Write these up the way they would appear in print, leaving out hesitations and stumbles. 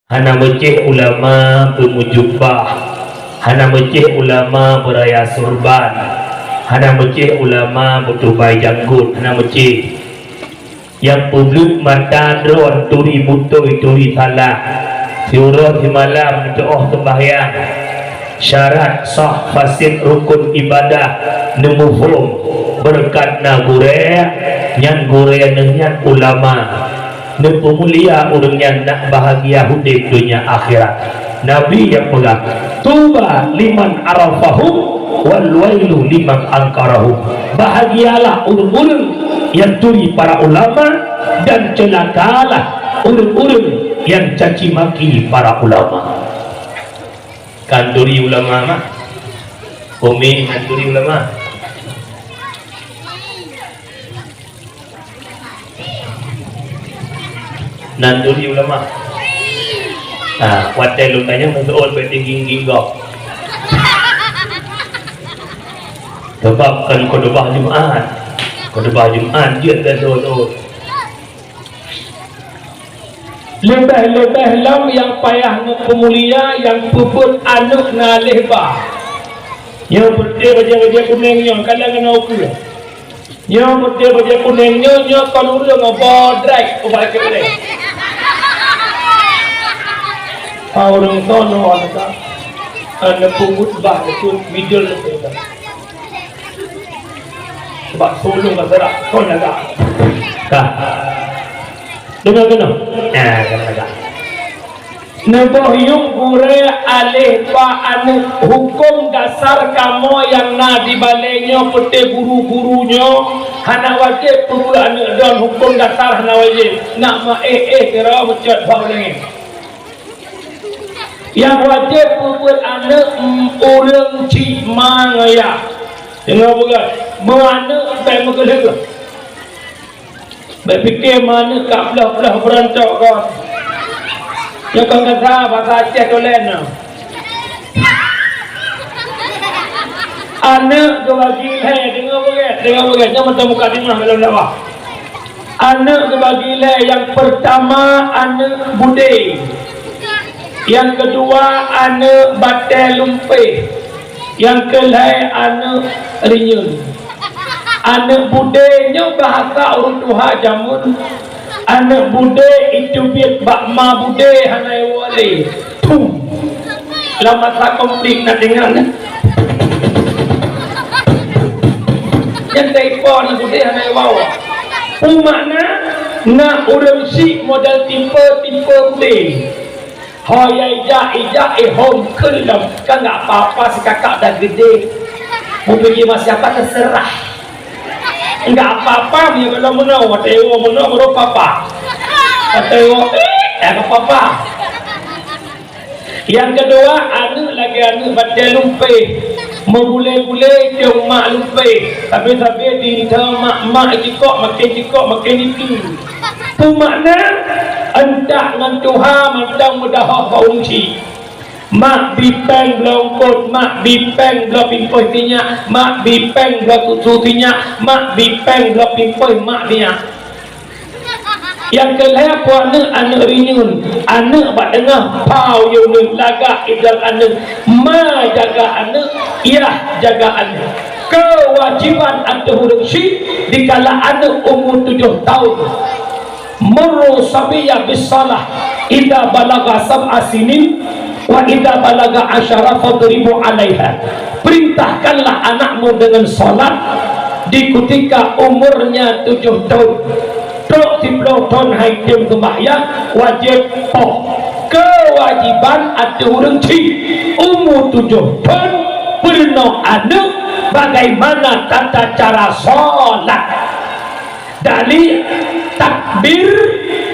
hana meceh ulama pemujubah, hana meceh ulama beraya surban, hana meceh ulama bertubai janggut, hana meceh yang publik mata dron turi butoi turi salah diurut di malam doa sembahyang syarat sah fasid rukun ibadah nemuhum berkat na gure nyan gure nyan ulama nempu mulia urangnya nak bahagia hidup dunia akhirat. Nabi yang pegang tuba liman arafahum wal wailu liman angkarahum. Bahagialah urang-urang yang turi para ulama dan celakalah urang-urang yang caci maki para ulama. Kan turi ulama mah umi kan turi ulama nanduri ulama watai lutanya mendoon bertinggi ginggok sebab kan khutbah Jumaat dia dah doon lebih-lebih lam yang payah pemulia yang puput anak na lehbah yang putih baca kuningnya kadang-kadang aku yang putih baca kuningnya kalau dia ngabodrek ubah kebalik orang tono anak pungut bah itu middle itu sebab sulung keserak kau naga dengar dengar Neboh yung gure alih pa anu hukum dasar kamu yang na di balaynya pete guru-gurunya hana wajib perlu anu don hukum dasar hana wajib nak ma kira mencet bau lagi yang wajib perbuat anak orang cima ngaya dengar bukan mana baik mengelega baik fikir mana kat belah-belah berantak kan yang kau kata bahasa Aceh tu lain anak tu bagi dengar bukan yang mata muka timah dalam lawak anak tu bagi yang pertama anak budai yang kedua anak batai lumpih yang kelai anak rinyun anak budenya bahasa orang Tuhan jamun anak budai itu biar bakma budai hanai wali pum lama tak komplit nak dengar yang taipon budai hanai wawa pum makna nak orang si modal tipe budai hoya ija home kelam kan tak apa-apa si kakak dah gede mau pergi masih apa terserah enggak apa-apa dia kalau menau menau papa atau apa-apa yang kedua anu baca lumpih membule-bule dia mak lumpih tapi di mak jikok makin itu tu makna entah dengan Tuhan mandang mudah faungsi mak bipeng belongkot mak bipeng belok pimpoy tinya mak bipeng belok tututinya mak bipeng belok pimpoy mak dia yang kelihatan puan anak rinyun anak bak dengar pau yunun laga idal anak ma jaga anak ia jaga anak kewajiban atau huruf syik dikala anak umur 7 tahun murru sabiyya bisalah idza balaga sab'a sinin wa idza balaga 10 fadribu 'alaiha perintahkanlah anakmu dengan salat di ketika umurnya 7 tahun tok 10 tahun hakim sembahyang wajib poh kewajiban ada orang umur 7 tahun perno anak bagaimana tata cara salat dari takbir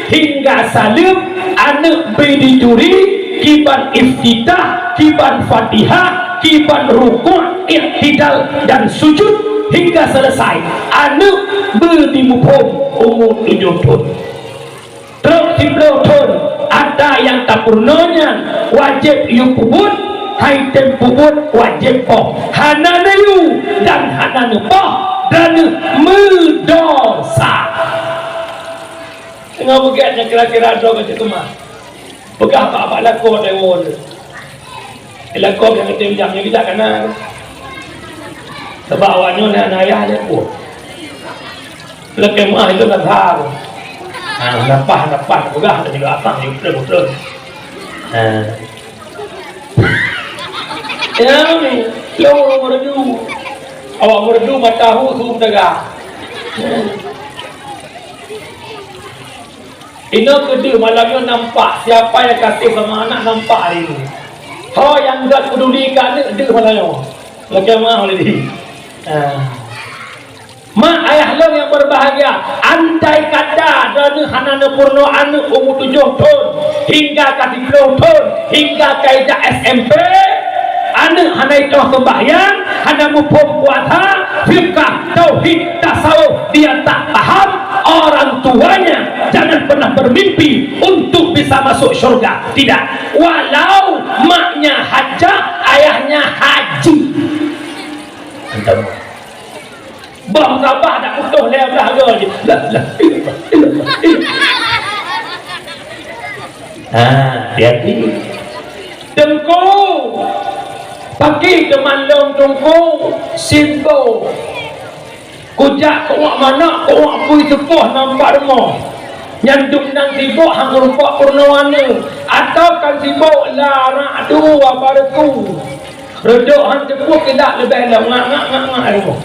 hingga salim anak berdiri kiban iftitah kiban fatihah kiban rukuk iktidal dan sujud hingga selesai anak berdimupun umur 7 tahun terus 10 tahun ada yang tak purnanya wajib yukubun hai tempubun wajib poh hananayu dan hananupoh dan mendosa. Tengah bukannya kira-kira doa macam tu mah. Pegang apa lakon lewon. Lakon yang kita jamnya kita kena. Sebab awaknya nak ayah dia pun. Lekas mah itu nak thar. Napah pegang dan juga atang juga betul. Ya ni, lo merdu. Awak merdu matahu sum daga. Ini kedua malamnya nampak siapa yang kasih sama anak nampak hari ini. Oh yang tak pedulikan ni dia malamnya. Lekas mah oleh dia. Mak ayah lo yang berbahagia, andai kata dan hanana purno anu umur 7 tahun hingga ke 10 tahun hingga kaidah SMP anu hana itu sembahyang hana mupum puasa fikah tauhid tasawuf dia tak paham, orang tuanya jangan pernah bermimpi untuk bisa masuk syurga. Tidak, walau maknya hajah ayahnya haji. Entah bang sabah nak utuh dia berharga je. Hati-hati. Tengku pakai kemandang tengku simbo. Kujak kau mana kau pui sepuh nampak rumah. Nyandung nang sibuk hang rupa purnawana atau kan sibuk larak dua baraku. Redok hang sepuh tidak lebih ngak rumah.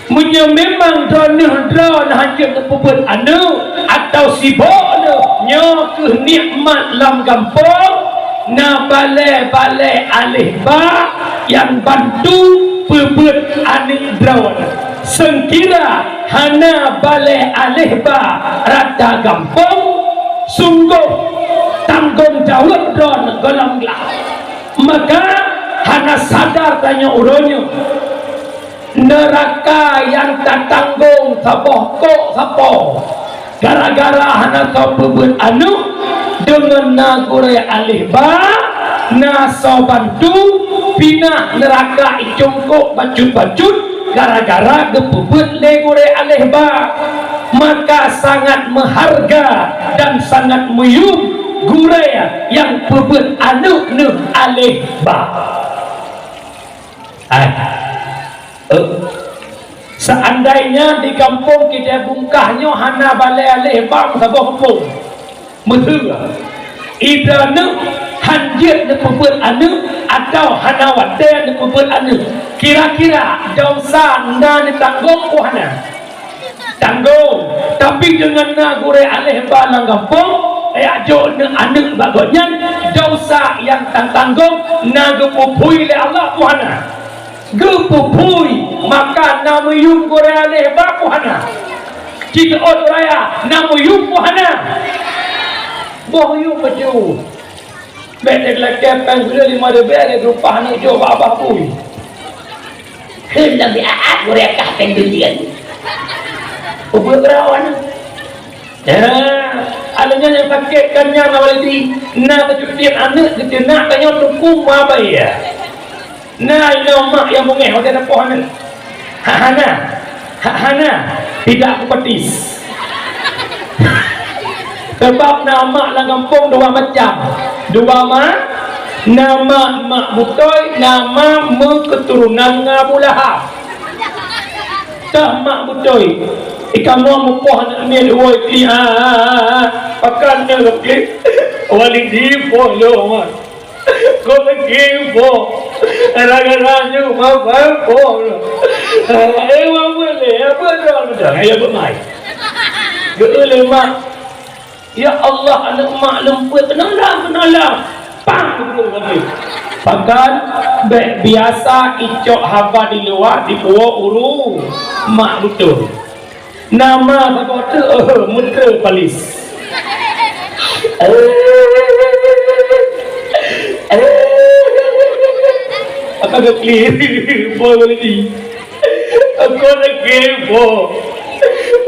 Munya memang drone hancur terpuput anu atau sibuk nya ke nikmat lam kampung na balai alih ba yang bantu puput anik drone sengkira hana balai alih ba rata kampung sungguh tanggung jawab drone golam gelap, maka hana sadar tanya uronya neraka yang tak tanggung sapoh kok sapoh gara-gara hana kau berbuat anu dengan nagure alih ba naso bantu pinah neraka icungkuk bacut-bacut gara-gara gebubuat legure alih ba, maka sangat meharga dan sangat meyum gure yang berbuat anu nu alih ba. Seandainya di kampung kita bungkahnya hana balai alih bang sabah kampung betul ida nu hanjir nu pebut anu atau hana wadah nu pebut anu kira-kira dosa na ditanggung ku hana tanggung, tapi dengan na gure alih bang kampung ajo nu anu bagotnya dosa yang tanggung na gepupui le Allah ku hana gepupui, maka nama yung gorele bakuhana jika orang raya nama yung kuhana boh yung baju betek laki pengguna 5 bere rupa hana jo babah pui hem nabi aat gorekah pendulian ubur berawan alanya yang paketkannya nawaliti na kecutian anak kecina kanya tukum mabai ya. Nah ini mak yang mungeh hotel pohon hana tidak petis sebab nama lang kampung dua macam nama mak butoy nama keturunan ngabulahap tak mak butoy ikan mau pohon ni woi pakan ni lagi wali di polo kau lagi po, raga-raga apa po, ewa boleh apa dah, ayah bermain, gelap mak, ya Allah anak mak lemput, kenalah, pang betul lagi, bahkan biasa icok haba di luar di bawah uru mak betul, nama kata muter palis. Aku nak clear boleh ni. Aku nak kepo.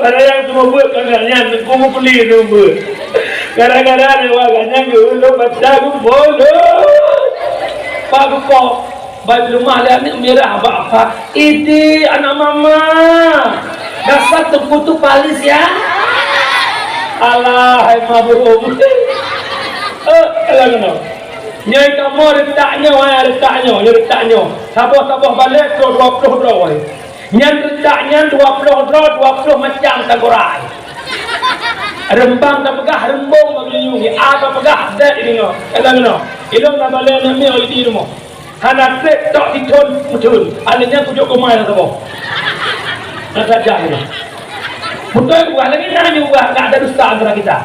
Para yang semua buat kagaknya, aku mau clear nombor. Gara-gara ni waganya dulu baca aku bodoh. Pak kok baju rumah dia ni merah apa? Ini anak mama. Dasar terkutuk palis ya. Allah, hai mabuk. Kalau kena nyai kamu letaknya sabah balik ke 20 dolar nyan letaknya 20 macam tagorai rembang tak pegah rembong bagi nyungi apa pegah dat ini no kalau kena ilong nak balik nak mi oleh di rumah hana trek tak ditun betul alanya pujuk kemai lah sabah nak saja ini betul buah lagi nak buah tak ada dusta antara kita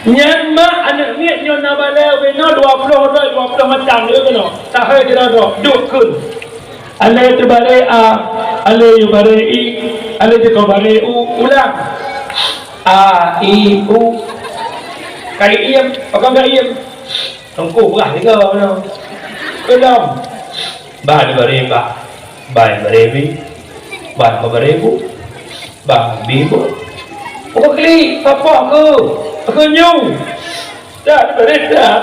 nyan mak anak ni nyon nak balik beno 20 macam dia kena tak hay dia dah duk kun alai terbalik alai balik alai je kau balik ulang i u kai iem apa kai iem tongku berah juga mana belum ba di balik ba balik ba balik ba bibu oh kli apa aku nyung dah balik dah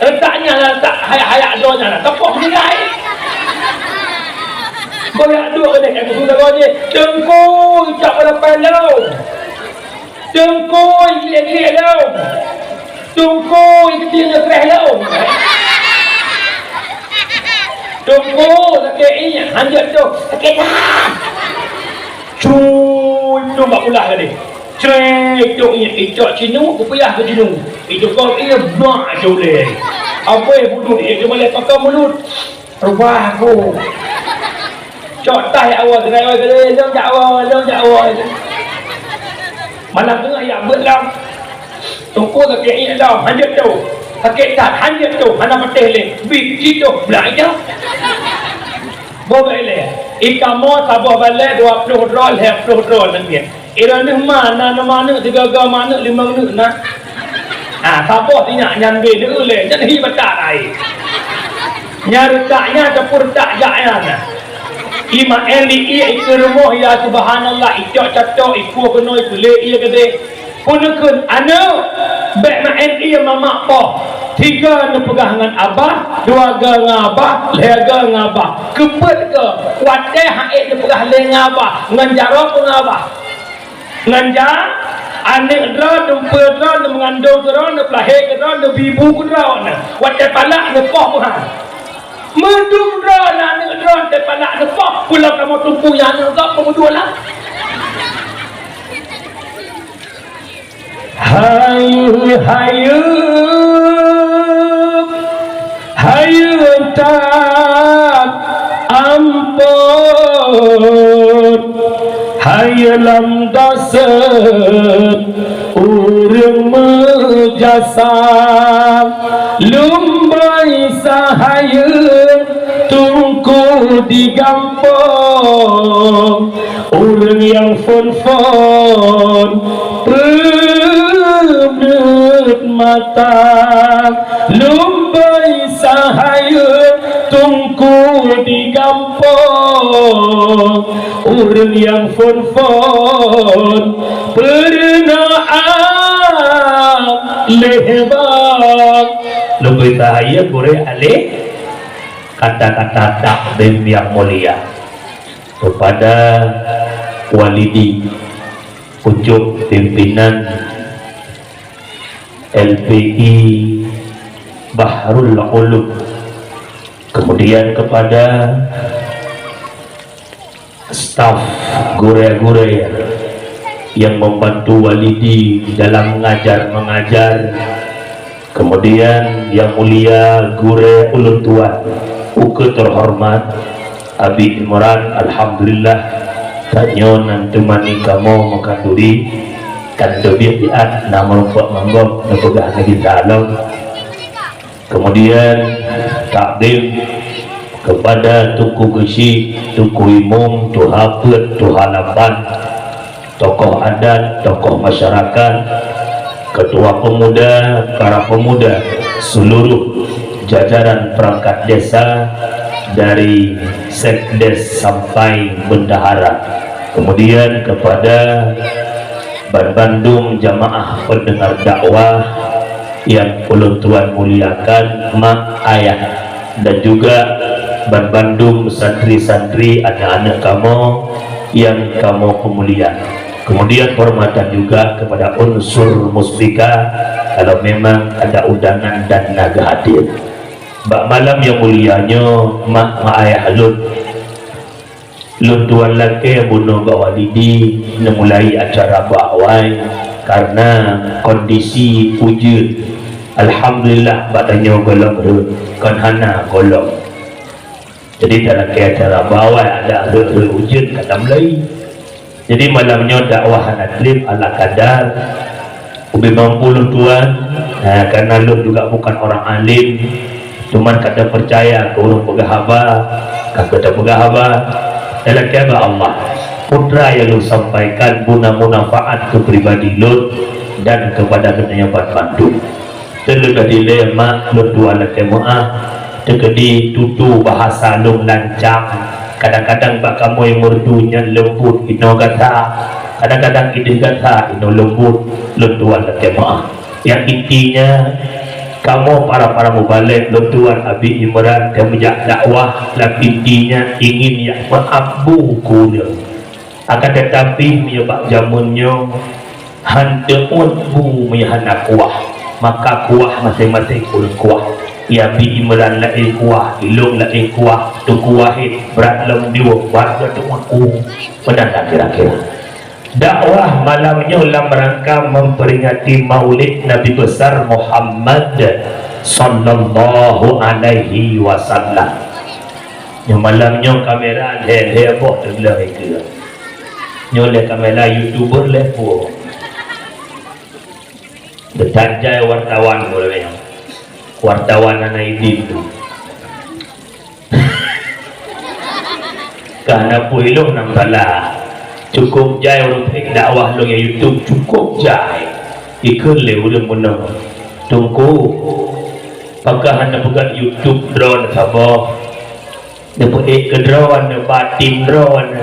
letaknya lah tak hayak doanya lah tepuk menilai banyak dua ni aku sudah kau je dengkui tak pada pelau dengkui liat lau dengkui kecilnya kereh lau dengkui sakit ini hanjat tu sakit tak cuy tu bak ulah tadi Cek tu icok cinu kupayah ke cinu itu kau ia bak joleh apa yang bodoh dia boleh pakai mulut rubah aku cok tai awal gerai gerai long jakwa malam tengah ya belam tungku sakit ini dah hanjat tu sakit tak hanjat tu hana patih le biji tu belajar boleh le ikamo sabah balik 20 dolar 10 dolar nanti ira ni mana 3 mana 5 minit nah sabah tinyak nyan be dia le jadi hi batak ai nyar taknya capur tak jaya ima eli ke rumah ya subhanallah icok catok iku kena iku le ia kede punukun anu bek ma eli mama po 3 nu pegangan abah 2 ga ngabah lega ngabah kepet ke wate hae nu pegah le ngabah nganjaro ngabah nganja ane dra dumpe dra mengandung dra pelahe dra bibu dra wate palak ne poh ha mendung dra ane dra te palak ne poh pula kamu tumpu yang enggak kamu dua lah hayu tak ampun hayalam dasar urang mejasa lumbai sahaya tungku digampong urang yang fon pemdet mata lumbai sahaya tungku digampong urang yang fon pernah lehbang lebih bahaya boleh alih kata-kata takdim yang mulia kepada walidi pucuk pimpinan LPI Bahrul Ulum, kemudian kepada staf gure-gure yang membantu walidi dalam mengajar, kemudian yang mulia gure ulun tuan uke terhormat Abi Imran, alhamdulillah tanyo nanti mani kamu mengkanduri kan debiat nama rumput manggop nepegah lagi dalam, kemudian takdim kepada Tuku Gesi, Tuku Imum, Tuhapet, Tuhalapan, tokoh adat, tokoh masyarakat, ketua pemuda, para pemuda, seluruh jajaran perangkat desa dari Sekdes sampai bendahara, kemudian kepada Bandung jamaah pendengar dakwah yang ulun tuan muliakan, mak ayah, dan juga Bandung santri-santri anak-anak kamu yang kamu kemuliaan. Kemudian hormatan juga kepada unsur muspika kalau memang ada undangan dan naga hadir. Bak malam yang mulianya mak ayah lun tuan laki bunuh bawa didi memulai acara bawai karena kondisi wujud. Alhamdulillah batanya golong kan hana golong. Jadi dalam acara bawai ada wujud kata Melayu. Jadi malamnya dakwah nadlim ala kadar ubi mampu tuan karena lu juga bukan orang alim, cuman kata percaya ke orang pegahaba, kata pegahaba dalam kata Allah putra yang lu sampaikan guna manfaat ke pribadi lu dan kepada dunia bantu terlalu tadi lemak lu tuan laki mu'ah terkedi tutu bahasa lu lancang. Kadang-kadang bak kamu yang merdunya lembut ino kata, kadang-kadang ide kata ino lembut lentuan laki maaf. Yang intinya kamu para mubalik lentuan Abi Imran dan menjak dakwah lah intinya ingin yang maaf buku akan tetapi menyebab zamannya hanteun bu menyahana kuah maka kuah masing-masing kuah. Ya Bi Imran lain kuah, ilung lain kuah, tu kuahit berat lem dua warga tu aku benar kira-kira. Dakwah malamnya dalam rangka memperingati Maulid Nabi besar Muhammad sallallahu alaihi wasallam. Yang malamnya kamera heboh terbelah ke. Nyoleh kamera YouTuber lepo. Bertanjai wartawan boleh wartawan anak itu karena puilung nam salah cukup jai orang dakwah lo yang YouTube cukup jai ikut le udah menang tunggu pakai anda pegang YouTube drone sabah dapat ke drone batin drone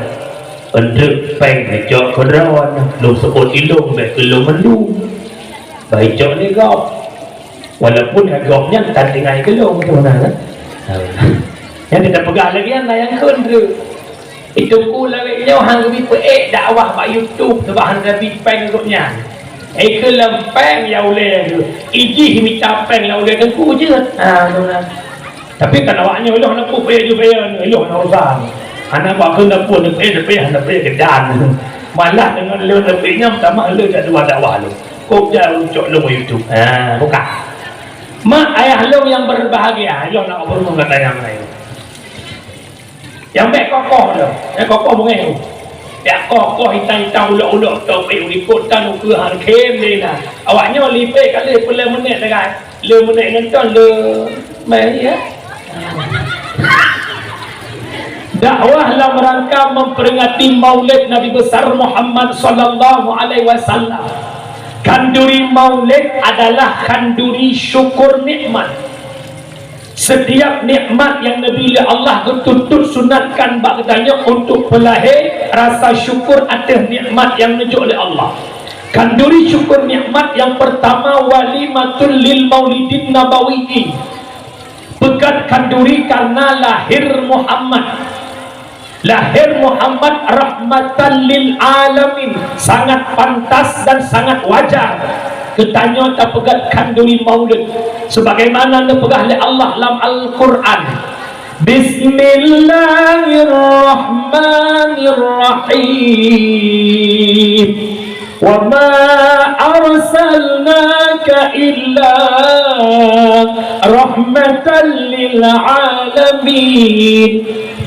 untuk peng jok ke drone lo sebut ilung baik ke lo melu baik jok ni kau walaupun agaknya tak tinggal kelong macam mana yang kita pegang lagi yang kundru itu kulawiknya hang lebih peek dakwah mak YouTube sebab hang lebih peng agaknya ke lempeng ya boleh iji minta peng ya boleh tengku je tapi kan awaknya Allah nak payah je payah Allah nak usaha anak buat kena pun payah kedan malah dengan lu lebihnya pertama lu tak ada dakwah lu kau jangan ucap lu YouTube bukan mak ayah long yang berbahagia long nak berumur kata yang lain yang baik kokoh tu yang kokoh mungkin ya kokoh hitam ulok-ulok tu pergi urikut tan ke hang kem ni lah awaknya lipat kali pula menit dekat le menit nonton le mai ya dakwah dalam rangka memperingati Maulid Nabi besar Muhammad sallallahu alaihi wasallam. Kanduri Maulid adalah kanduri syukur nikmat. Setiap nikmat yang Nabi Allah tuntut sunatkan bagdanya untuk pelahir rasa syukur atas nikmat yang ditunjuk oleh Allah. Kanduri syukur nikmat yang pertama walimatul lil maulidin nabawi. Pekat kanduri karena lahir Muhammad. Lahir Muhammad rahmatan lil alamin, sangat pantas dan sangat wajar ketanya tak pegat kanduri maulid sebagaimana dipegah oleh Allah dalam Al-Quran. Bismillahirrahmanirrahim. Wa ma arsalnaka illa rahmatan lil alamin.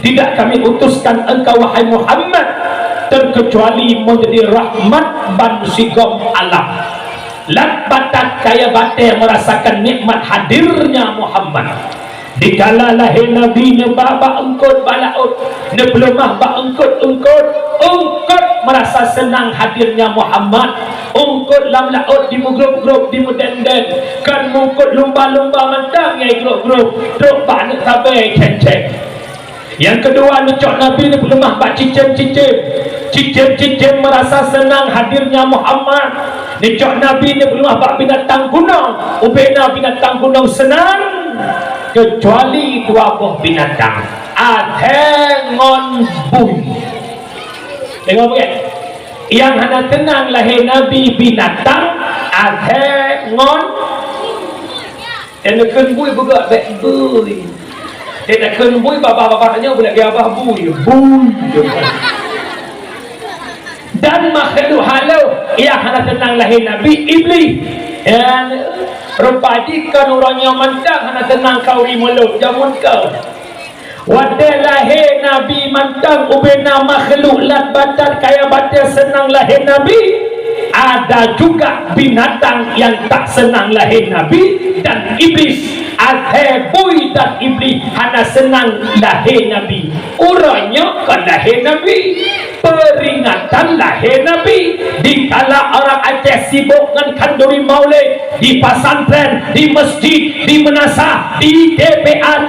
Tidak kami utuskan engkau wahai Muhammad terkecuali menjadi rahmat ban sigom alam. Lat batak kaya batai merasakan nikmat hadirnya Muhammad. Dikala lahir Nabi baba engkut balaut ne pelumah ba engkut merasa senang hadirnya Muhammad. Engkut lam laut di grup-grup di mudenden kan mungkut lumba-lumba mentang yai grup-grup truk ba ne sabai ceng-ceng. Yang kedua necok Nabi ni pelemah bak cicim merasa senang hadirnya Muhammad. Necok Nabi ni pelemah bak binatang gunung, ubena binatang gunung senang kecuali dua buah binatang atengon bui. Tengok bukan yang hana tenang lahir Nabi binatang adhe ngon yang nak bui bergerak baik bui dia nak bui bapak-bapak tanya boleh dia abah bui dan makhluk halau yang hana tenang lahir Nabi iblis dan rupa jika orangnya mantang hana tenang kau rimulut jamun kau wadah lahir Nabi mantang ubena makhluk lat batal kaya batal senang lahir Nabi ada juga binatang yang tak senang lahir Nabi dan iblis Adhebui dan iblis hana senang lahir Nabi uranya kan lahir Nabi peringatan lahir Nabi dikala orang Aceh sibuk dengan kanduri maulid di pesantren, di masjid, di menasah, di TPA,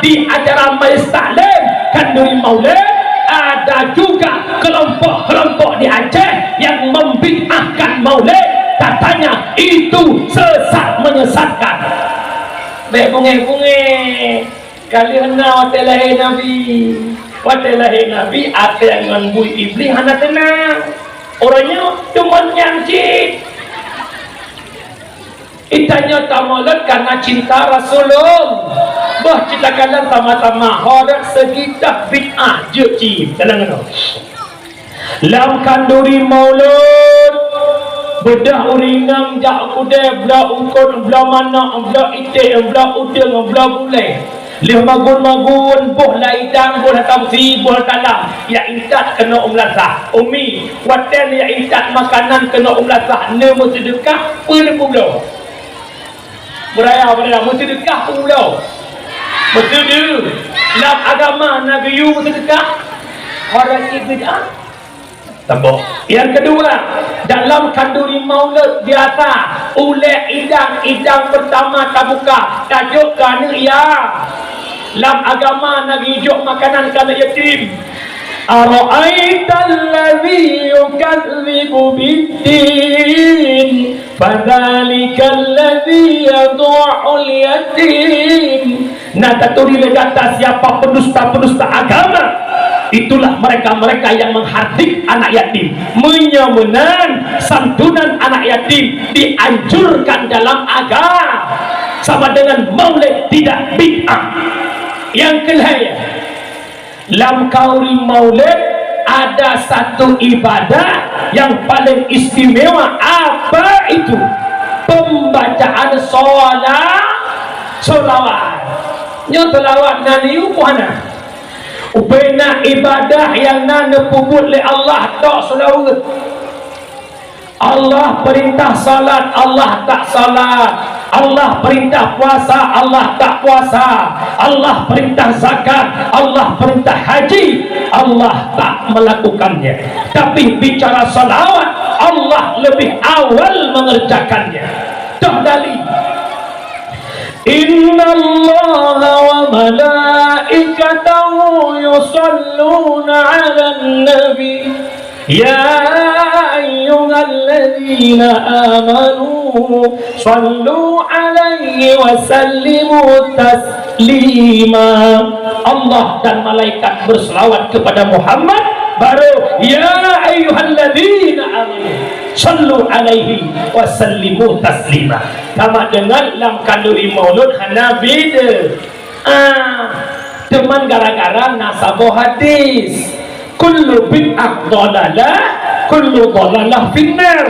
di acara majlis taklim kanduri maulid ada juga kelompok-kelompok di Aceh yang membid'ahkan maulid katanya itu sesat menyesatkan baik bunga-bunga kali hendak waktu lahir Nabi apa yang membui iblis hana tenang orangnya cuma nyangcit itanya tamalat karena cinta Rasulullah bah cinta kalian tama-tama horak segitak bid'ah jecim dalam kena lam kanduri maulud bedah urinam jak kuda belah ukun belah mana belah itik belah udeng belah bulai lih magun boh laidang boh tamsi boh talam ya intat kena umlasah umi watan ya intat makanan kena umlasah ne sedekah pun pulau beraya sedekah pulau betul dalam agama Nabi yu sedekah orang bid'ah tambah. Yang kedua, dalam kanduri maulud biasa oleh idang pertama tabuka tajuk kerana ia dalam agama Nabi hijau makanan kerana yatim ara'aital ladzi yukadzibu bid-din fadzalikal ladzi yad'ul yatim nataturi legata siapa pendusta agama itulah mereka-mereka yang menghardik anak yatim menyamakan santunan anak yatim dianjurkan dalam agama sama dengan maulid tidak bid'ah yang kelaya dalam kauri maulid ada satu ibadah yang paling istimewa apa itu pembacaan solawat nyotolawat nani upuhana ubena ibadah yang nana pubut le Allah tak selawat Allah perintah salat Allah tak salat Allah perintah puasa Allah tak puasa Allah perintah zakat Allah perintah haji Allah tak melakukannya tapi bicara salawat Allah lebih awal mengerjakannya dah dalil Inna Allah wa malaikatahu yusalluna ala nabi Ya ayyuhalladzina amanu sallu alaihi wa sallimu taslima Allah dan malaikat berselawat kepada Muhammad baru ya ayyuhalladzina amanu sallu alaihi wa sallimu taslima sama dengan dalam kanduri maulud Hanabi teman gara-gara nasabah hadis kullu bid'ah dhalalah kullu dhalalah finnar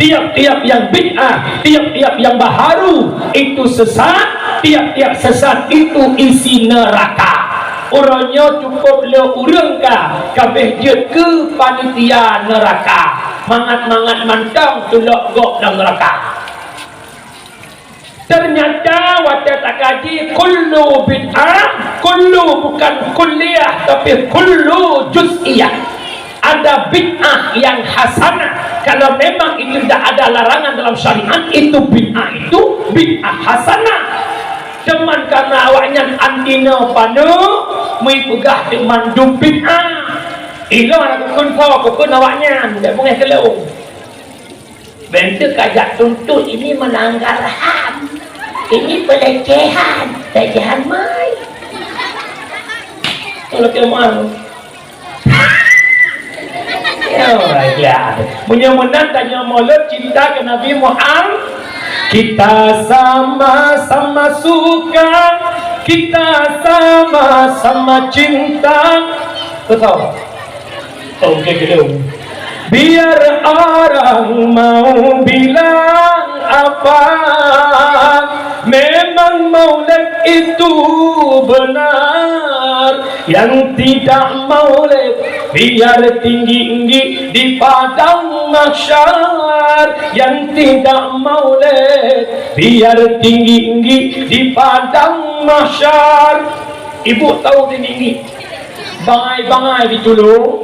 tiap-tiap yang bid'ah tiap-tiap yang baharu itu sesat tiap-tiap sesat itu isi neraka orangnya cukup le urang ka kabeh je ke panitia neraka mangat-mangat mantang tulak gok dalam neraka ternyata waktu tak kaji kullu bid'ah kullu bukan kulliyah tapi kullu juz'iyah ada bid'ah yang hasanah kalau memang itu tidak ada larangan dalam syariat itu bid'ah hasanah cuman karena awaknya antina panu mengipegah dengan bid'ah ilo aku kun tahu aku kun awaknya tidak boleh kelau bentuk kajak tuntut ini melanggar HAM ini pelecehan mai kalau kemana baiklah. Punya menang tanya maulud cinta ke Nabi Muhammad. Kita sama-sama suka, kita sama-sama cinta. Tahu? Tahu ke biar orang mau bilang apa, memang maulid itu benar. Yang tidak maulid biar tinggi-tinggi di padang mahsyar. Yang tidak maulid biar tinggi-tinggi di padang mahsyar. Ibu tahu tinggi-tinggi bangai-bangai ditulung.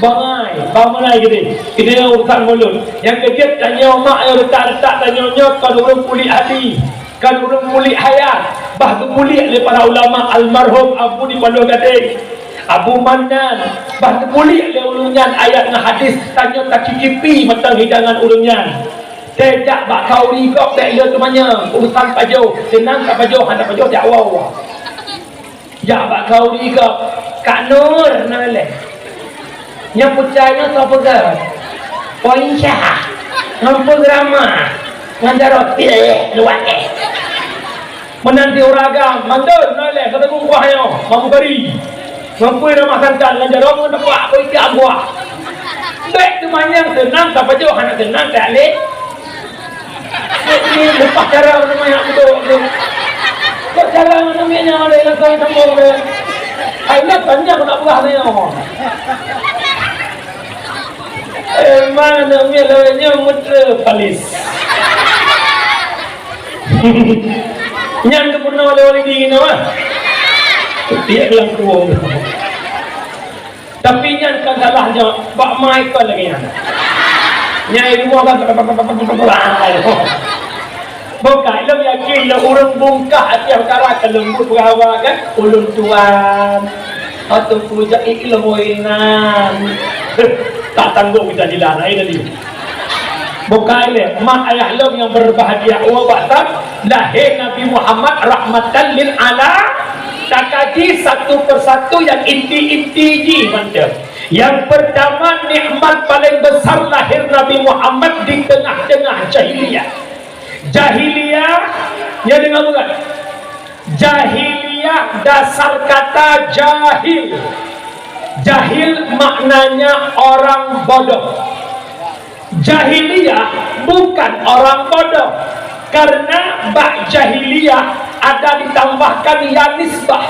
Bangai gini. Ini urusan mulut. Yang kecil tanya mak yang letak tanya-nya kalau orang kulit hati, kalau orang kulit hayat. Bahkan kulit oleh para ulama almarhum Abu di Pondok Gading, Abu Manan. Bahkan kulit oleh ulunyan ayat dan hadis. Tanya tak cicipi matang hidangan ulunyan. Tidak bak kau rigok tak ia temannya. Urusan pajo. Senang tak pajo. Hendak pajo tak wow. Ya bak kau rigok. Kak Nur naleh. Yang percaya siapa ke? Poin syah. Nampak drama. Ngantar roti luar menanti uraga. Mandor naleh. Kata kumpahnya. Mampu beri. Mampu nama santan. Ngantar orang dapat. Kau ikat buah. Baik tu manyang tenang. Tak jauh anak tenang. Tak boleh. Ini lepas cara namanya betul. Kok cara namanya oleh langsung sambung dia. Ayat banyak nak buah ni. Mana namanya metropolis. Nyan ke pernah oleh dingin apa? Dia bilang kuong. Tapi nyan kan salahnya Pak Michael lagi nyan. Nyai rumah kan bukan, lo yakin lo orang bungkah tiap cara kelembut berawa kan ulun tuan atau puja iklemoinan tak tanggung kita dilanai tadi. Bukan le mak ayah lo yang berbahagia wa ba'da lahir Nabi Muhammad rahmatan lil ala. Tak kaji satu persatu yang inti-inti ji macam. Yang pertama nikmat paling besar lahir Nabi Muhammad di tengah-tengah jahiliyah. Jahiliyah ya dengar bukan? Jahiliyah dasar kata jahil. Jahil maknanya orang bodoh. Jahiliyah bukan orang bodoh. Karena bak jahiliyah ada ditambahkan ya nisbah.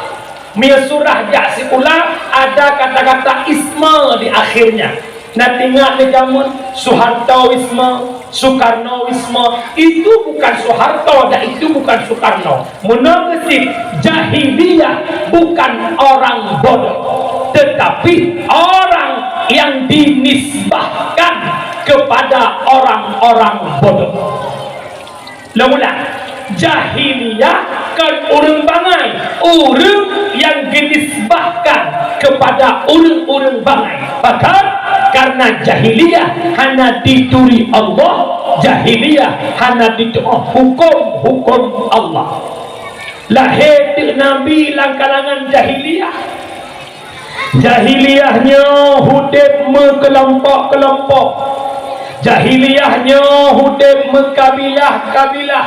Mia surah Yasin pula ada kata-kata isma di akhirnya. Nah tinggal di zaman Soehartoisme, Soekarnoisme, itu bukan Soeharto dan itu bukan Soekarno. Menurut jahiliyah bukan orang bodoh, tetapi orang yang dinisbahkan kepada orang-orang bodoh. Lamulah jahiliyah kan orang bangai, orang yang dinisbahkan kepada orang-orang bangai. Bahkan karena jahiliyah hanya dituri Allah, jahiliyah hanya dituri hukum-hukum Allah. Lahir Nabi langkalangan jahiliyah. Jahiliyahnya hudib kelompok-kelompok. Jahiliyahnya hudib kabilah-kabilah.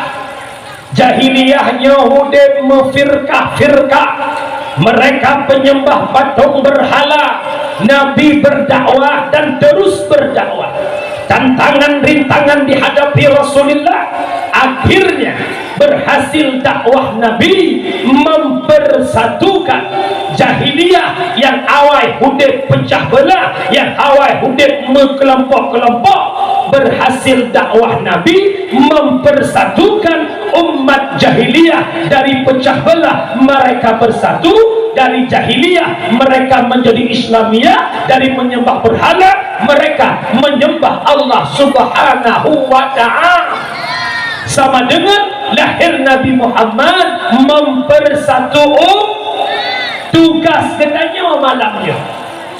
Jahiliyahnya hudib firqah-firqah. Mereka penyembah patung berhala. Nabi berdakwah dan terus berdakwah. Tantangan-rintangan dihadapi Rasulullah. Akhirnya berhasil dakwah Nabi mempersatukan jahiliyah yang awal hudib pecah belah, yang awal hudib kelompok-kelompok. Berhasil dakwah Nabi mempersatukan umat jahiliyah dari pecah belah, mereka bersatu. Dari jahiliyah mereka menjadi Islamiyah, dari menyembah berhala mereka menyembah Allah Subhanahu wa ta'ala. Sama dengan lahir Nabi Muhammad mempersatu tugas katanya malamnya.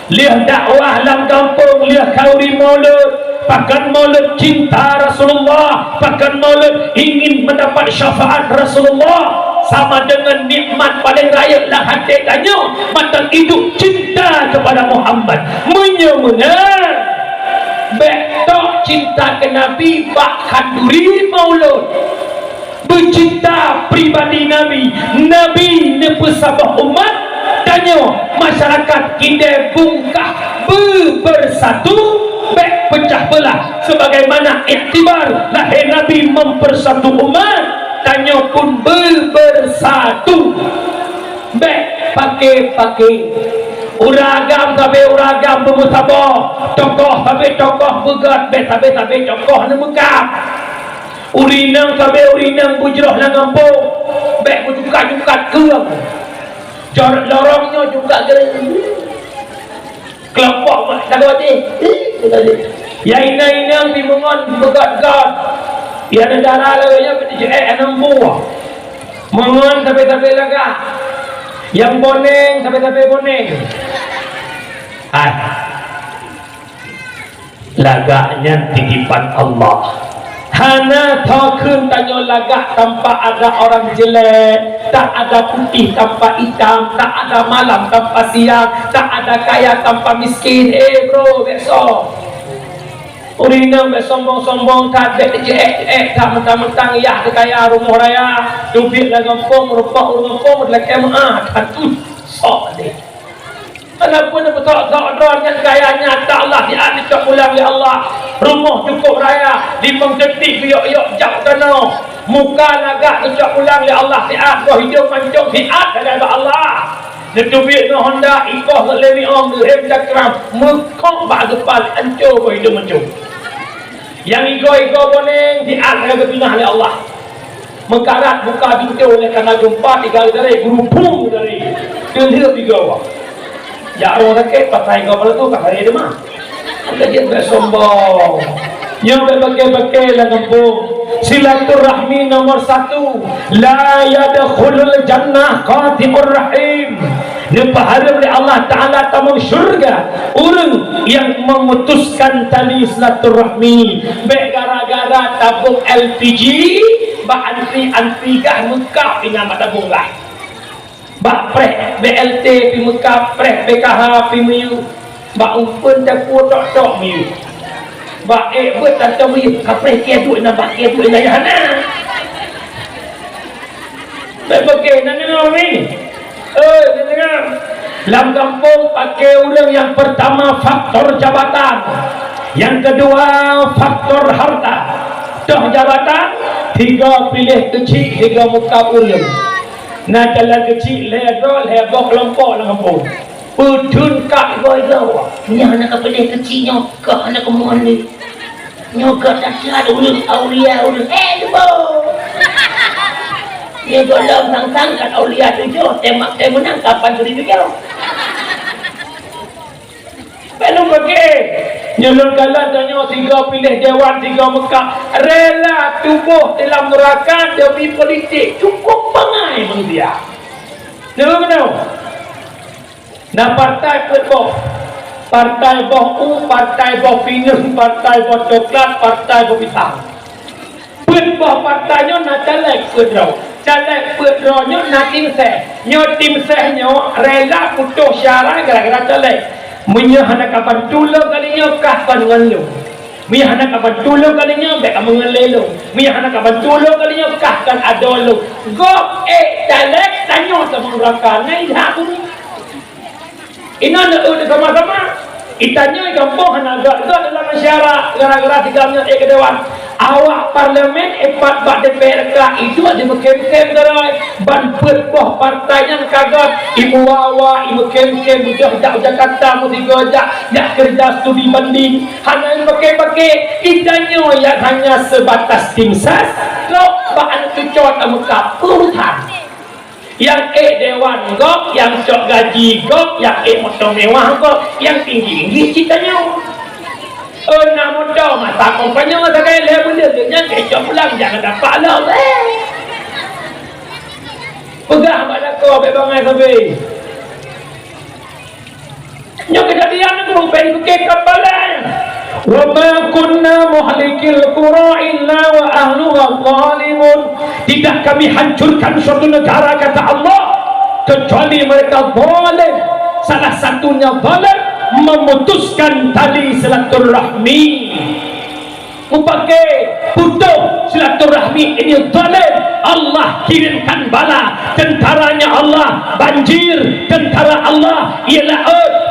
Lihat dakwah dalam kampung, lihat kauri maulud, bahkan maulud cinta Rasulullah, bahkan maulud ingin mendapat syafaat Rasulullah sama dengan nikmat paling raya lah hati tanya mata hidup cinta kepada Muhammad menyemenar betok cinta ke Nabi bak kanduri maulud bercinta pribadi Nabi Nabi nepesabah umat tanya masyarakat kita bungkah bersatu baik pecah belah sebagaimana iktibar lahir Nabi mempersatu umat tanya pun bersatu baik pakai uragam sampai uragam bermusabah tokoh sampai tokoh begat baik sampai tokoh nemekap urinang sampai urinang bujrah lang kampung baik berjukat-jukat kerang lorongnya juga kelompok tak ada ya inang-inang bimungan begat-gat ya negara laganya enam buah mengon sampai laga yang boneng sampai boneng laganya titipan Allah hana tokun tanya lagak tanpa ada orang jelek tak ada putih tanpa hitam tak ada malam tanpa siang tak ada kaya tanpa miskin bro besok urina sombong-sombong tak ada tak mentang-mentang ya kaya rumah raya duit lah gampang rupak rumah pun lelaki maaf sok deh walaupun betul-betul kayanya tak Allah dianik pulang ya Allah rumah cukup raya 5 detik yuk jauh tanah muka lagak ucap pulang ya Allah siap kau hidup mancung siap dari Allah Netubik no Honda ikoh lemi om lehem cakram mekok bak depan hancur kau hidup mancung yang iko boneng siap dari pindah oleh Allah mengkarat buka pintu oleh karena jumpa 3 dari berhubung dari kelihatan 3 ya orang sakit pakai kau pada tu pakai dia mah dia bersombong yang berbagai-bagai lah kampung silaturahmi nomor 1 la yadkhulul jannah qati'ur rahim dipahala oleh Allah Ta'ala tamu syurga orang yang memutuskan tali silaturahmi gara-gara tabung LPG ba anti gah Mekah dengan tabung lah bak preh BLT pi Mekah preh PKH pi Miu bak umpun tak tok Miu bak buat tak Miu kapreh ke duit nak bak ke duit nak hana bagai nana ni dengar dalam kampung pakai orang yang pertama faktor jabatan yang kedua faktor harta dah jabatan 3 pilih kecil 3 muka ulang nak jalan kecil leher kelompok dalam kampung pudun kak goyo nya anak kepedih kecilnya ke anak kemuan ni nyoga dahsyat ulun aulia ulun debo dia golong sang-sangkan aulia 7 tembak menang kapan suri pikir belum pakai nyelur galan tanya 3 pilih dewan 3 Mekah rela tubuh dalam neraka demi politik cukup pengai dia benar nah partai berboh partai boh partai boh pinung partai boh coklat partai boh hitam berboh partainya nak caleg pedronya nak tim sehnya rela putus syarat gara-gara caleg menyahana kapan tulu kalinya kahkan dengan lu menyahana kapan tulu kalinya baik mengelelu menyahana kapan tulu kalinya kahkan ada lu gop caleg tanya sama neraka nai dah tu ina nak sama-sama itanya kampung hana agak dalam masyarakat gara-gara 3 minit ke dewan awak parlimen 4 bak DPR itu ada kem-kem darai ban boh partainya kagat ibu wawa ibu kem-kem budak Jakarta mesti gojak yak kerja studi banding hanya pakai itanya yang hanya sebatas tim ses lo bak tucot amuka urutan yang dewan gok, yang sok gaji gok, yang motor mewah gok, yang tinggi-tinggi citanya namun dah masa kompanya masa kaya leher benda dengan kecok pulang jangan dapat lah pegah pada kau bebangai sampai yang kejadian itu rupai bukai kapalan wa ma kunna muhlikil qura illa wa ahluha zalimun. Tidak kami hancurkan suatu negara, kata Allah, kecuali mereka zalim. Salah satunya zalim memutuskan tali silaturahmi. Pakai putus silaturahmi ini zalim. Allah kirimkan bala, tentaranya Allah banjir, tentara Allah ialah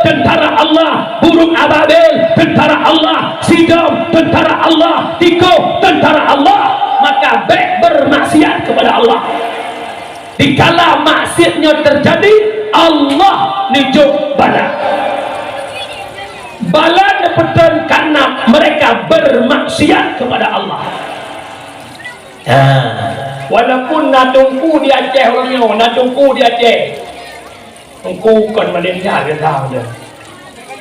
tentara Allah burung ababil, tentara Allah Sidom, tentara Allah Tiko, tentara Allah. Maka baik bermaksiat kepada Allah. Dikala maksiatnya terjadi, Allah nijuk bala. Bala dapetan karena mereka bermaksiat kepada Allah. Walaupun nak tunggu di Aceh orangnya, nak tunggu di Aceh, tunggu kan Malaysia dia tahu dia.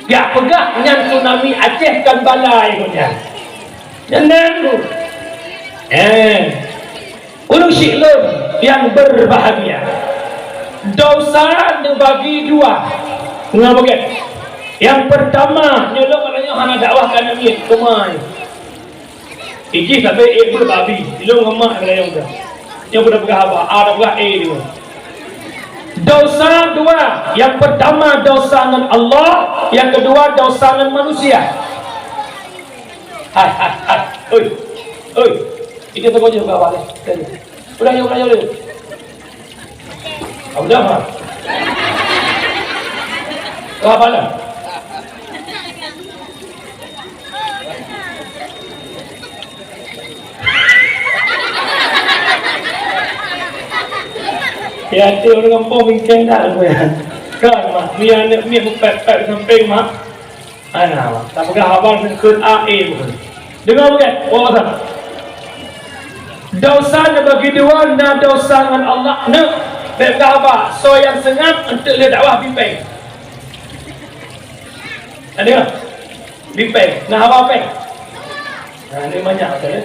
Gak pegah yang tsunami Aceh kan balai punya. Jangan tu. Ulung syiklum yang berbahagia. Dosa dibagi dua. Kenapa begitu? Yang pertama, nyolong maknanya hana dakwahkan Nabi kemai. Iji sampai berbabi, ilung ngemak kena yang dah. Yang sudah berkah apa? A dah berkah A dia. Dosa dua. Yang pertama dosa dengan Allah, yang kedua dosa dengan manusia. Oi. Ini tu kau juga awal. Udah yuk. Udah mah. Apa lah? Ya, dia orang kampung bincang dah tu ya. Kan mak, ni pepek samping mak. Ana mak, tak pegah abang sekut AE pun. Dengar bukan? Wah. Dosa bagi dua, na dosa dengan Allah. Na, pegah apa? So yang sengat untuk dia dakwah bimbing. Ada? Bimbing. Nah apa? Nah, ni banyak tu ya.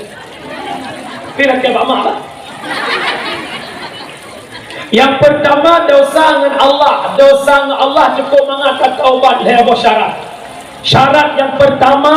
Tapi nak kebab mak lah. Yang pertama dosa dengan Allah. Dosa dengan Allah cukup mengangkat taubat lewat syarat. Syarat yang pertama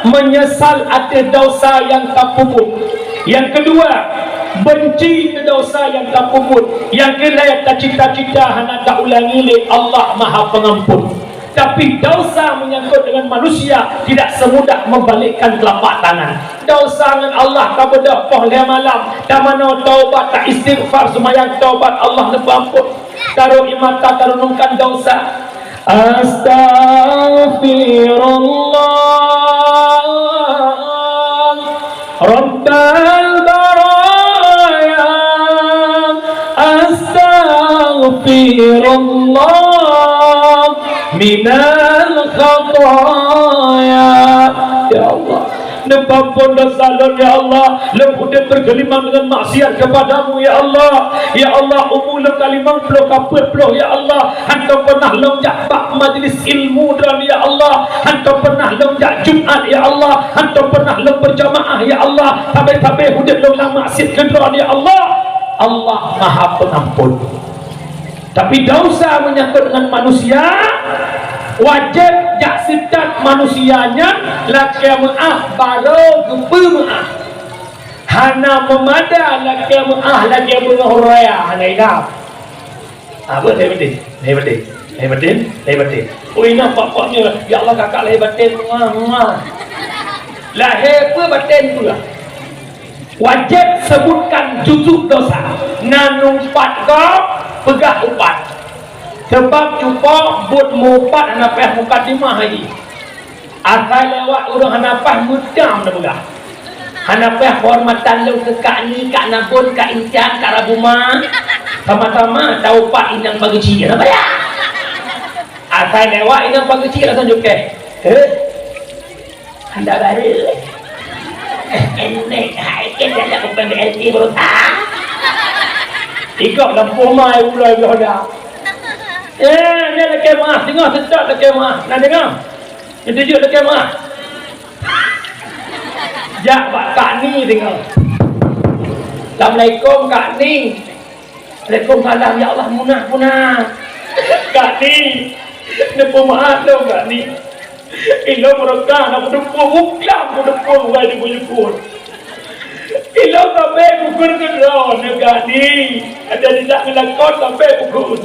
menyesal atas dosa yang tak puput. Yang kedua benci ke dosa yang tak puput. Yang ketiga tak cita-cita hana tak ulangi Allah Maha Pengampun. Tapi dosa menyangkut dengan manusia tidak semudah membalikkan telapak tangan. Dosa dengan Allah tak beda poh le malam. Tak mana taubat tak istighfar semayang taubat Allah ampun. Taruh imata tarunungkan dosa. Astaghfirullah Rabbal baraya. Astaghfirullah minal khataya. Ya Allah, nepampun dosa ya Allah, lempudah bergelimang dengan maksiat kepadamu ya Allah. Ya Allah, umur kalimang puluh kapur puluh ya Allah. Hantu pernah lonjak bak majlis ilmu dan ya Allah. Hantu pernah lonjak Jumat ya Allah. Hantu pernah lom berjamaah ya Allah. Sampai-sampai hudah lonjak maksiat kedua ya Allah. Allah Maha Pengampun. Tapi dosa menyangkut dengan manusia, wajib jak sitat manusianya laki maaf baru gepe maaf. Hana memada laki maaf laki menghoraya hana inap. Apa lebatin? Oh inap pak-paknya, ya Allah kakak lebatin lahir apa batin pula. Wajib sebutkan juzuk dosa. Nanumpat kau pegah upat. Sebab jumpa buat mupat hanapah mukadimah lagi. Asal lewat urang hanapah mudam dah pegah. Hanapah hormatan lu ke kak ni, kak nabun, kak incan, kak rabuma. Sama-sama tahu pak inang bagi cia. Apa ya? Asal lewat inang bagi cia langsung juga. Anda baru. Enak, hai kita nak PBLT baru tak. Ikut lampu mai pula dah. Ni ada kemah, dengar sedap ada kemah. Nak dengar? Itu juga ada kemah. Jak pak kak ni dengar. Assalamualaikum kak ni. Waalaikumsalam ya Allah munah. Kak ni. Nepo maaf dong kak ni. Ilo mereka nak berdepung, bukan berdepung, bukan dibujuk-bujuk. Ilo sampai pukul kedua negara ni. Ada tidak ngelakon sampai pukul.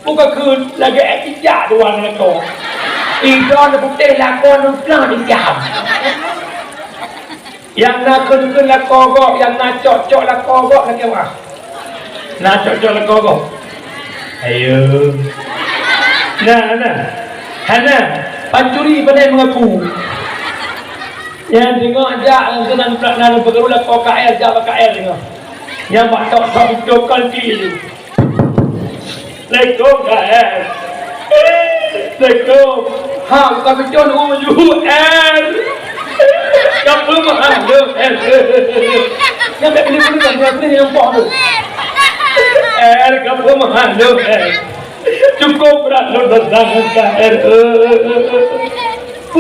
Pukul kun lagi ejak dua ngelakon. Ilo nak putih lakon nuklah di jam. Yang nak kun lakon kok, yang nak cocok lakon kok lagi apa? Nak cocok lakon kok. Ayo. Nah. Hana, pancuri pandai mengaku. Yang tengok ajak senang pelaknaan bergerulah kau KL, jawab KL tengok. Yang bakal hidup kalki tu. Lekong KL. Lekong. Ha, kami cun UUL. Kamu mahal tu. Yang tak boleh beli kan, beli yang pok tu. Kamu mahal tu. Cukup berat lo datang KL.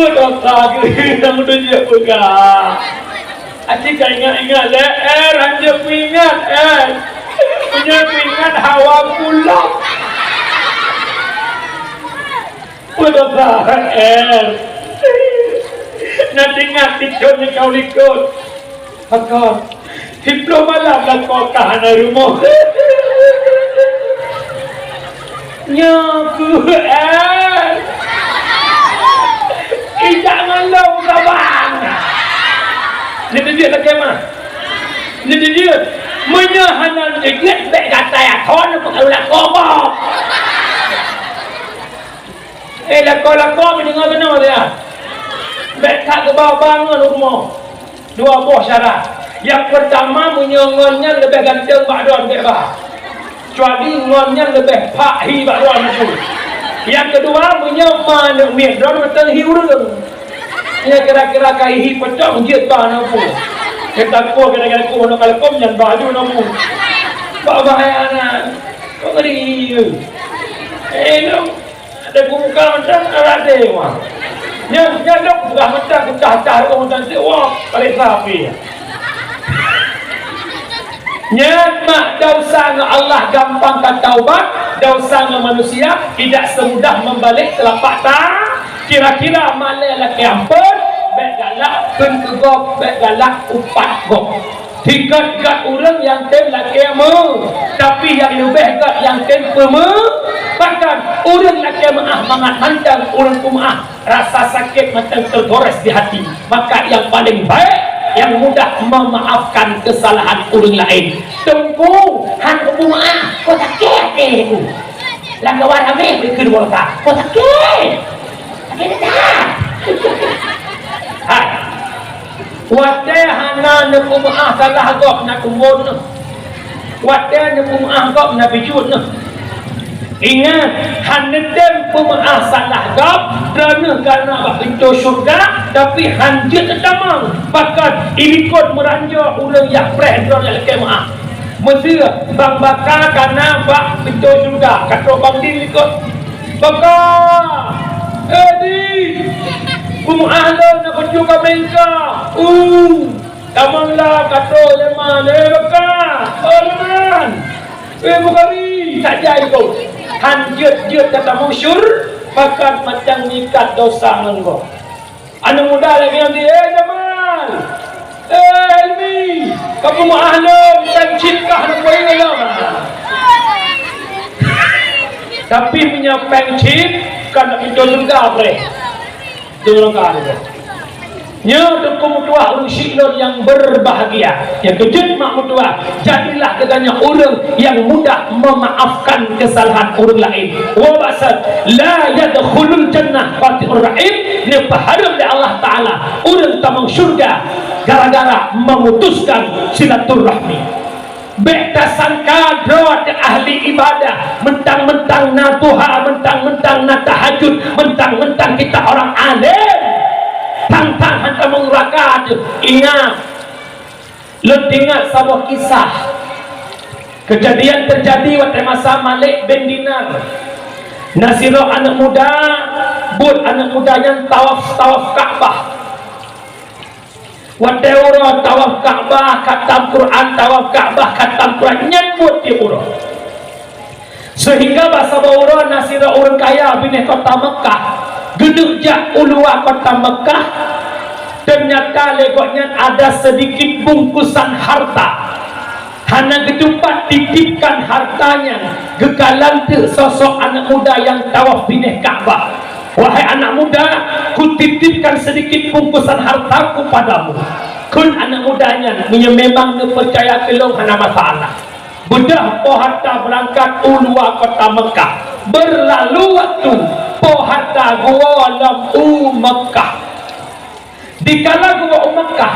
Dosa kita menuju pegah. Asyik ingat hanya ingat punya ingat hawa pula. Dosa nanti ingat tikun kau likut. Maka diploma lah kau tahan rumah. Nyaku jangan lo kawan. Ini dia tak kemana? Ini dia menyahanan dikit baik kata ya thon pengaruh kobok. Lakon mendengar benar dia. Baik tak ke bawah bangun rumah. Dua buah syarat. Yang pertama menyangonnya lebih ganteng bakdon baik bah. Kecuali ngonnya lebih pakhi bakdon itu. Yang kedua menyaman midron betul hiurung. Ya kira-kira kaihi pecah menjit bah napu. Kita ko kira-kira ko nak kalkom yang baju napu. Bahaya anak. Kau ngeri. Lo ada buka macam ada wah. Yang dok buka macam cah-cah ko macam si wah balik sapi. Nyat mak dosa dengan Allah gampang kan taubat, dosa dengan manusia tidak semudah membalik telapak tangan. Kira-kira mana laki ampun, baik galak penkegop, baik galak upat gop. Tiga-tiga orang yang tem laki amu, tapi yang lebih kat yang tem pemu. Bahkan orang laki maaf mangat mandang orang kumaah rasa sakit macam tergores di hati. Maka yang paling baik yang mudah memaafkan kesalahan orang lain. Tunggu, han kubu maaf, kau sakit ke? Langgawan kami beri kedua tak, kau sakit. Sakit tak? Hai, wadah hana nak maaf salah gop nak kumbun. Wadah nak maaf gop nak bijut. Ingat, handem pemaaf salah gap kerana pintu syurga, tapi hanjit damang. Bahkan ikut meranjak orang yang prehadron yang lekai maaf. Mesti bang bakar kerana bak pintu syurga. Kata bang din ikut. Bakar! Di! Pemaaf lo nak kunjung ke mereka. Damanglah kata lemah. Bakar! Leman! Bukari! Tak jaya ikut. Hanjut kata musyur, bahkan macam nikat dosa engkau. Anak muda lagi nanti, Jamal, Elmi, kamu mau ahlum dan citkah nak boleh ngelam. Tapi punya pengcit kan nak pintu juga bre, dorong kah? Nya dukung mutua rusyidon yang berbahagia. Yang kejut mak mutua, jadilah katanya orang yang mudah memaafkan kesalahan orang lain. Wa basad la yadkhulul jannah fatir rahim, ni paharam dari Allah Taala orang tamang syurga gara-gara memutuskan silaturahmi. Beta sangka drawat ahli ibadah, mentang-mentang na duha, mentang-mentang na tahajud, mentang-mentang kita orang alim. Tantang hantar menguraka. Ingat, lo ingat sebuah kisah kejadian terjadi waktu masa Malik bin Dinar. Nasiro anak muda, buat anak muda yang tawaf Ka'bah. Waktu orang tawaf Ka'bah, khatam Quran, tawaf Ka'bah, khatam Quran, nyebut di urut. Sehingga bahasa orang nasiro orang kaya bini kota Mekah. Geduk jak uluah kota Mekah ternyata legoknya ada sedikit bungkusan harta. Hana ketupat titipkan hartanya gekalan te sosok anak muda yang tawaf bineh Ka'bah. Wahai anak muda, ku titipkan sedikit bungkusan hartaku padamu. Kun anak mudanya memang percaya kelong hana masalah. Budah po harta berangkat ulua kota Mekah. Berlalu waktu po harta gua lam Mekah. Dikala gua Mekah,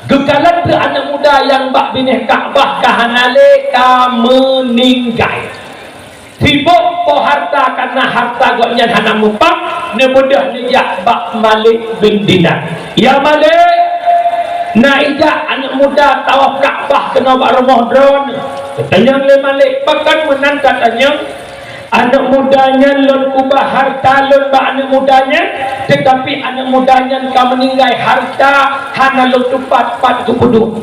gekalan ke anak muda yang bak bineh Ka'bah kahanale ka meninggal. Sibuk po harta karena harta goknya hana mupak ne mudah nejak bak Malik bin Dinar. Ya Malik, naijak anak muda tawaf Ka'bah kena bak Ramadan. Katanya le Malik, bahkan menan katanya anak mudanya lon ubah harta lon bak anak mudanya, tetapi anak mudanya ka meninggal harta hana lon tupat pat kupudu.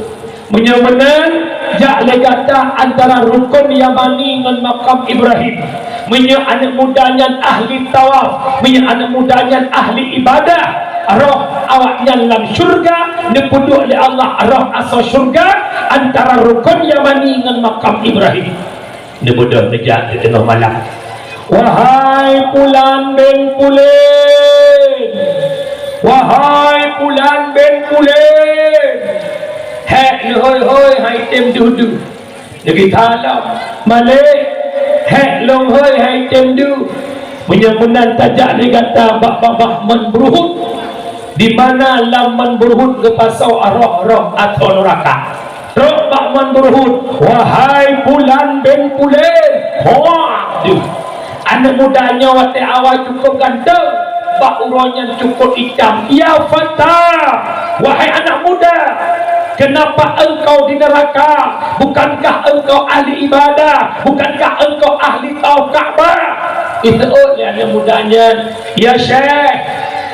Menyamanan jak legata antara rukun Yamani dengan makam Ibrahim. Menye anak mudanya ahli tawaf, menye anak mudanya ahli ibadah. Roh awaknya dalam syurga, nepuduk oleh Allah roh asal syurga antara rukun Yamani dengan makam Ibrahim. Nepuduk nejak di tengah malam. Wahai Pulan bin Pulen, wahai Pulan bin Pulen, hei hoi hoi hai tem du lagi talam Malik, hei long hoi hai tem du menyamunan tajak dia kata bak man berhut di mana laman berhut ke pasau roh atau neraka roh bak man berhut. Wahai Pulan bin Pulen, hoa du anak mudanya wate awal cukup ganteng, bak uronya cukup hitam. Ya Fatah, wahai anak muda, kenapa engkau di neraka? Bukankah engkau ahli ibadah? Bukankah engkau ahli tawaf Ka'bah? Itu oleh anak mudanya. Ya Syekh,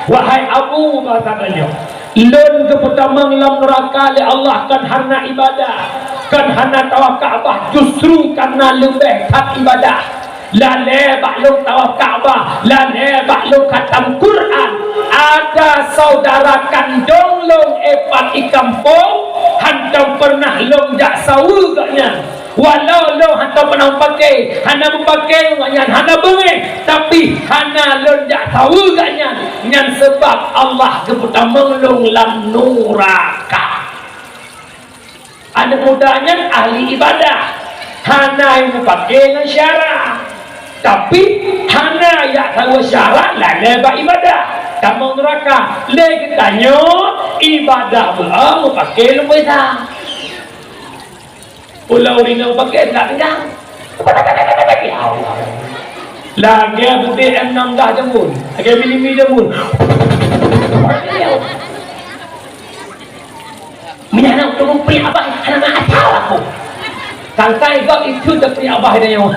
wahai Abu, katanya lon ke pertama dalam neraka oleh Allah kan hana ibadah, kan hana tawaf Ka'bah, justru karena lebih tak ibadah. Lane baklung tawaf Ka'bah, lane baklung khatam Quran. Ada saudara kandung long epat di kampung, hantam pernah long jak sawu gaknya. Walau long hantam pernah pakai, hana pakai gaknya, hana bengih, tapi hana long jak sawu gaknya. Nyan sebab Allah kepertama long lam nuraka. Anak mudanya ahli ibadah, hana yang pakai dengan syarah. Tapi hana ya tahu syarat lah lebak ibadah kamu neraka lagi tanya ibadah pula mau pakai lu bisa pulau ringan pakai tak kenyang ya Allah lagi budi M6 dah jamun lagi mini jamun menyana untuk mempunyai abah hana asal aku tangkai kau itu tapi abah dia yang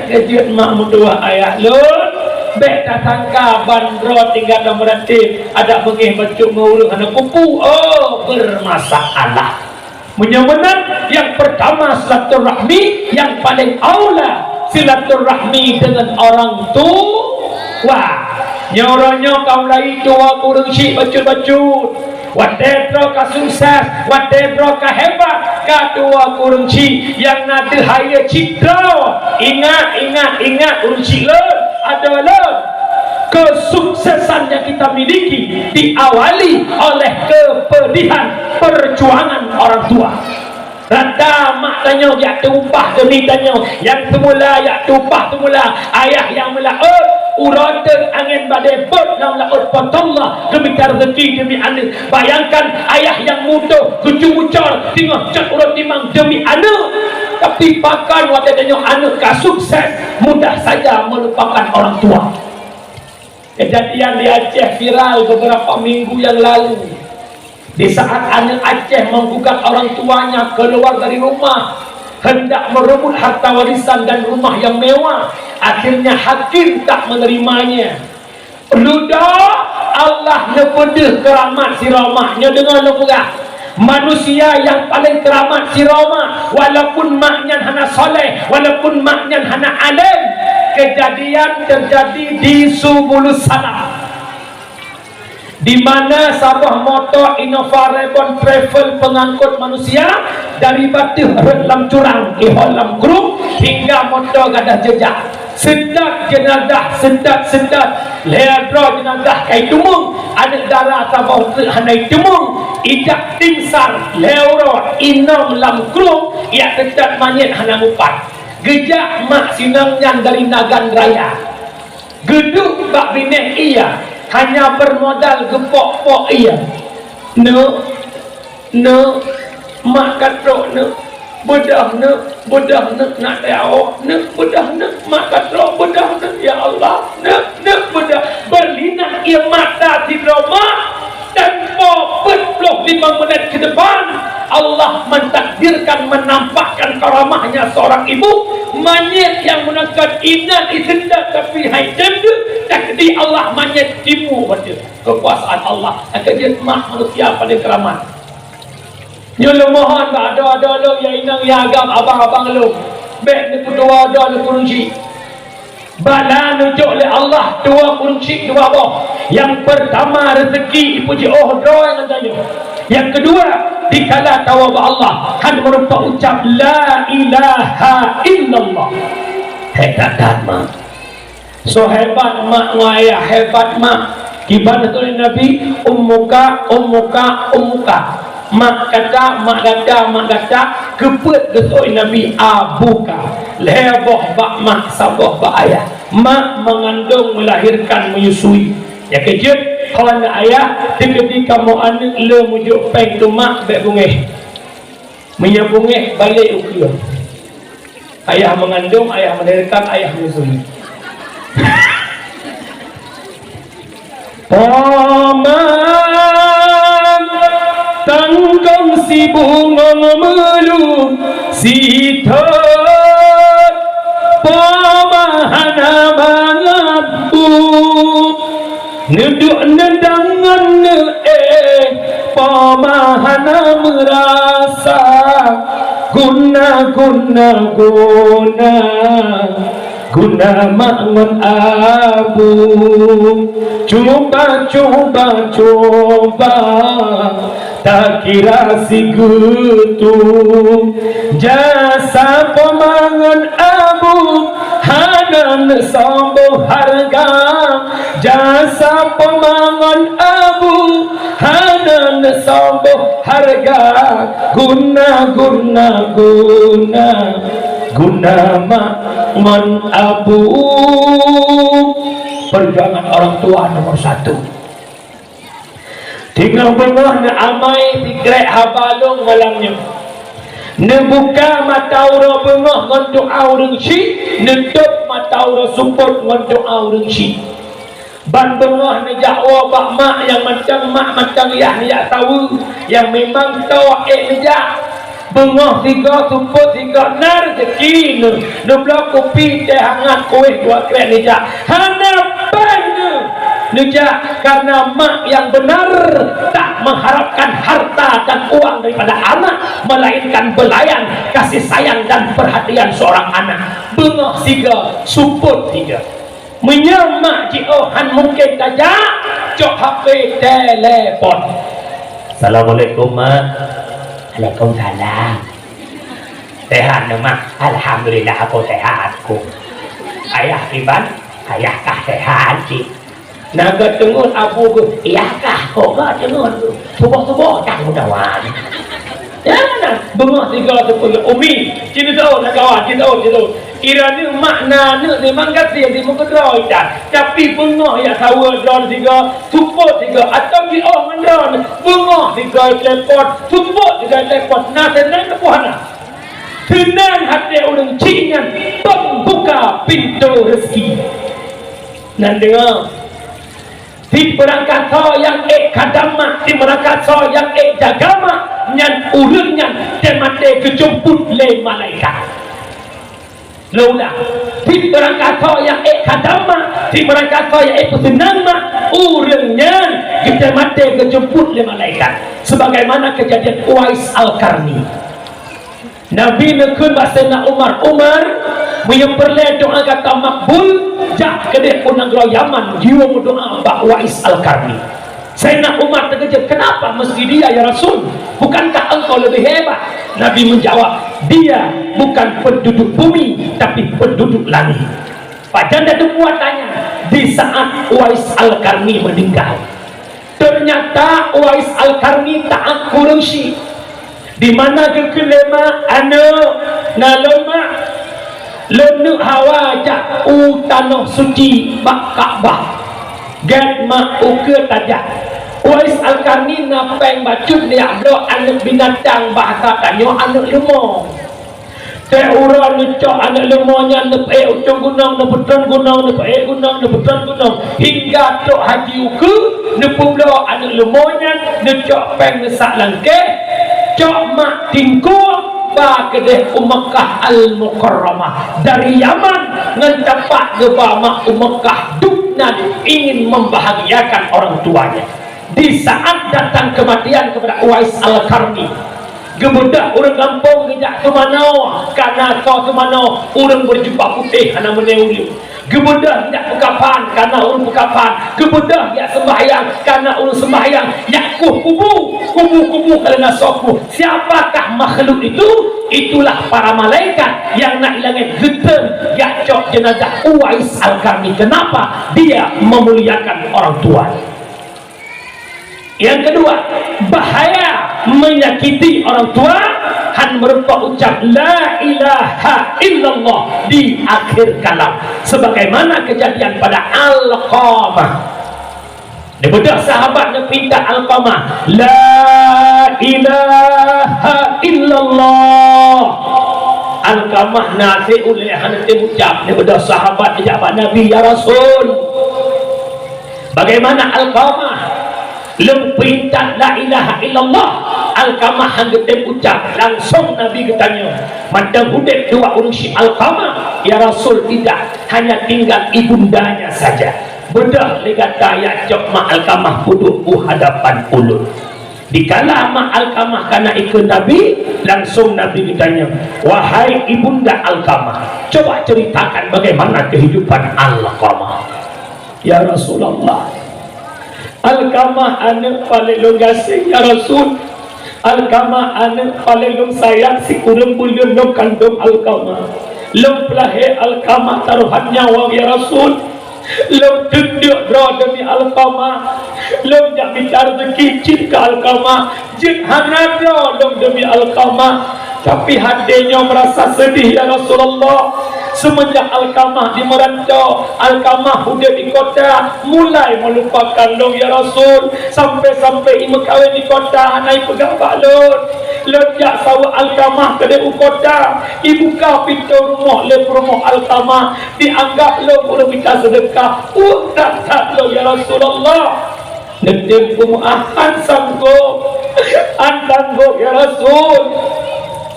kejut mak mudua ayah lun bek tak sangka bandro tinggal dan berhenti ada mengih bacuk ngurung anak kupu. Oh, bermasalah. Menyamanan yang pertama silaturahmi, yang paling aula silaturahmi dengan orang tua. Nyoranya kau lagi tua kurang si bacut-bacut wadedro ka sukses, wadedro ka hebat, kadua kurunci yang nade haya citra. Ingat kurunci lo adalah kesuksesan yang kita miliki diawali oleh kepedihan perjuangan orang tua. Rada mak tanya ya tumpah demi tanya yang semula ya tumpah semula ayah yang melaut urata angin badai bot yang melaut potollah demi rezeki demi anak. Bayangkan ayah yang muda kucu bucar tengah cat urat timang demi anak, tapi bahkan waktu tanya anak ka sukses mudah saja melupakan orang tua. Kejadian di Aceh viral beberapa minggu yang lalu. Di saat anak Aceh menggugat orang tuanya keluar dari rumah hendak merebut harta warisan dan rumah yang mewah, akhirnya hakim tak menerimanya. Ludah Allah nepedih keramat si ramahnya dengan lemah. Manusia yang paling keramat si ramah, walaupun maknya hana soleh, walaupun maknya hana alim. Kejadian terjadi di Subulus Salam. di mana sebuah motor Innova Reborn Travel pengangkut manusia dari Batu Lam Curang di Holam Group hingga motor gadah jejak sedap jenazah sedap leadro jenazah kai tumung anak darah sabah hanai tumung ijak timsar leuro inom lam Group ia tetap manyet hana mupat gejak mak sinang yang dari Nagan Raya geduk bak binek iya hanya bermodal gepok-pok iya mak katrok bedah nak tawak bedah mak katrok bedah ya Allah bedah berlinang ia mata di rumah dan popet 5 menit ke depan Allah mentakdirkan menampakkan karamahnya seorang ibu manyet yang menangkan inan isendak tapi hai janda takdir Allah manyet timu pada kekuasaan Allah akan jadi manusia pada keramat nyolong mohon tak ada lo ya inang ya agam abang-abang lo baik ni kedua ada ni kunci bala nunjuk oleh Allah 2 kunci 2 boh yang pertama rezeki ipuji doa yang tanya yang kedua dikala tawab Allah kan merupakan ucap la ilaha illallah hebat mak so hebat mak ngaya hebat mak gimana tu Nabi ummuka mak kata keput gesoi Nabi abuka leboh bak mak saboh bak ayah mak mengandung melahirkan menyusui ya kejut kawan ayah ketika mau anak le mujuk peng tu mak bek bungeh menyambungeh balik ukiah ayah mengandung ayah melahirkan ayah menyusui paman tangkang si bunga melu si thot pamahana mangabu neduk nedangan pamahana merasa guna mangun abu coba tak kira si gutu jasa pemangan abu hanan sombo harga jasa pemangan abu hanan sombo harga guna mangan abu perjuangan orang tua nomor 1 tinggal bengah na amai tigrek habalong malamnya nebuka mata ura bengah ngan doa urang si netup mata ura support ngan doa urang si ban bengah na jakwa bak mak yang macam ya tahu yang memang tahu nejak bengah 3 support 3 nar rezeki ne blok kopi teh hangat kuih 2 krek nejak hanapan nejak karena mak yang benar tak mengharapkan harta dan uang daripada anak melainkan belayan kasih sayang dan perhatian seorang anak bengah 3 support 3 menyamak jiohan mungkin saja cok HP telepon Assalamualaikum mak Waalaikumsalam sehat mak Alhamdulillah aku sehatku ayah kiban ayah kah sehat cik naga tengun abu ku iyakah kok gak tengun tubuh tak mudawan ya nah bengah 3 sepuluh umi cina tahu nak kawan cina tahu kiranya makna ni memang kata di muka droi tak tapi bengah ya tahu drone 3 support 3 atau di mendon bengah 3 telepon support 3 telepon nah senang kepuana tenang hati orang cingan pembuka pintu rezeki nan dengar di berangkat so yang kadama di berangkat so yang jagama nyan ulunnya temate kejumput le malaikat laulah di berangkat so yang kadama di berangkat so yang pesenama ulunnya temate kejumput le malaikat sebagaimana kejadian Uwais Al-Qarni Nabi nekun basena Umar menyemperle doa kata makbul jak kedek punang Yaman jiwa doa Mbak Uwais Al-Qarni Sayyidina Umar terkejut, kenapa mesti dia ya Rasul? Bukankah engkau lebih hebat? Nabi menjawab, dia bukan penduduk bumi tapi penduduk langit. Pak Janda Tumbuhan tanya, di saat Uwais Al-Qarni meninggal, ternyata Uwais Al-Qarni tak Quraisy. Di mana kekelema anak nalema lenuk hawa jak tanah suci bak Kaabah gad mak uke tajak. Uwais Al-Qarni napeng bacut dia blok anak binatang bahasa tanyo anak lemah. Teura necok anak lemahnya nepe ujung gunung nepetran gunung nepe gunung nepetran gunung hingga tok haji uke nepu blok anak lemahnya necok peng nesak langke cok mak tingkul ba kedeh Mekah Al-Mukarramah dari Yaman ngencapak ke mak Mekah duknan ingin membahagiakan orang tuanya. Di saat datang kematian kepada Uwais Al-Qarni, gebedak orang kampung kejak ke mana karena kau ke mana orang berjubah putih anak meneuli. Gebedak tidak pekapan karena orang pekapan. Gebedak tidak sembahyang karena orang sembahyang. Yakuh kubu kerana sokuh. Siapakah makhluk itu? Itulah para malaikat yang nak hilangin getem gacok jenazah Uwais Al-Qarni. Kenapa? Dia memuliakan orang tua. Yang kedua, bahaya menyakiti orang tua han merupakan ucap la ilaha illallah di akhir kalam, sebagaimana kejadian pada Alqamah. Dia bedak sahabat dia pinta Alqamah la ilaha illallah. Alqamah nasi oleh han ucap dia bedak sahabat dia jawab Nabi ya Rasul. Bagaimana Alqamah lempintan la ilaha illallah? Alqamah hanggetem ucap langsung Nabi bertanya, mandang hudek dua urusi Alqamah ya Rasul? Tidak, hanya tinggal ibundanya saja. Bedah legata ya cok ma Alqamah duduk hadapan ulut. Dikala ma Alqamah karena ikut Nabi, langsung Nabi bertanya, wahai ibunda Alqamah, coba ceritakan bagaimana kehidupan Alqamah. Ya Rasulullah, Alqamah anak paling long gasing ya Rasul. Alqamah anak paling long sayang si kurang bulan long kandung Alqamah. Long pelahe Alqamah taruhan nyawa ya Rasul. Long duduk bro demi Alqamah. Long jak bicara rezeki ke Alqamah. Jin hana bro long demi Alqamah. Tapi hatinya merasa sedih ya Rasulullah. Semenjak Alqamah di merantau, Alqamah sudah di kota, mulai melupakan long ya Rasul. Sampai-sampai ibu kawin di kota, naik pegang balon. Lejak sawah Alqamah ke di kota, ibu kau pintu rumah, lep rumah Alqamah, dianggap lo boleh minta sedekah. Tak lo ya Rasulullah. Nanti pemaafan sanggup, antanggup ya Rasul.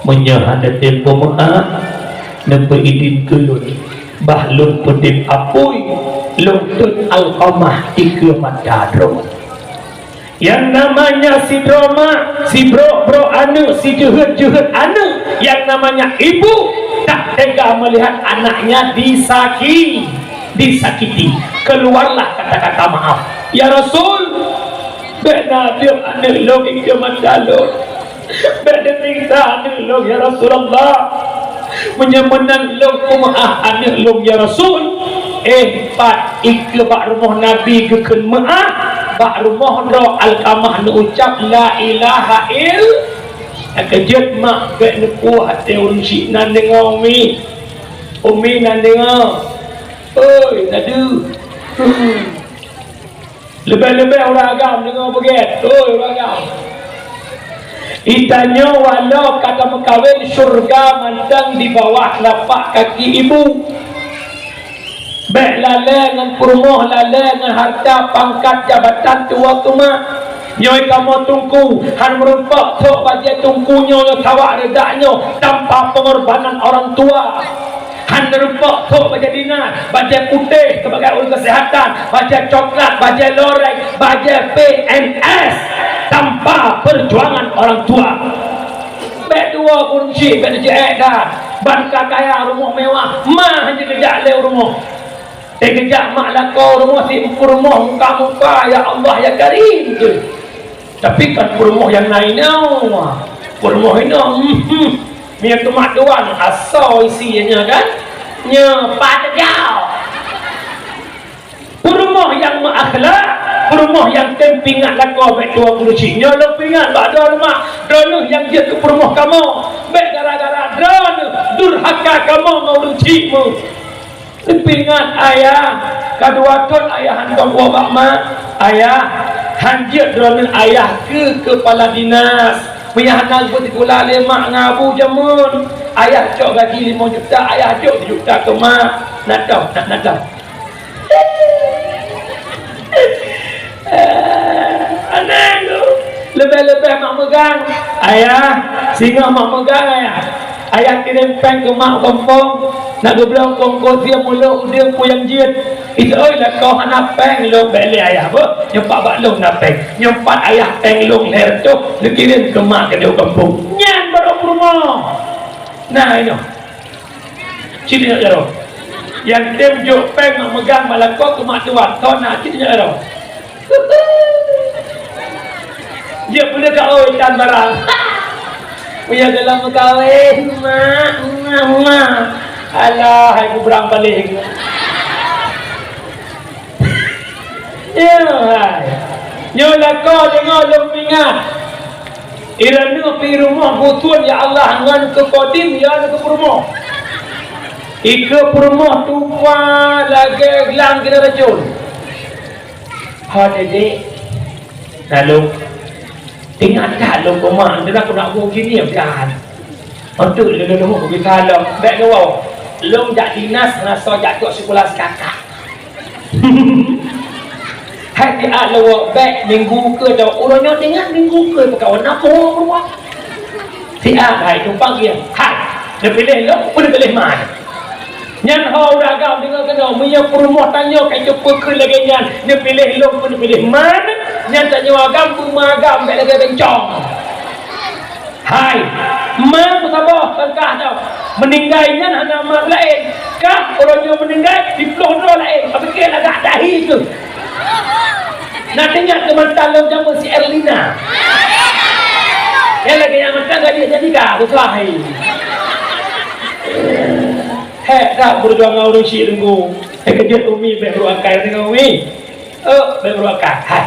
Menyahada tempo maaf nampak idin kelun bahlun pedip apui luntut Alqamah tiga matadro. Yang namanya si drama, si bro anu, si juhud anu, yang namanya ibu tak tega melihat anaknya disakiti. Keluarlah kata-kata maaf ya Rasul. Bena dia anu logik dia mandalun. Beda tingkah anilong ya Rasulullah, menyemenan long kumaah anilong ya Rasul. Pat ike bak rumah Nabi keken maah bak rumah ro Alqamah nu ucap la ilaha il. Kejut mak bek nepu hati urunsi nan dengar umi nan dengar oi nadu lebih-lebih orang agam dengar begitu oi orang agam. Itanya walau kata mekawin surga mandang di bawah lapak kaki ibu. Baik lalai dengan kurmoh, lalai dengan harta, pangkat, jabatan tua tuma. Nyoi kamu tungku, han merumpak tok baca tungkunya, tawak redaknya tanpa pengorbanan orang tua. Han merumpak tok baca dinar, baca putih sebagai urus kesehatan, baca coklat, baca loreng, baca PNS. Tanpa perjuangan orang tua. Bek dua kunci, bek jek dah. Ban kaya rumah mewah, mah hanya kejak le rumah. kejap mak lakau rumah si rumah muka-muka ya Allah ya Karim je. Tapi kan rumah yang lain rumah ini minyak kemaduan asal isinya kan nyepat jauh. Rumah yang makhlak, rumah yang tempingat lakau baik 20 cik nyolong pingat tak ada rumah drone yang dia ke rumah kamu baik gara-gara drone durhaka kamu mau cikmu pingat ayah kedua ton ayah hantar buah mak ayah hanjir drone ayah ke kepala dinas punya anak bertikula lemak ngabu jamun ayah cok gaji 5 juta ayah cok 7 juta ke mak nak tahu anak tu lebih-lebih mak megang ayah singa mak megang ayah kirim peng ke mak kampung nak gebelang kongkos dia mula udah puyang jit itu lah kau anak peng long beli ayah apa nyempat bak long nak peng nyempat ayah peng long leher tu dia kirim ke mak ke dia kampung nyan baru rumah nah ini ciri nak jauh yang tim juk peng mak megang malah kau ke mak tuan kau nak ciri nak jauh dia boleh kau ikan barang punya dalam kawin mak alah aku berang balik ya nyola kau dengar lumpingan irana pi rumah butuan ya Allah ngan ke kodim ya ke rumah ike rumah tua lagi gelang kena racun ha dede lalu ingat tak lu kemang dia aku nak buat gini kan untuk lu mau pergi kalau baik kau lu jak dinas rasa jak tok sekolah kakak hai dia lu baik minggu ke dah orangnya dengar minggu ke kawan nak mau si hai tumpang dia hai dia pilih lu pun dia pilih mana nyan hau ragam dengan kena punya rumah tanya kai cepat ke lagi nyan dia pilih lu pun dia pilih mana nyan tak nyawa agam rumah agam baik lagi bencong hai mak sabar tengkah tau meninggalnya hanya mak lain kah orangnya meninggal di peluh dua lain apa kira agak dahi tu nak tengok kemantan lu jamu si Erlina yang lagi yang mantan gak dia jadi kah berkelahi tak berjuang dengan orang syik tunggu dia umi beruakai dengan umi beruakai hai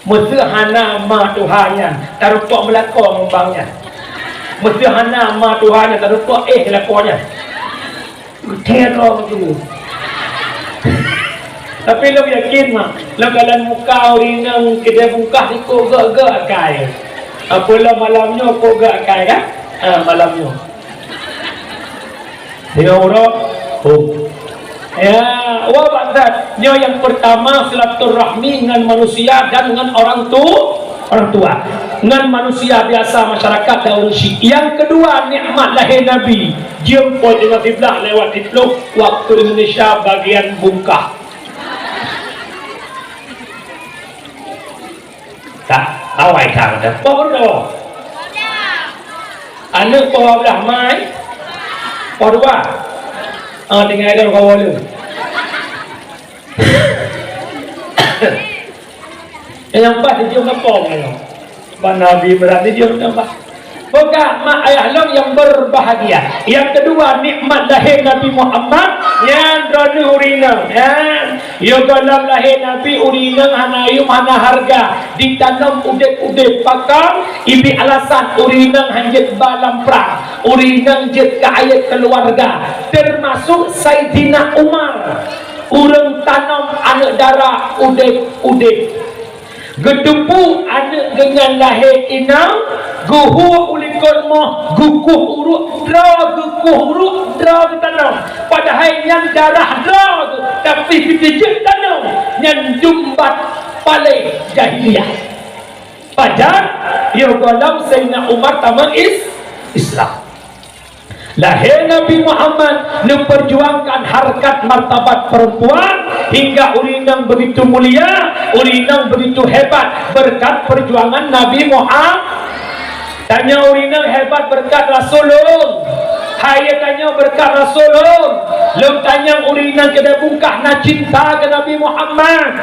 mesti hana ma Tuhannya taruh tok melakon membangnya mesti hana ma Tuhannya taruh tok lakonnya teror tu tapi lo yakin mah lo kalan muka rinang kedai buka ni kok gak kai apa lo malamnya kok gak kai kan malamnya dengan orang ya wabadat yang pertama silaturahmi dengan manusia dan dengan orang tua dengan manusia biasa masyarakat dan urusi yang kedua nikmat lahir Nabi jumpa dengan kiblat lewat diplom waktu Indonesia bagian bungkah tak awai tak ada baru anak bawa belah mai Kedua, dengan ada kawan lu. Yang empat dia ngapong ni. Nabi berarti dia nampak. Bukan mak ayah long yang berbahagia. Yang kedua nikmat lahir Nabi Muhammad yang drone urina. Yo dalam lahir Nabi urina hanayum hana harga ditanam udep-udep pakam ibi alasan urina hanjet balam perang. Urina jet ke ayat keluarga termasuk Saidina Umar urang tanam anak darah udep-udep gedepu anak dengan lahir inang guhu ulikon moh gukuh uruk dra tanam padahal yang darah dra tapi kita tanam yang jumbat paling jahiliyah padahal ia dalam Sayyidina Umar taman Islam lahir Nabi Muhammad memperjuangkan harkat martabat perempuan hingga urinang begitu mulia, urinang begitu hebat berkat perjuangan Nabi Muhammad. Tanya urinang hebat berkat Rasulullah. Hai tanya berkat Rasulullah. Lu tanya urinan kena bungkah na cinta ke Nabi Muhammad,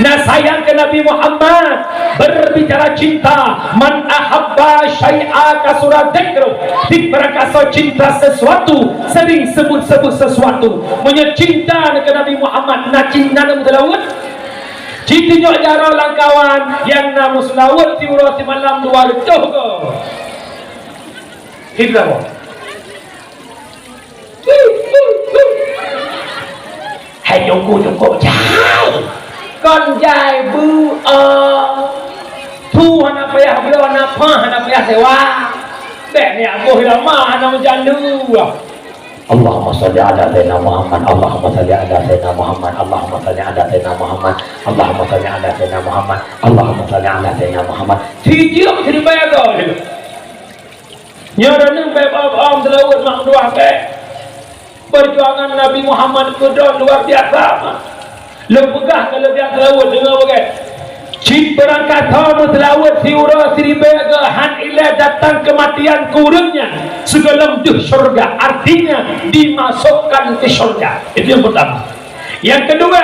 na sayang ke Nabi Muhammad. Berbicara cinta, man ahabba syai'a kasura dzikru. Diperkasa cinta sesuatu, sering sebut-sebut sesuatu. Punya cinta ke Nabi Muhammad, na cinta na mutlawat. Cinta jara langkawan yang namu selawat tiura ti malam luar tuh ko. Kita hai jongko jai con jai bu thu hana payah belo hana pa hana payah sewa bek ni aku lama hana menjandu. Allahumma salli ala sayyidina Muhammad, Allahumma salli ala sayyidina Muhammad, Allahumma salli ala sayyidina Muhammad, Allahumma salli ala sayyidina Muhammad, Allahumma salli ala sayyidina Muhammad. Tiap jadi bayar dah. Nyara nang baik am selawat mak dua ke. Perjuangan Nabi Muhammad kudon luar biasa. Lepegah kalau dia selawat dengar bagai. Cik berangkat tamu selawat siura siribega han ila datang kematian kurangnya segala duh syurga, artinya dimasukkan ke syurga. Itu yang pertama. Yang kedua,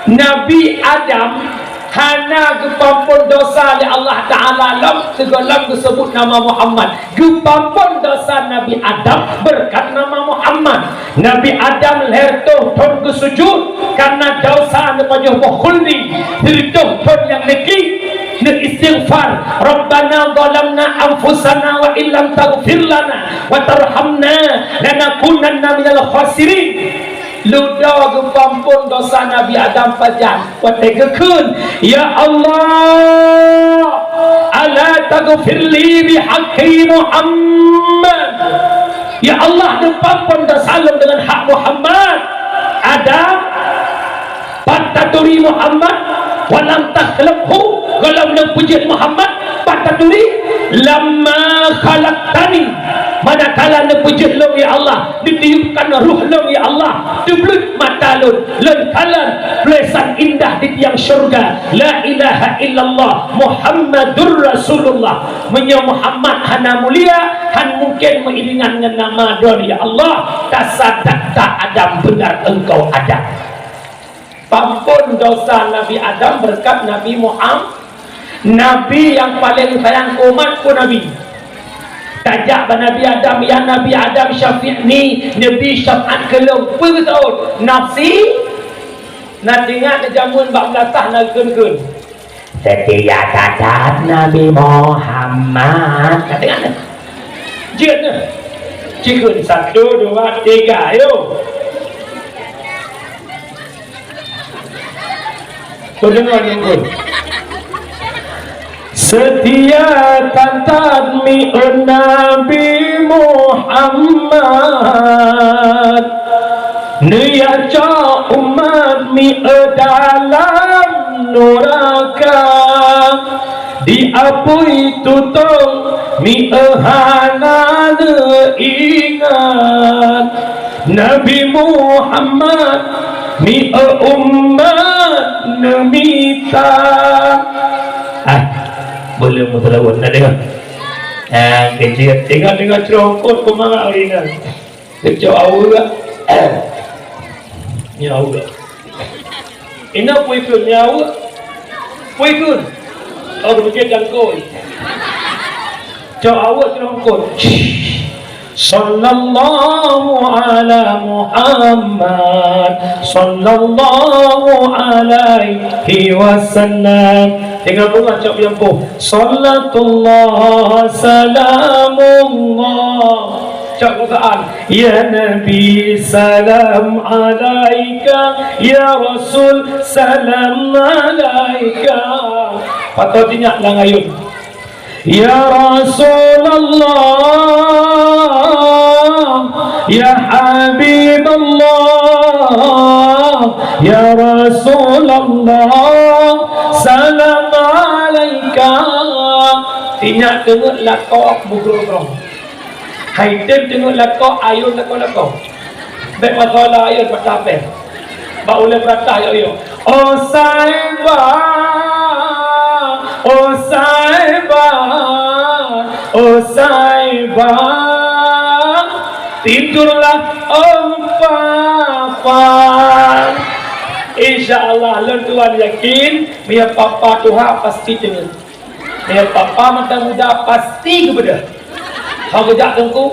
Nabi Adam hana gepampun dosa oleh Allah Ta'ala lam segala disebut nama Muhammad. Gepampun dosa Nabi Adam berkat nama Muhammad. Nabi Adam lahir tuh ton sujud karena dosa nepajah khulni hirtuh ton yang neki nek istighfar Rabbana zalamna anfusana wa illam taghfir lana wa tarhamna lanakunanna minal khasirin. Ludah gepampun dosa Nabi Adam pajan wategekun ya Allah ala taghfirli bihaqqi Muhammad. Ya Allah gepampun dosa dengan hak Muhammad. Adam pataturi Muhammad walam takhlaqhu kalau nak puji Muhammad pataturi lamma khalaqtani manakala nak puji lu ya Allah ditiupkan ruh lu ya Allah diblut mata lu lengkalan plesan indah di tiang syurga la ilaha illallah Muhammadur Rasulullah. Menya Muhammad hana mulia han mungkin mengiringan dengan nama don ya Allah tasadaqta Adam benar engkau Adam. Pampun dosa Nabi Adam berkat Nabi Muhammad, Nabi yang paling sayang umatku Nabi. Tajak Nabi Adam, ya Nabi Adam syafi'ni, Nabi syafaat kelong tahun nafsi nak dengar jamun bak belatah nak gun-gun setia cacat Nabi Muhammad katakan jin cikun 1, 2, 3 ayo. Dengar yang pun setia tantan mi'un Nabi Muhammad niaca umat mi'u dalam neraka diapui tutung mi'u hana ingat Nabi Muhammad mi'u umat nemita. Boleh mutlawat nak dengar kecil dengar cerokot pemangak ringan kecil awal nyawa ina puikun nyawa puikun oh begitu jangkoi awal cerokot sallallahu ala Muhammad sallallahu alaihi wasallam. Dengan bunga cak biampu sallatullah salamullah cak Quran ya Nabi salam alaika ya Rasul salam alaika patut ingat lang ayun ya Rasulullah ya Habibullah ya Rasulullah salam alaika. Tinyak tengok lakok bukrong haidem tengok lakok ayun lakok baik masalah ayun patah apa bak boleh beratah ayun oh saibah tidurlah engkau hafal. InsyaAllah lon tuan yakin Mia papa Tuhan pasti dengan Mia papa mata muda pasti kepada kau kejak tengku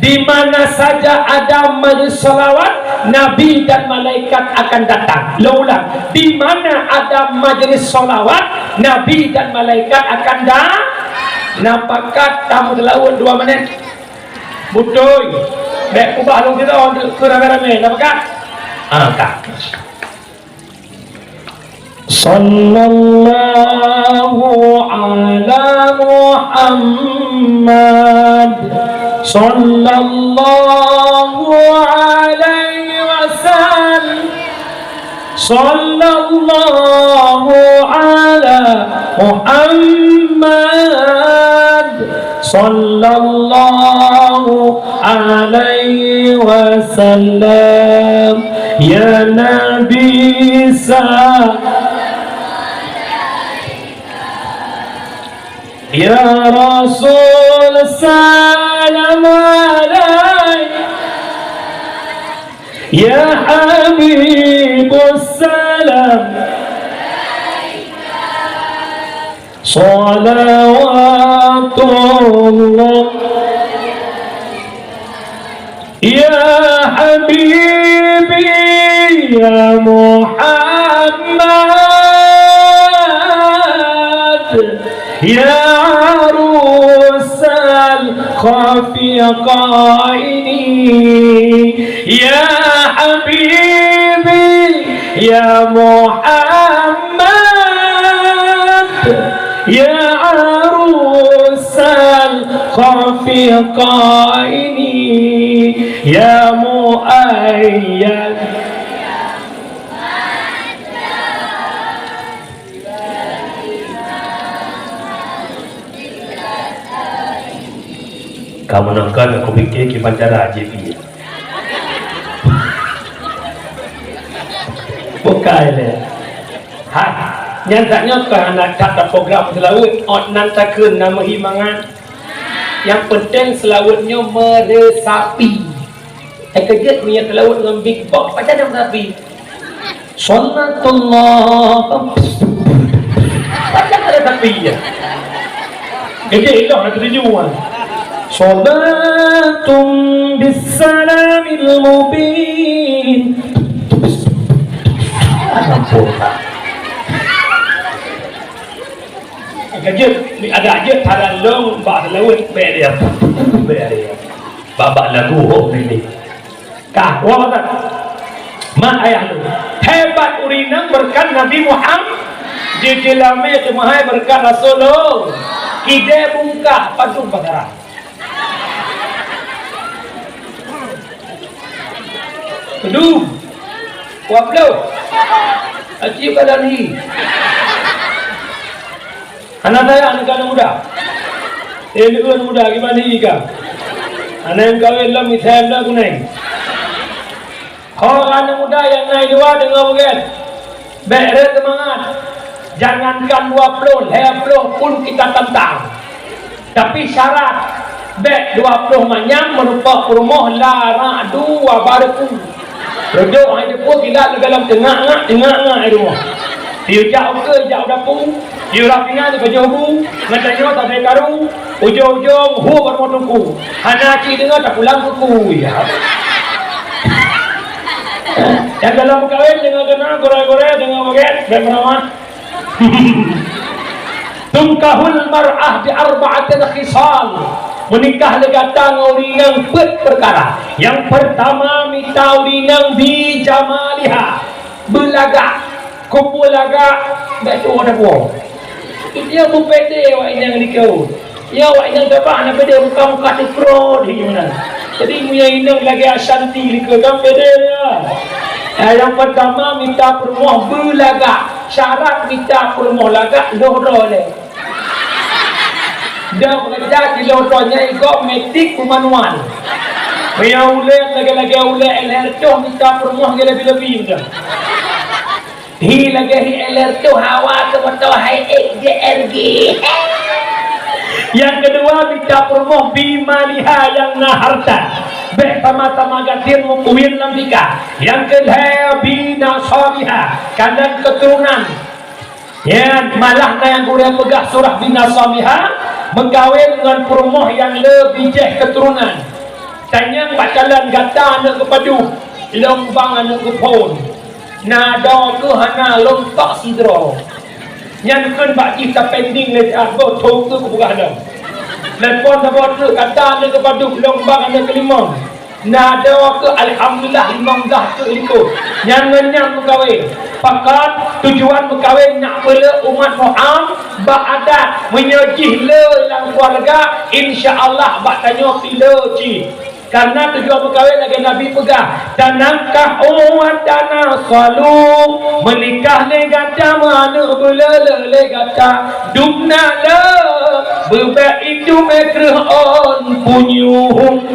di mana saja ada majlis salawat, Nabi dan malaikat akan datang. Ulang, di mana ada majlis salawat, Nabi dan malaikat akan datang. Nampakat tamu laut 2 menit. Betul. Baik ubah long kita untuk rame-rame. Nampakat? Kak. Sallallahu ala Muhammad. Sallallahu alaihi wasallam. Sallallahu ala Muhammad. Sallallahu alaihi wasallam. Ya Nabi Ya Rasul salam alaik. Ya Habibus salam salawatullah. Ya Habibi ya Muhammad. Ya Khafiqaini. Ya Habibi ya Muhammad. Ya arusal khafiqaini. Ya muayyad. Kamu nangkan aku fikir kipan cara JP. Bukan le. Nyatanya kan anak kata program selawat ot nantakeun nama himangan. Yang penting selawatnya meresapi. Kejut punya selawat dengan big box macam mana sapi. Sunnatullah. Macam ada sapi ya. Kejut hilang nak tujuan. Salatum bissalamil mubin. Kejut ada aja taran long bak laut be dia. Babak lagu hok ni. Kah wa tak. Mak ayah tu. Hebat urinang berkat Nabi Muhammad. Jejilame tu mahai berkat Rasulullah. Kide bungkah padung padaran. Aduh, waplo, aci badan ni. Anak saya anak muda, anak muda gimana ni kah? Anak yang kawin lah misal lah kunai. Kalau anak muda yang naik dua dengan bukan, beri semangat. Jangankan 20, 20 pun kita tentang. Tapi syarat, beri 20 manyam merupakan rumah lara 2 baraku. Reduk ada pun tidak dalam tengah-tengah di rumah. Dia jauh ke jauh dapur, dia rapingan ke jauh, ngatanya tak ada karu, ujung-ujung hu bermotoku. Anak cik dengar tak pulang kuku ya. Yang dalam kawin dengan kena goreng-goreng dengan baget, berapa? Tungkahul mar'ah bi arba'atin khisal. Menikah legata ngauringang perkara. Yang pertama minta uringang bi jamaliha. Belaga, kumpul laga, betul ada buah. Dia mupede wak yang dikau. Ya wak yang dapat nak pede muka-muka tikro di mana. Jadi punya inang lagi asanti dikau kan pede ya. Yang pertama minta permoh belaga. Syarat minta permoh laga loro le. Dah bekerja di lotonya ikut metik manual. Punya ulet lagi-lagi ulet LR tu minta permoh lebih-lebih dah. Hi lagi LR tu hawa tu betul hai XJRG. Yang kedua minta permoh bimaliha yang naharta. Bek tama-tama gatin mukuin dalam tiga. Yang kedua bina saliha, kandang keturunan. Ya, malah yang kuliah pegah surah bina saliha menggawin dengan perumoh yang lebih jeh keturunan. Tanya bacalan gata anak kepadu, lombang anak kepon. Nada ke hana lontak sidro. Yang kan bak kita pending le apa thong tu ke bukan dah. Lepon dah tu kata anak kepadu lombang anak kelima. Nada ke alhamdulillah limang dah tu itu. Yang mengkawin. Pakat tujuan berkahwin nak bela umat Muhammad ba'adat menyejih le dalam keluarga insya-Allah bak tanya pila ci. Karena tujuan berkahwin lagi Nabi pegang tanangkah umat dana salu menikah le gata mana bela le gata dubna le bebek itu mekreh on punyuh.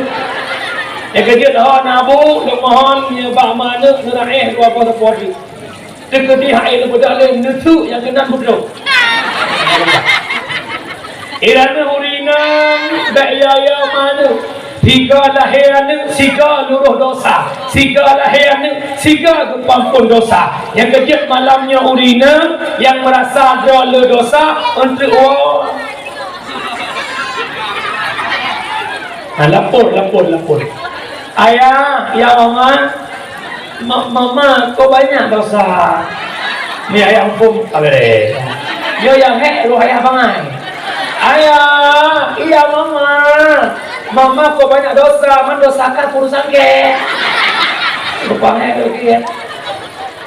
Kerja dah nabu mohon bak mana neraih dua apa dia. Dekati hai le budak le nusu yang kena budok. Irana urinang daya mana? Tiga lahiran siga luruh dosa. Siga lahiran siga kepampun dosa. Yang kejut malamnya urina yang merasa doa dosa untuk lapor. Ayah, ya mama kau banyak dosa. Ni ayah hukum kabeh. Yo yang lu ayah bangai. Ayah, iya mama kau banyak dosa, mendosakan urusan ke. Rupanya lagi ya.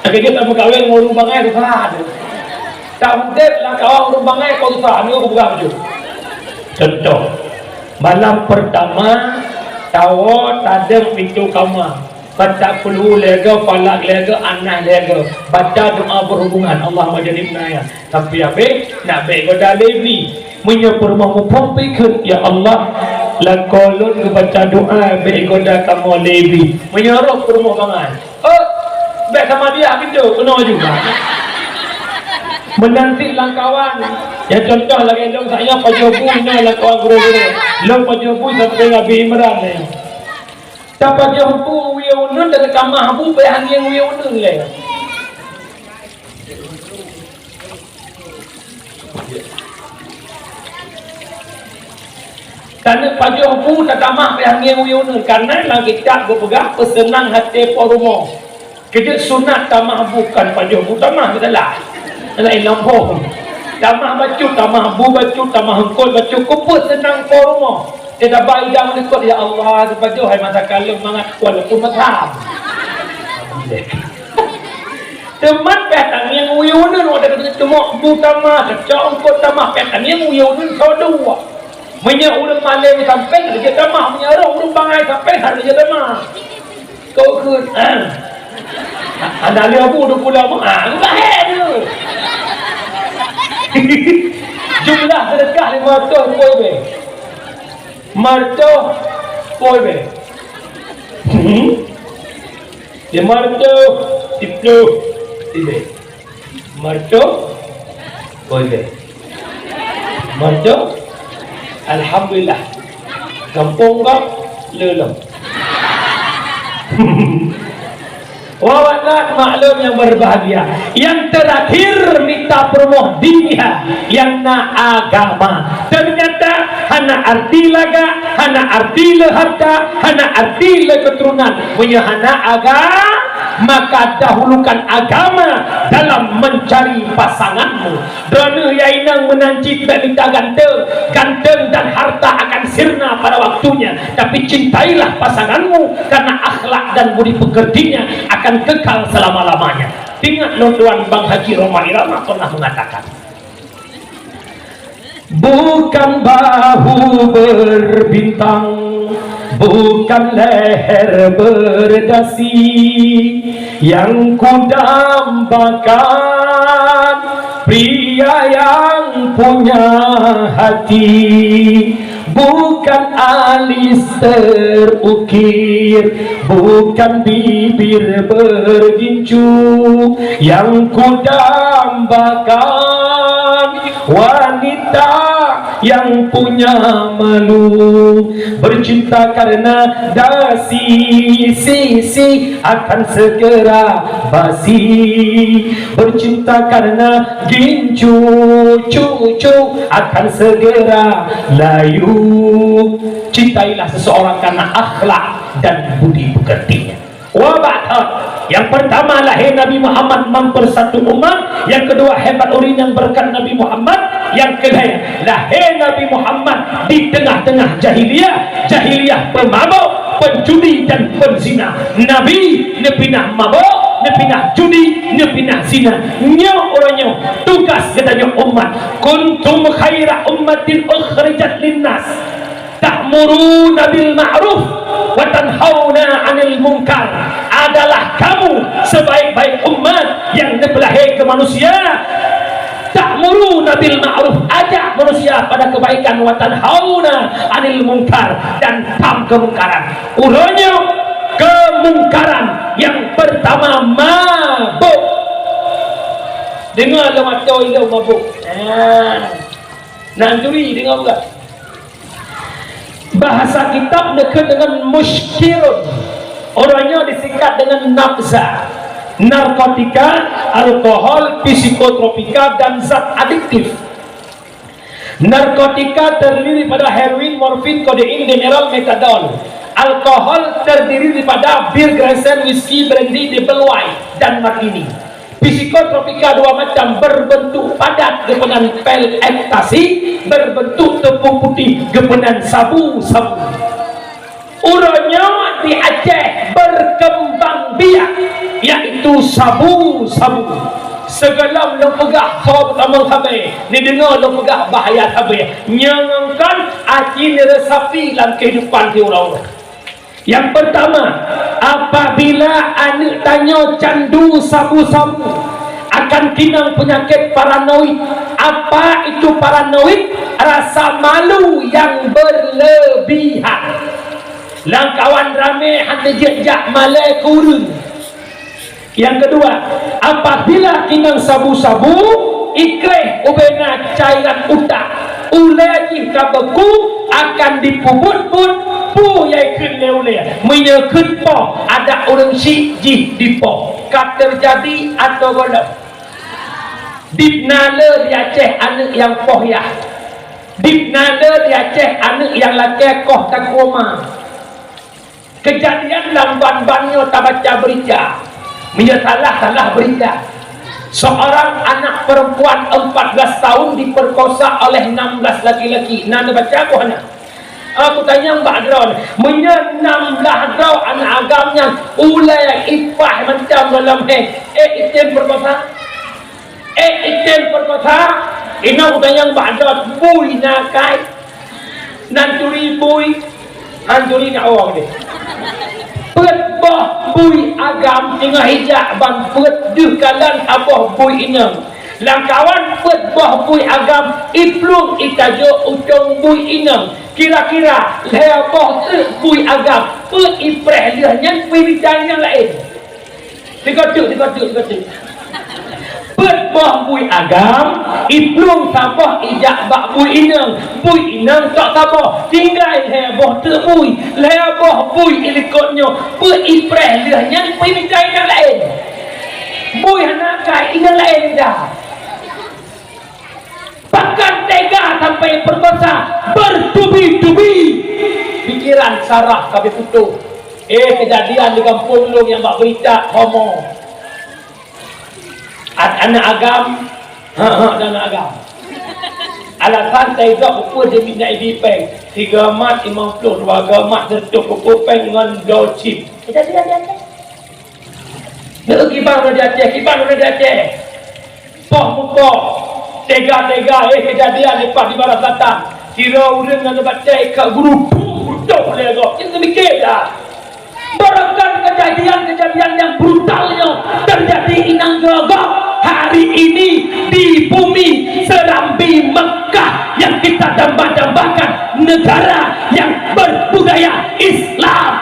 Kita mau kawin ngurung bangai rupa. Tak mungkin lah kau ngurung bangai kau rupa. Ni aku buka baju. Contoh, malam pertama tahu tadem pintu kamar. Baca puluh lega, falak lega, anak lega. Baca doa berhubungan Allah majadibna ya. Tapi abe nak baik goda lebi. Menyepur mahu pompikan ya Allah. Lakolon baca doa baik goda kamu lebi. Menyuruh perumah bangan. Oh, baik sama dia gitu, kena juga. Menanti langkawan. Ya contoh lagi dong saya pajobu ini langkawan guru-guru. Long pajobu sampai Nabi Imran ni. Dapat dia hukum wiunun dan kamah bu bayang yang wiunun le. Karena pajak hukum dan kamah bayang yang wiunun karena lagi tak berpegang pesenang hati porumo. Kerja sunat kamah bukan pajak hukum kamah betulah. Lain lampung. Kamah bacu, kamah bu bacu, kamah hengkol bacu, kuput senang porumo. Dia dah baik dah menekut ya Allah sepaju hai masa kalung mangat walaupun matam. Teman petang yang uyunun ada kata cuma bukan mah cong kot tamah petang yang uyunun kau dua. Menya urang malai sampai dia tamah menyarong urang bangai sampai hari dia tamah. Kau ke anda lihat aku udah pulang mah bahaya tu. Jumlah sedekah 500 poin. Marto poibe. Di marto tiplo tibe. Marto poibe. Marto alhamdulillah. Kampung gak lelom. Wawalan maklum yang berbahagia. Yang terakhir minta promoh dunia yang na agama. Ternyata hana arti laga, hana arti le harta, hana arti le keturunan. Punya hana agama, maka dahulukan agama dalam mencari pasanganmu. Dona yainang menancit dan minta ganteng dan harta akan sirna pada waktunya. Tapi cintailah pasanganmu karena akhlak dan budi pekertinya akan kekal selama-lamanya. Ingat tuan Bang Haji Roma Irama pernah mengatakan, bukan bahu berbintang, bukan leher berdasi yang kudambakan, pria yang punya hati. Bukan alis terukir, bukan bibir bergincu yang kudambakan, wanita yang punya malu. Bercinta karena dasi sisi akan segera basi. Bercinta karena gincu cucu akan segera layu. Cintailah seseorang karena akhlak dan budi pekertinya. Wabah yang pertama lahir Nabi Muhammad mempersatu umat, yang kedua hebat urin yang berkat Nabi Muhammad, yang ketiga lahir Nabi Muhammad di tengah-tengah jahiliyah pemabuk, penjudi dan penzina. Nabi nepinah mabuk, nepinah judi, nepinah zina. Nya orangnya tugas katanya umat, kuntum khaira ummatin ukhrijat linnas ta'muruna bil ma'ruf wa tanhauna 'anil munkar. Adalah kamu sebaik-baik umat yang dilahirkan ke manusia. Ta'muruna bil ma'ruf, ajak manusia pada kebaikan, wa tanhauna 'anil munkar, dan tam kemungkaran. Urangnya kemungkaran yang pertama mabuk. Dengar lah macam itu mabuk. Nak curi dengar enggak? Bahasa kitab dekat dengan muskirun, orangnya disingkat dengan nafza, narkotika, alkohol, psikotropika, dan zat adiktif. Narkotika terdiri pada heroin, morfin, kodein, mineral, metadon. Alkohol terdiri daripada bir, gresen, whisky, brandy, double white, dan martini. Psikotropika dua macam, berbentuk padat gepenan pil ekstasi, berbentuk tepung putih gepenan sabu-sabu. Urangnya di Aceh berkembang biak, yaitu sabu-sabu. Segala lemegah kau pertama habis ni dengar lemegah bahaya habis nyangkan aci resapi dalam kehidupan di orang-orang. Yang pertama, apabila anak tanya candu sabu-sabu akan kinang penyakit paranoid. Apa itu paranoid? Rasa malu yang berlebihan. Langkawan ramai hanya jejak malai kurung. Yang kedua, apabila kinang sabu-sabu ikreh ubena cairan utak ulai jika beku akan dipubut-put pu yai kun leulai menyekut po ada orang syik jih di po kat terjadi atau golok dipnala di Aceh anak yang pohyah, dipnala di Aceh anak yang laki koh tak koma. Kejadian lamban-bannya tak baca berita, menyesalah-salah berita. Seorang anak perempuan 14 tahun diperkosa oleh 16 laki-laki. Nana baca apa anak? Aku tanya Mbak Adron, menyenam lahdau anak agamnya ulai ipah macam dalam itim perkosa. Itim perkosa. Ini aku tanya Mbak Adron, bui nakai. Nanturi bui. Nanturi nak orang ni. Bah bui agam tengah hijab ban pet duh kalan abah bui inang langkawan pet bah bui agam iplung itajo utong bui inang kira-kira lebah bui agam pet ipreh liahnya bui bidang yang lain dikotuk pet bah bui agam iplung sabah ijak bak bui inang tak sabah tinggal lebah terbui lebah bui ilikotnya pet ipreh liahnya bui bidang yang lain bui hanakai yang lain dah bahkan tega sampai perkosa bertubi-tubi pikiran sarah kabeh putus kejadian di kampung lu yang bak berita homo anak agam anak agam alasan saya tak ukur demi nak ibipeng 3 mat 50 2 mat setuk ukur peng dengan docip kejadian dia kibang udah di Aceh poh muka tega-tega kejadian lepas di Barat Selatan kira urang dengan baca kat guru budak boleh kok kita mikir dah barangkan kejadian yang brutalnya terjadi inang gagak hari ini di bumi serambi Mekah yang kita dambah-dambahkan negara yang berbudaya Islam.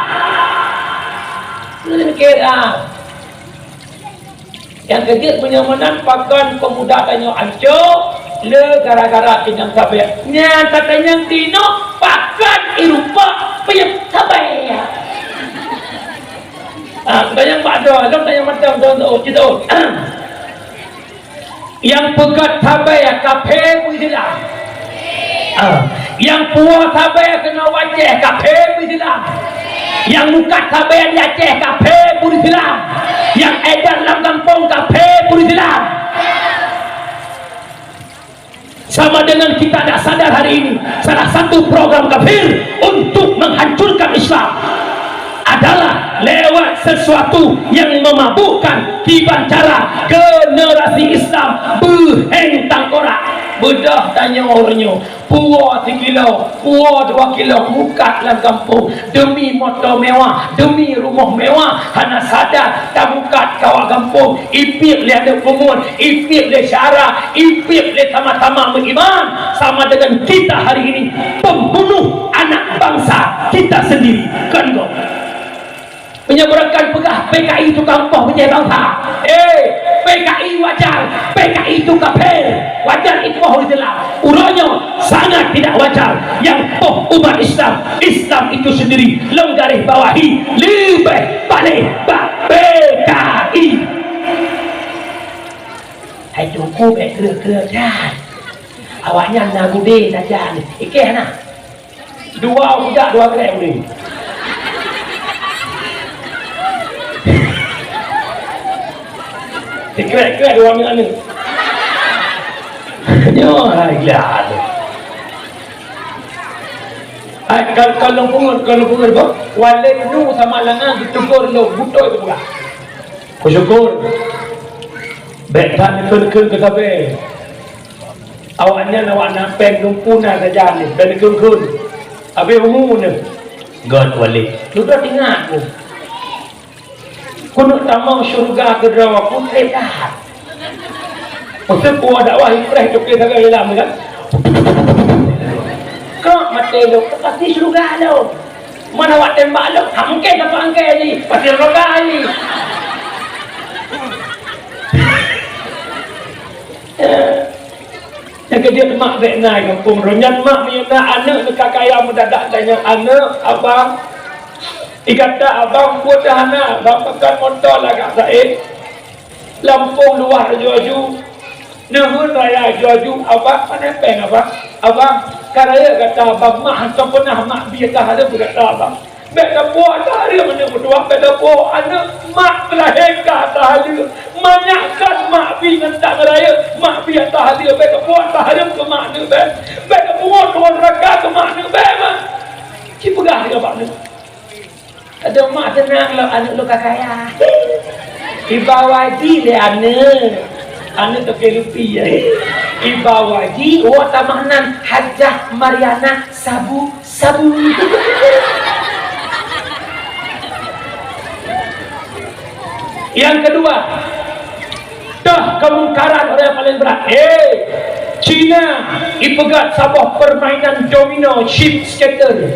Kira yang kejut menyamanan pakan pemuda tanya ancur le gara-gara kenyang sabai nya katanya tino pakan irupa payah sabai katanya pada dong tanya macam dong kita yang pegat sabai kafe pujilah yang puas sabai kena wajah kafe pujilah yang mukat sabai di Aceh kafe pujilah yang edan dalam kampung kafe pujilah. Sama dengan kita tak sadar hari ini salah satu program kafir untuk menghancurkan Islam adalah lewat sesuatu yang memabukkan dibancara generasi Islam berhentang korak bedah tanya orangnya puas 3 kilo puas 2 kilo mukat dalam kampung demi motor mewah demi rumah mewah hanya sadar tak mukat kawak kampung ipik dia ada pemun ipik dia syarah ipik dia sama-sama beriman sama dengan kita hari ini pembunuh anak bangsa kita sendiri kan kau menyebutkan pegah PKI itu kampung punya bangsa PKI wajar PKI itu kafir wajar itu mahal Islam uranya sangat tidak wajar yang umat Islam itu sendiri lenggaris bawahi lebih balik PKI hai cukup kera-kera dah awaknya nak gude saja ni ikeh nak dua budak 2 gerai boleh kira-kira dua orang ni gila kalau pungut apa wale nu sama langan ditegur lo buto itu bukan bersyukur betan kun ke sabe awaknya awak nak pen lumpuna saja ni pen kun abe umum ni God wali sudah ingat tu kuno tamang syurga ke drawa putri dah. Pasal kuah dakwah ibrah coklat sangat dalam kan. Kau mati lo, pasti syurga lo. Mana awak tembak lo? Angke apa angke ni? Pasti syurga ni. Yang dia mak dek naik kampung ronyan mak punya anak dekat kaya mendadak tanya anak abang ikata abang buat anak abang pakai motor lah kat Said Lampung luar juaju nehun raya juaju abang mana peng abang karaya kata abang mak hantar pernah mak biar ada berkata abang baik dah buat tak ada mana berdua baik dah buat anak mak melahirkan tak ada banyakkan mak biar tak raya mak biar tak ada baik dah buat tak ada ke mak ni baik dah buat orang raga ke mak ni baik mak cik pegah dia abang ni ada mak tenang lo anak lo kakaya iba waji le anak tu kelupi ya iba waji wa tamanan Hajah Mariana sabu yang kedua dah kemungkaran orang yang paling berat Cina ipegat sabah permainan domino ship skater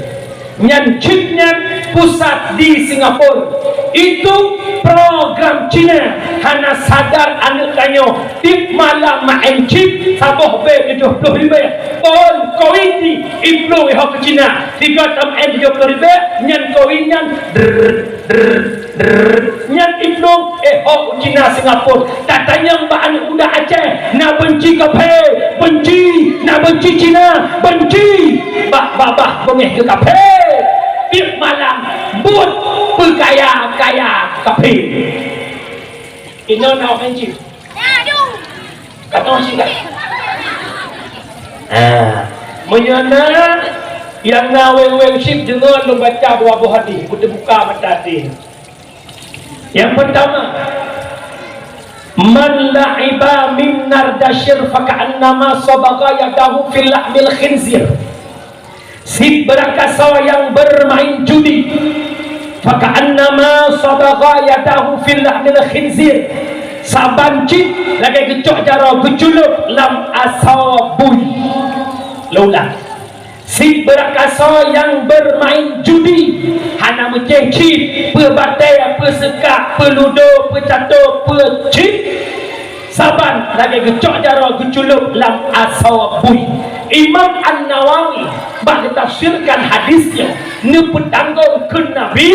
yang chipnya pusat di Singapura itu program Cina hanya sadar anak tanya tip malam main chip sabah $70,000 pon koin di inflow ke Cina 3.70,000 nyan koin nyan inflow ke Cina Singapura tak tanya mbak anak muda Aceh nak benci kafe benci nak benci Cina benci bah bengih ke kafe tip malam but berkaya-kaya kafe ini nak benci kata masih tak menyana yang naweng-weng sip jangan lu baca dua buah hadis buka mata hati yang pertama man la'iba min nardashir faka'annama sabaga yadahu fil lahmil khinzir si berakasa yang bermain judi faka'annama sabaga yadahu fil lahmil khinzir sabancit lagi kecok jara keculup lam asabui laulah si berakasa yang bermain judi hana mencecit perbatai persekak peludo pecatur pecit saban lagi gecok jaro geculup lam asawabui. Imam An-Nawawi bagi tafsirkan hadisnya ni petanggung ke Nabi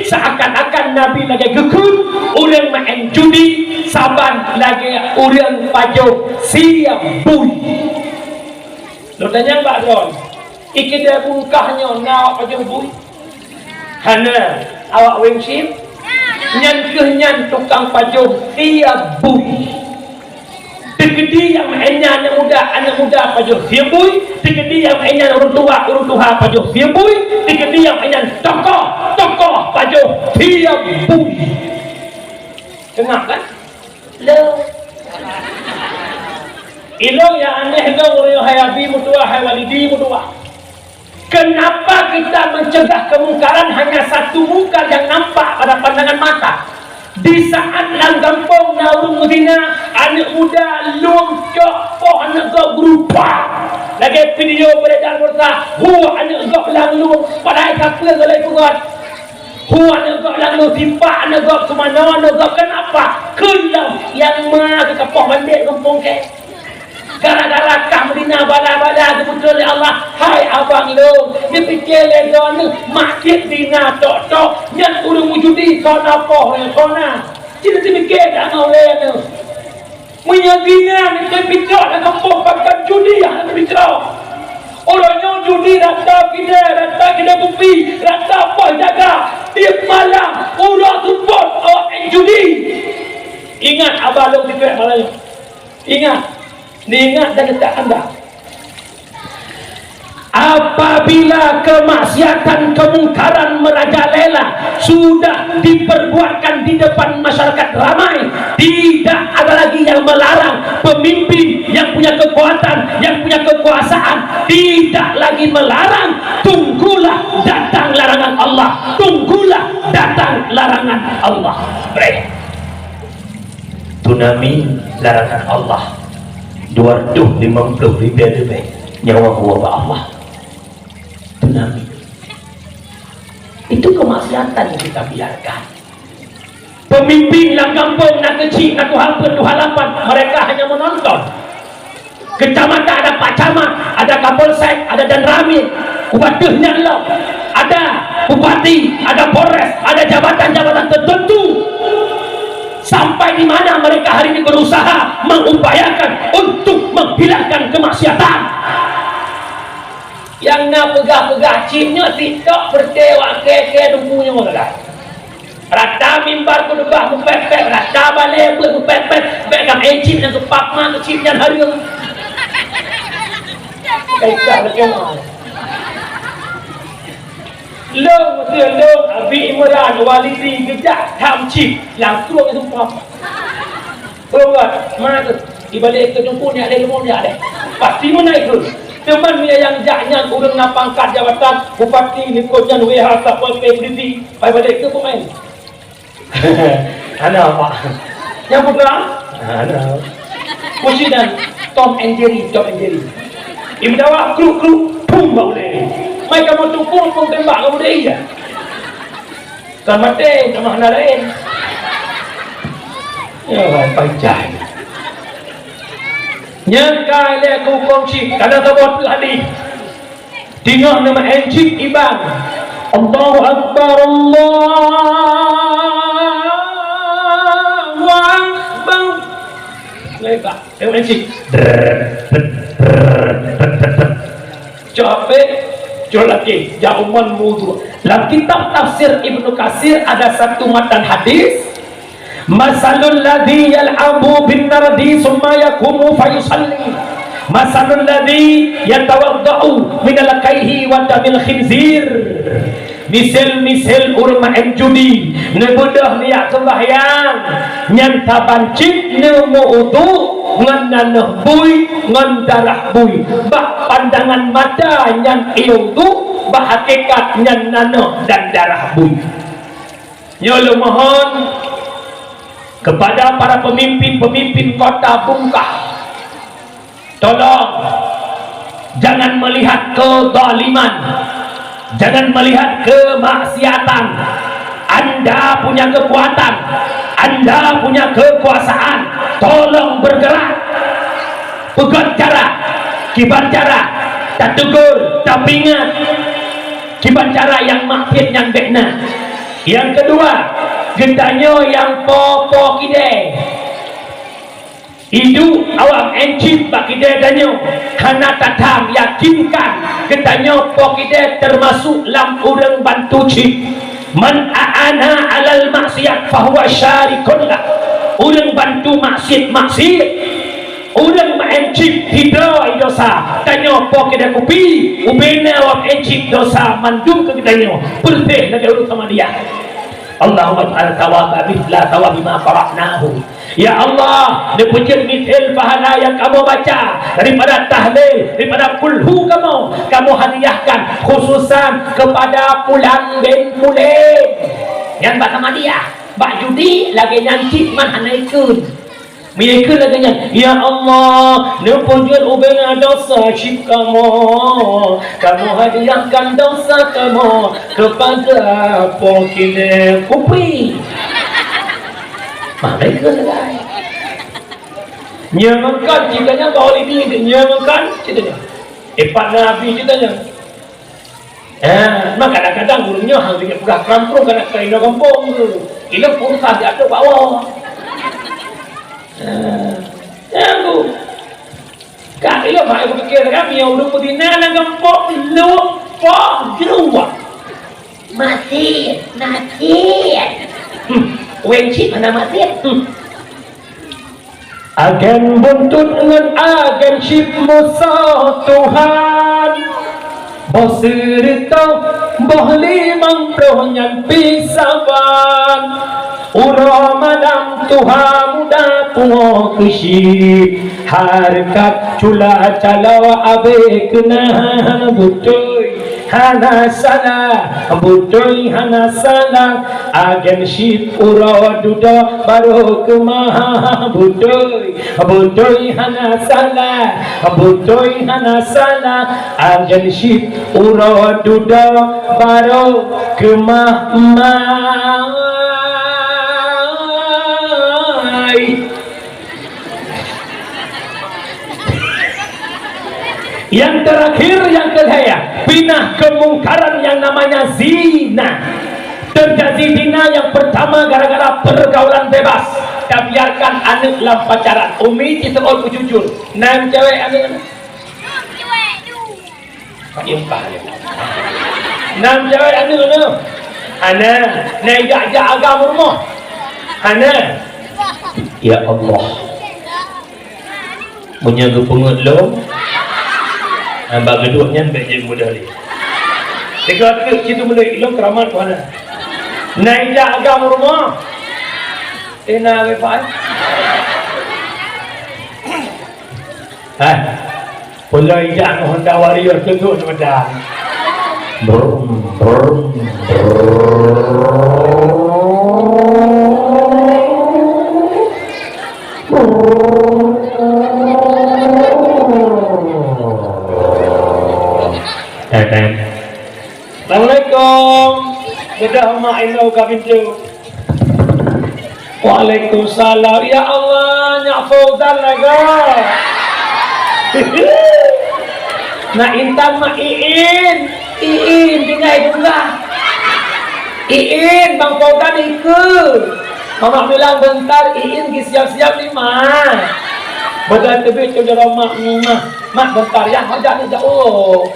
seakan-akan Nabi lagi gekun orang main judi saban lagi orang pajo siap bui. Lo tanya Pak Ron, iki dia bungkahnya nak pajo bui hana awak wengsin nyan kenyan tukang pajo siap bui. Tegedi yang mainnya anak muda pajo siambui, tegedi yang mainnya orang tua pajo siambui, tegedi yang mainnya tokoh pajo siambui. Kenapa kan? Lo ilo yang aneh dong orang hayabi mutua hayawalidi mutua. Kenapa kita mencegah kemungkaran hanya satu mungkar yang nampak pada pandangan mata? Di saat lang kampung naung zina, anak muda luang cok poh anak gak berupa lagi video beredar berita anak gak lang luang padahal siapa galai kuat anak gak lang luang simpak anak gak semana anak gak kenapa kelam yang mah ke poh bandit kampung ke gara-gara kah Medina bala-bala kebetulan Allah hai abang lu ni fikir lega ni masjid dina tok-tok yang urung wujudi kona poh yang kona cina fikir dah ngoleh ni menyagina ni terbicara dengan kampung pakai judi yang terbicara orangnya judi rata kita bupi rata poh jaga tiap malam orang support judi ingat abang lu fikir malanya ingat diingat dan letak anda apabila kemaksiatan kemungkaran merajalela sudah diperbuatkan di depan masyarakat ramai tidak ada lagi yang melarang pemimpin yang punya kekuatan yang punya kekuasaan tidak lagi melarang tunggulah datang larangan Allah tunggulah datang larangan Allah tunami larangan Allah 250 lebih nyawa wabah Allah tsunami itu kemaksiatan yang kita biarkan pemimpin lang kampung nak kecil nak hampir 28 mereka hanya menonton kecamatan ada pak camat ada kapolsek ada dan ramil wadahnya lo ada bupati ada polres ada jabatan-jabatan tertentu sampai di mana mereka hari ini berusaha mengupayakan untuk menghilangkan kemaksiatan yang nak pegah-pegah cipnya TikTok berdewa keke dumpunya mereka rata mimbar ku debah ku pepet rata balik ku pepet bekam encip yang kepak mak kecip yang hari ini kaitah berkemah long betul long Abi Imran walidi gejak hamci yang tua itu apa buat mana tu di balik itu jemput ni ada lemon dia ada pasti mana itu teman dia yang jaknya urang nak pangkat jabatan bupati ni konya WH sapol PBD pai balik itu pemain ana apa yang putra ana musik dan Tom and Jerry imdawa kru pum boleh mai kamu tumpul pun tembak kamu dia ya kan mati sama anak lain ya panjang nyangka le ku kongsi kada tabot hadis tinggal nama encik ibang Allahu Akbar Allahu Akbar lepas encik capek lagi jauman mudu dalam kitab tafsir Ibnu Katsir ada satu matan hadis masalul ladzi yal'abu bin nardi summa yaqumu fayusalli masalul ladzi yatawaddau min al-kaihi wa tamil khinzir misal urma judi nebudah niat sembahyang nyanta bancik nemu udu ngan nanah bui ngan darah bui bah pandangan mata nyan iung tu bah hakikat nyan nanah dan darah bui nyolo mohon kepada para pemimpin kota Bungkah tolong jangan melihat kezaliman jangan melihat kemaksiatan Anda punya kekuatan Anda punya kekuasaan tolong bergerak pegang cara kibar cara tak tegur tapi ingat kibar cara yang maksud yang benar. Yang kedua getanya yang popo kide hidup awam encip bak kide danyo hana tatam yakinkan getanya po kide termasuk lam urang bantu cip man aana alal maksiat fahuwa syarikun lah. Urang bantu maksiat urang encip hidro dosa tanyo po kide kopi ubena awam encip dosa mandum ke gedanyo bersih nak urut sama dia. Allahumma ta'ala tawaba mithla tawabi ma qara'nahu. Ya Allah, nepujud mithil pahala yang kamu baca daripada tahlil, daripada kulhu kamu hadiahkan khususan kepada pulang bin Mulim yang bak sama dia bak judi lagi nyantik man hanaikun mereka lagi nyantik. Ya Allah, nepujud ubena dosa syib kamu hadiahkan dosa kamu kepada pokine kupi mereka lagi nyamakan ceritanya bahawa ini nyamakan ceritanya Pak Nabi ceritanya maka kadang-kadang gurunya hang dengan pegah kerampung kena kaina kampung ilang pun tak ada bawah aku kak ilang mak aku fikir kami yang udah putih nana kampung lupa jeruah masih wencik mana masih agen buntut dengan agen syib musuh Tuhan Bosirito bohli mangproh nyan pisaban uro madam Tuhan muda tuho kusyib harkat cula calawa abe kena butoy hana sana butoy hana sana agen syib uro duda baru kemah butoy hana sana butoy hana sana agen syib uro duda baru kemah Yang terakhir yang kedua pinah kemungkaran yang namanya zina. Terjadi zina yang pertama gara-gara pergaulan bebas dan biarkan anak dalam pacaran. Umi kita all jujur 6 cewek anak Impah 6 cewek anak naik agama rumah anak. Ya Allah punya kepungut lo nampak keduanya baik je mudah ni dekat situ mulai ilmu keramat mana naik agama rumah nak apa pulai jangan Honda Warrior tegur macam Assalamualaikum. Bedah mak ino ka pintu. Waalaikumsalam. Ya Allah, nyak Fauzan laga. Nak Intan mak Iin tinggal juga. Iin Bang Fauzan ikut. Mama bilang bentar Iin siap-siap ni mak. Bedah tebik ke dalam mak bentar ya ada ni jauh.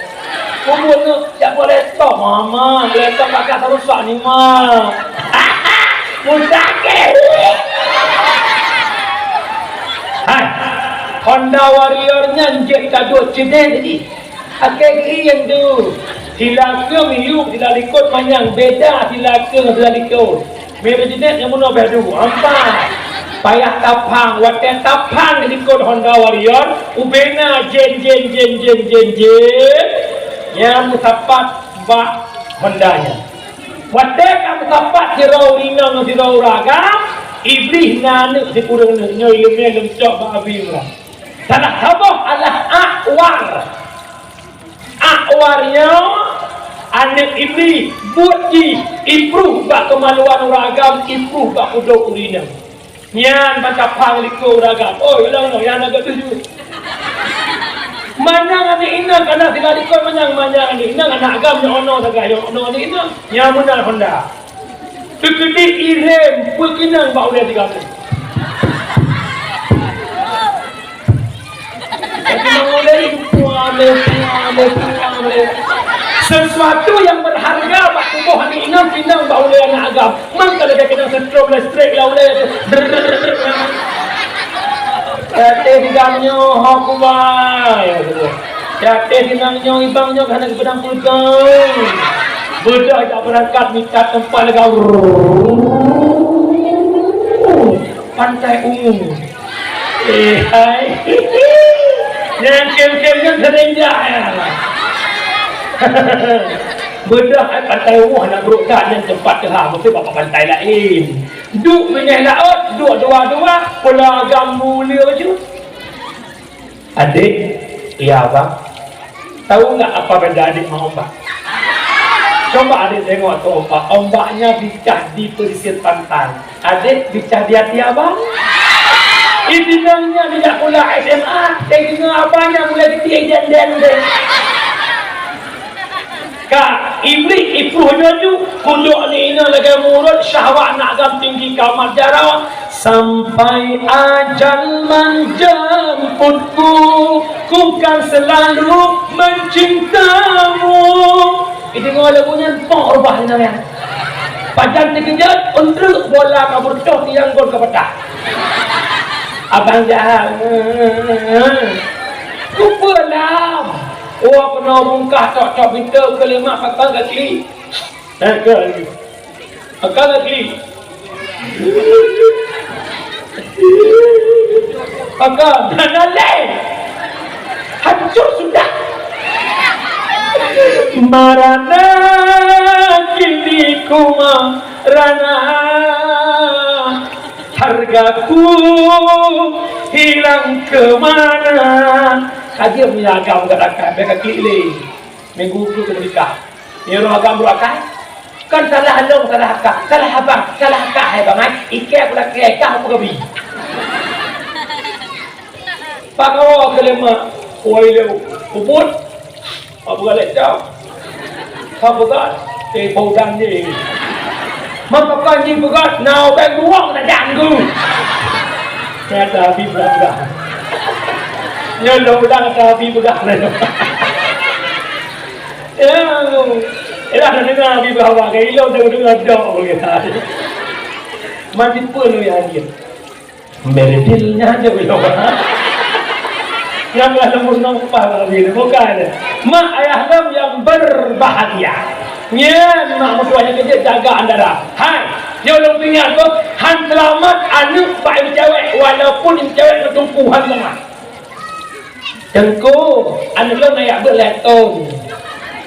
Kumul tu tak boleh letak mama letak pakai terusak ni mak mustahil. Hai Honda Warrior nyanjik kadut cedek tadi akhir yang tu silaka miyu silalikut manyang beda silaka silalikut mereka cedek yang mana bedu ampak payah tapang waten tapang likut Honda Warrior ubena jen yang mutapat bak Hondanya watek yang mutapat sirau rinang sirau ragam iblis nanek si kurang nyoy lemcok bak abim lah salah sabah adalah akwarnya anak iblis buat improve bak kemaluan ragam improve bak uduk urinang Nyan macam pang liku ragam. Oh, ilang yang agak tuju. Manang ani ina kana sila liku manang ani ina anak agam yang ono saga yang ono ani ina. Yang mudah Honda. Tukiti irem pukinang ba ulah tiga. Sesuatu yang berharga pak tubuh hari ini pinang bau le anak agam mang kalau dia kena stroke lah le Yate dinamnya hakubai Yate dinamnya ibangnya kerana pedang pulgang Budak tak berangkat minta tempat legau Pantai umum hai yang kem-kemnya serenjak ya Bedah pantai umum nak berukkan yang tempat terham mesti bapak pantai lain duk menyah laut duk dua-dua pula agam mulia macam adik iya abang tahu tak apa benda adik mahu ombak coba adik tengok tu ombaknya bicah di pesisir pantai adik bicah di hati abang ibinangnya tidak pula SMA tengok abangnya mulai ketiak dan Kak, iblis ipuhnya tu kunduk ni ina lagi murut syahwat nak gam tinggi kamar jarang sampai ajal menjemputku ku kan selalu mencintamu itu ngol lagunya pok rubah ni namanya pajan dikejut untuk bola kabur toh tiang gol ke petah abang jahat ku pelam oh kena bungkah tok-tok minta kelima pakal kaki pakal kaki pakal dan lain hancur sudah marana kini kuma rana hargaku hilang kemana kaji punya agam katakan mereka klik minggu tu menikah ni orang agam berakal kan salah long salah akak salah abang salah akak hai bang ikat pula kaya kah apa kabi pakawa kelima oi leu ubut apa galak jauh apa gat paudan ni mapakan ni begat nau bang ruang nak janggu kata bi berat nyolong udang kabi begat na ila na nga bi bawa kay ilaw daw do gitu mati pun ya dia meredilnya aja ilaw yang lalu nang pa gitu bukan mak ayah lam yang berbahagia nyen mak mertuanya kerja jaga andara hai nyolong tinggal tu han selamat anak pak cewek walaupun cewek ketumpuhan lemah Tengku, anak lo naik berleton.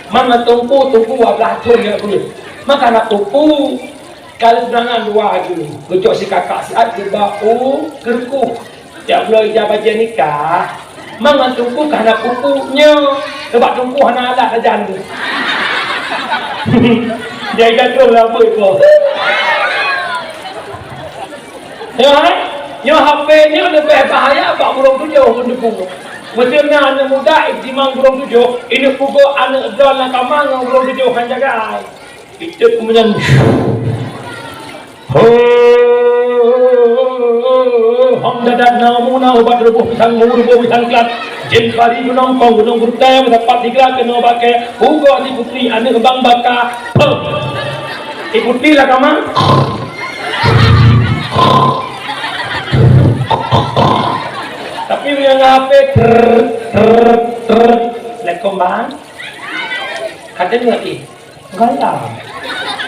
Mana tungku wablah tu ya boleh. Maka nak tungku kalau berangan dua aja. Gocok si kakak si adik bau kerku. Tak boleh ijabah nikah. Mana tungku karena pupunya. Sebab tungku hana alat aja tu. Dia jatuh lah boleh. Yang HP ni lebih bahaya. Pak burung tu jauh pun dukung. Macam anak muda iktimang burung tujuh ini pukul anak dal nak kamang burung tujuh kan jaga itu kemudian hom dadat namuna obat rubuh pisang kelat jen kari gunung kong gunung berutaya mendapat diklat kena pakai pukul si putri anak bang baka ikuti lah kamang tapi yang HP lek kembang katanya lagi galau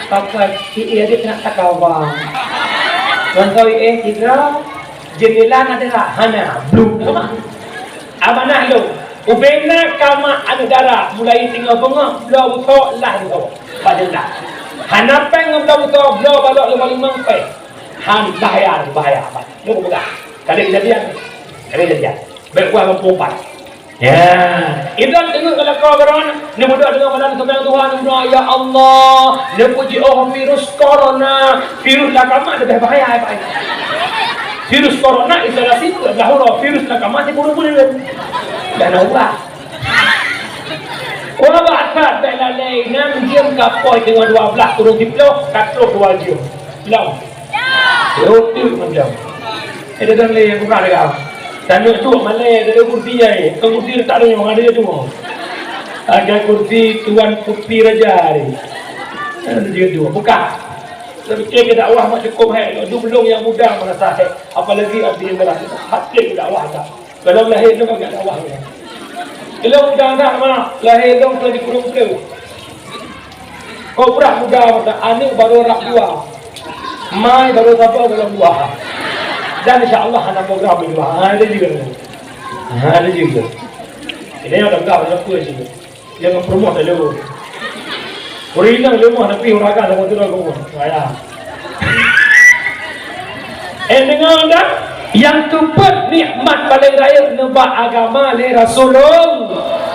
pakai dia nak takawang dan kau tidak jendela adalah hana blue sama amanah lo ubena kama anudara mulai tinggal bengok blau tok lah tu padahlah hana peng blau tok blau balok 55 pe han bahaya apa lu buka kali kejadian berkuah mempupat ya itu tengok kalau kau beron ni mudah dengan malam sembahyang Tuhan ya Allah ni puji virus corona virus lah kamak lebih bahaya apa ini virus corona isolasi dahulu virus nak mati buru-buru dan Allah orang bakat tak lalai nam diam kapoi dengan 12 turun diplo katrok 2 jam lau itu macam ada dan leh bukan dekat tanya tu malai ada kursi ai kursi tak ada yang ada tu ada kursi tuan putih raja ni ada dia tu bukan fikir dakwah mak cukup hai dulu belum yang muda merasa hai apalagi abdi yang belah hati dakwah tak kalau lahir tu agak dakwah ni kalau muda dah mana lahir tu telah dikurung ke kau berak muda mata anak baru rak dua mai baru sabar dalam dua dan insyaallah anak program dua ada juga ini ada enggak ada apa sih jangan promote dulu Orang lemah tapi orang agak sama tu aku. Saya. Dengar dah yang keempat nikmat paling raya nebak agama le Rasulullah.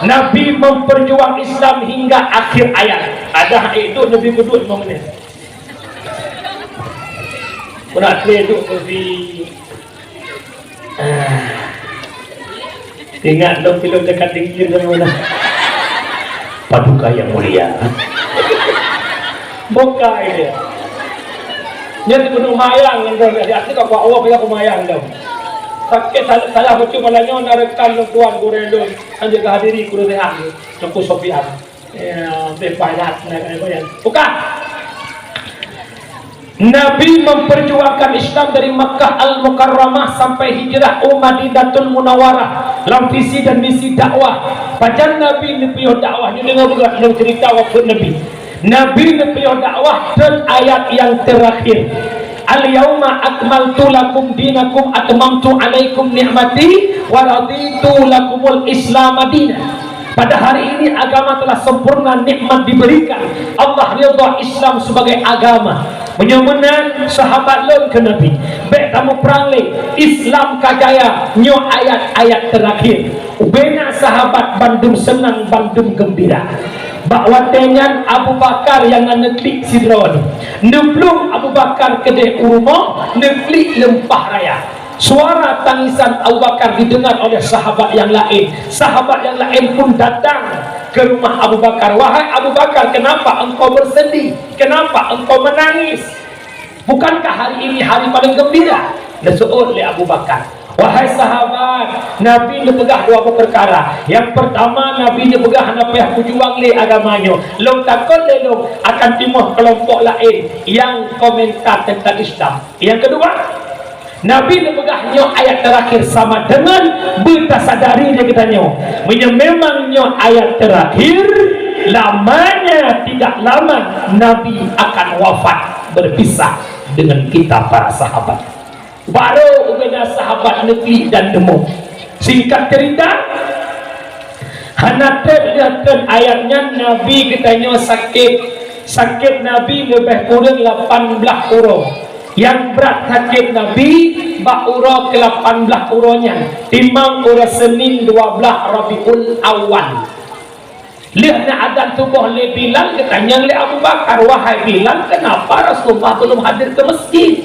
Nabi memperjuang Islam hingga akhir ayat. Ada itu Nabi berdua 5 menit. Pernah tu di ingat dong film dekat dingin dari mana? Paduka yang mulia. Bukai dia. Dia tu penuh mayang kan dia. Dia kau awak bila pemayang dah. Sakit salah betul malanya narekan tuan gorelo anje hadiri kudu sehat. Cukup Sofian. Ya, bepadat nak apa. Bukan. Nabi memperjuangkan Islam dari Makkah Al-Mukarramah sampai hijrah Madinatul Munawwarah dalam visi dan misi dakwah. Pajan Nabi nepiyo dakwah ni dengar juga dalam cerita waktu Nabi. Nabi nepiyo dakwah dan ayat yang terakhir. Al-yauma akmaltu lakum dinakum atmamtu alaikum ni'mati wa raditu lakumul Islam madinah. Pada hari ini agama telah sempurna, nikmat diberikan. Allah ridha Islam sebagai agama. Menyemenan sahabat lon ke Nabi. Baik tamu perang le Islam kajaya nyo ayat-ayat terakhir. Ubena sahabat bandung senang, bandung gembira. Bahawa dengan Abu Bakar yang neklik sidron. Neblung Abu Bakar kedai rumah, neklik lempah raya. Suara tangisan Abu Bakar didengar oleh sahabat yang lain. Sahabat yang lain pun datang ke rumah Abu Bakar. Wahai Abu Bakar, kenapa engkau bersedih? Kenapa engkau menangis? Bukankah hari ini hari paling gembira? Disuruh oleh Abu Bakar. Wahai sahabat, Nabi dipegah dua perkara. Yang pertama, Nabi dipegah nak payah berjuang le agamanya. Long takut le akan timuh kelompok lain yang komentar tentang Islam. Yang kedua, Nabi dipegahnya ayat terakhir sama dengan bertasadari dia katanya. Memangnya ayat terakhir lamanya tidak lama Nabi akan wafat berpisah dengan kita para sahabat. Baru beda sahabat negeri dan demo. Singkat cerita, hanatkan ayatnya Nabi katanya sakit Nabi lebih kurang 18 orang. Yang berat sakit Nabi ba'ura ke 18 uronya timang ura Senin 12 Rabiul Awal. Lihat adan tubuh le Bilal katanya le Abu Bakar, wahai Bilal, kenapa Rasulullah belum hadir ke masjid?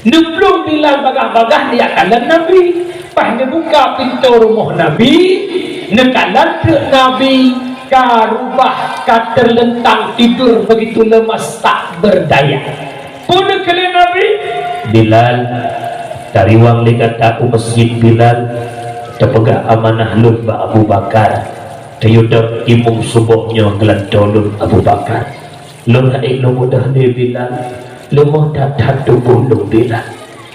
Belum Bilal bagah-bagah dia kalan Nabi. Pas dia buka pintu rumah Nabi, nekalan ke Nabi karubah terlentang tidur begitu lemas tak berdaya. Pun kali Nabi Bilal dari wang lekat aku masjid Bilal terpegang amanah lun ba Abu Bakar tayudak imum subuhnya gelan dolun Abu Bakar lun haik lo mudah dia Bilal lemah datang tubuh lo Bilal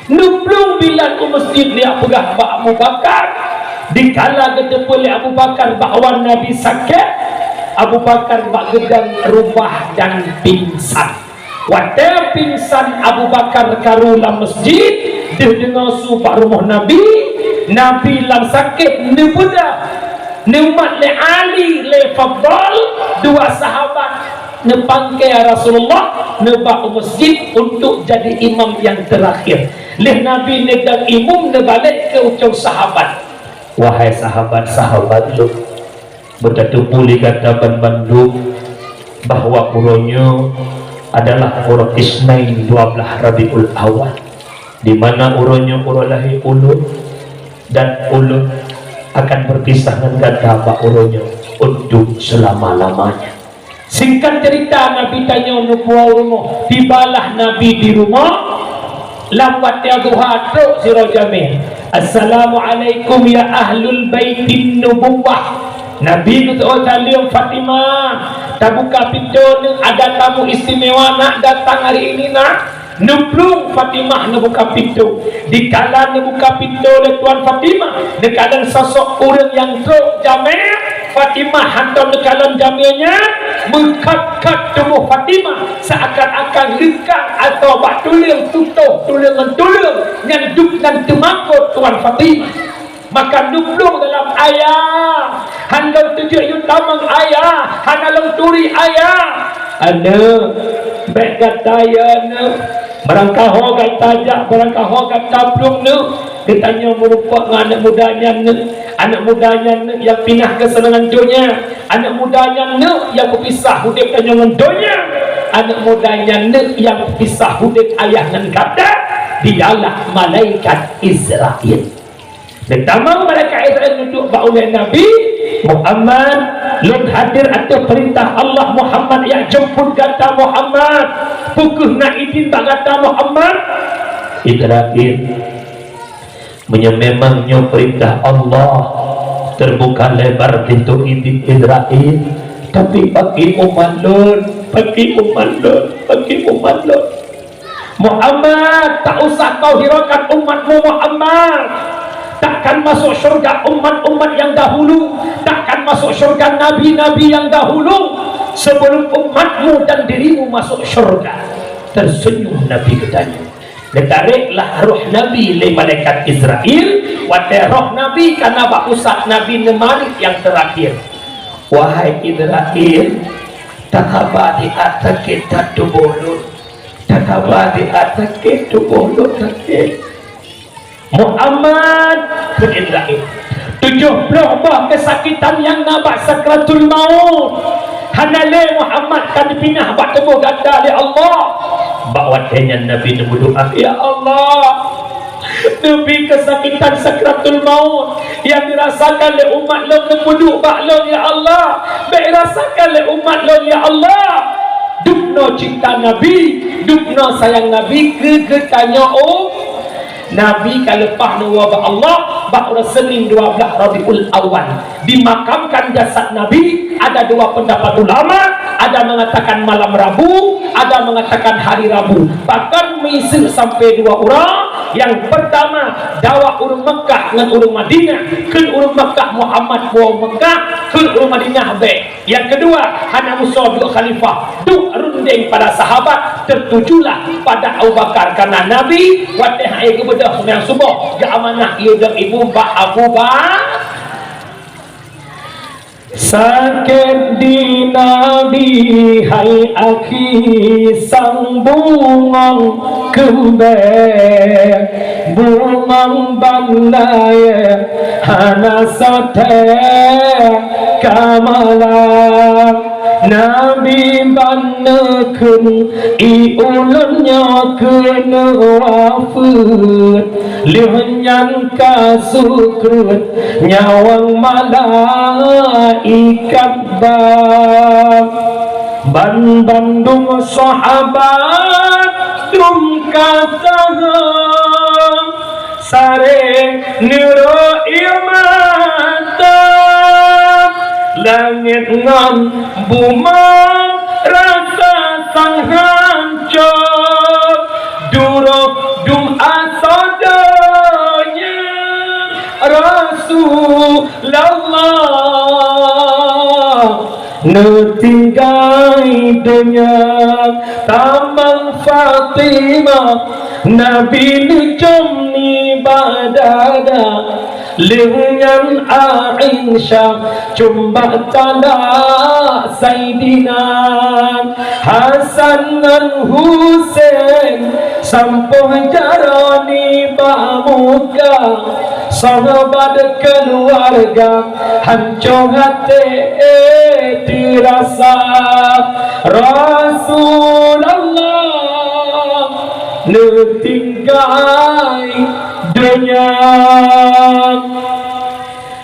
nublung Bilal ke masjid dia pegang ba Abu Bakar dikala ketepul Abu Bakar bahawa Nabi sakit Abu Bakar bak gedang rubah dan pingsan. Wadah pingsan Abu Bakar karulah masjid dia dengar supah rumah Nabi lam sakit ni budak ni umat le Ali le Fadal dua sahabat ni pangkai Rasulullah ni bak masjid untuk jadi imam yang terakhir le Nabi ni dan imam ni balik ke ucap sahabat. Wahai sahabat-sahabat lu berkata pulih kata Bandung bahwa kuronyo adalah orang Ismail 12 Rabiul Awal. di mana urunnya urulahi ulun dan ulun akan berpisah dengan gada urunnya untuk selama-lamanya. Singkat cerita, Nabi tanya nubuah rumah, tibalah Nabi di rumah, lambat dia duha truk si Rajamil, Assalamualaikum ya ahlul baitin nubuwah. Nabi kata salim Fatimah, tak buka pintu ni, ada tamu istimewa nak datang hari ini nak. Nublung Fatimah nak buka pintu. Di kala nak buka pintu oleh Tuan Fatimah, di kala sosok orang yang truk Jamil, Fatimah hantar di kalam Jamilnya mengkat-kat tubuh Fatimah seakan-akan lekang atau bak tulang tutup tulangan tulang nyanduk dan temakut Tuan Fatimah. Maka nublung dalam ayah handal tujuh yutamang ayah handalang turi ayah ana baik kata ya ana barangkah hogat tajak barangkah hogat tablung ni ditanya merupakan anak mudanya ni, anak mudanya ni yang pindah ke senangan dunia, anak mudanya ni yang berpisah hidup dengan dunia, anak mudanya ni yang berpisah hidup ayah dan kata dialah malaikat Israel. Dan tamang mereka Israel duduk oleh Nabi Muhammad lun hadir atau perintah Allah Muhammad yang jemput kata Muhammad pukuh nak izin tak kata Muhammad Israel memangnya perintah Allah terbuka lebar pintu izin Israel, tapi bagi umat lun Muhammad tak usah kau hiraukan umatmu Muhammad. Takkan masuk syurga umat-umat yang dahulu, takkan masuk syurga nabi-nabi yang dahulu sebelum umatmu dan dirimu masuk syurga. Tersenyum Nabi katanya, ditariklah roh Nabi oleh malaikat Israel, wadah roh Nabi karena bak usah Nabi Nemalik yang terakhir. Wahai Israel, tak khabar di atas kita tubuh, tak khabar di atas kita tubuh Muhammad bin Israel 70 bah kesakitan yang nabak sakratul maut hanale Muhammad kan dipinah bak tubuh ganda oleh Allah bakwatnya Nabi berdoa ya Allah Nabi kesakitan sakratul maut yang dirasakan oleh umat lo nebuduk bak lo ya Allah dirasakan oleh umat lo ya Allah dukno cinta Nabi dukno sayang Nabi kegetanya Nabi kalau lepas nuwabah Allah pada Senin 12 Rabiul Awal dimakamkan jasad Nabi. Ada dua pendapat ulama, ada mengatakan malam Rabu, ada mengatakan hari Rabu. Bahkan misir sampai dua orang. Yang pertama dakwah urang Mekah dengan urang Madinah, ke urang Mekah Muhammad bawa Mekah, ke urang Madinah baik. Yang kedua hanya Musa dua khalifah duk runding pada sahabat, tertujulah pada Abu Bakar karena Nabi waktu hai kebedah sembahyang subuh ke amanah ia dan ibu Mbak Abu Bakar sakit di Nabi hai akhi sang bungong kembang bungong bandai hana sote kamalang Nabi banekun iulunnya kena wafat lihanyan kasukrut nyawang malaikat bab ban bandung sahabat dum kataham sare niro imata langit ngan bumang rasa sang hancur duruk dum asadanya Rasulullah netinggai dunia tamang Fatimah Nabi nucum ni badada dengan Aisyah cumba tanda Sayyidina Hasan dan Husain sampai jarani bamuka sahabat keluarga hancur hati dirasa Rasulullah tinggai dunia.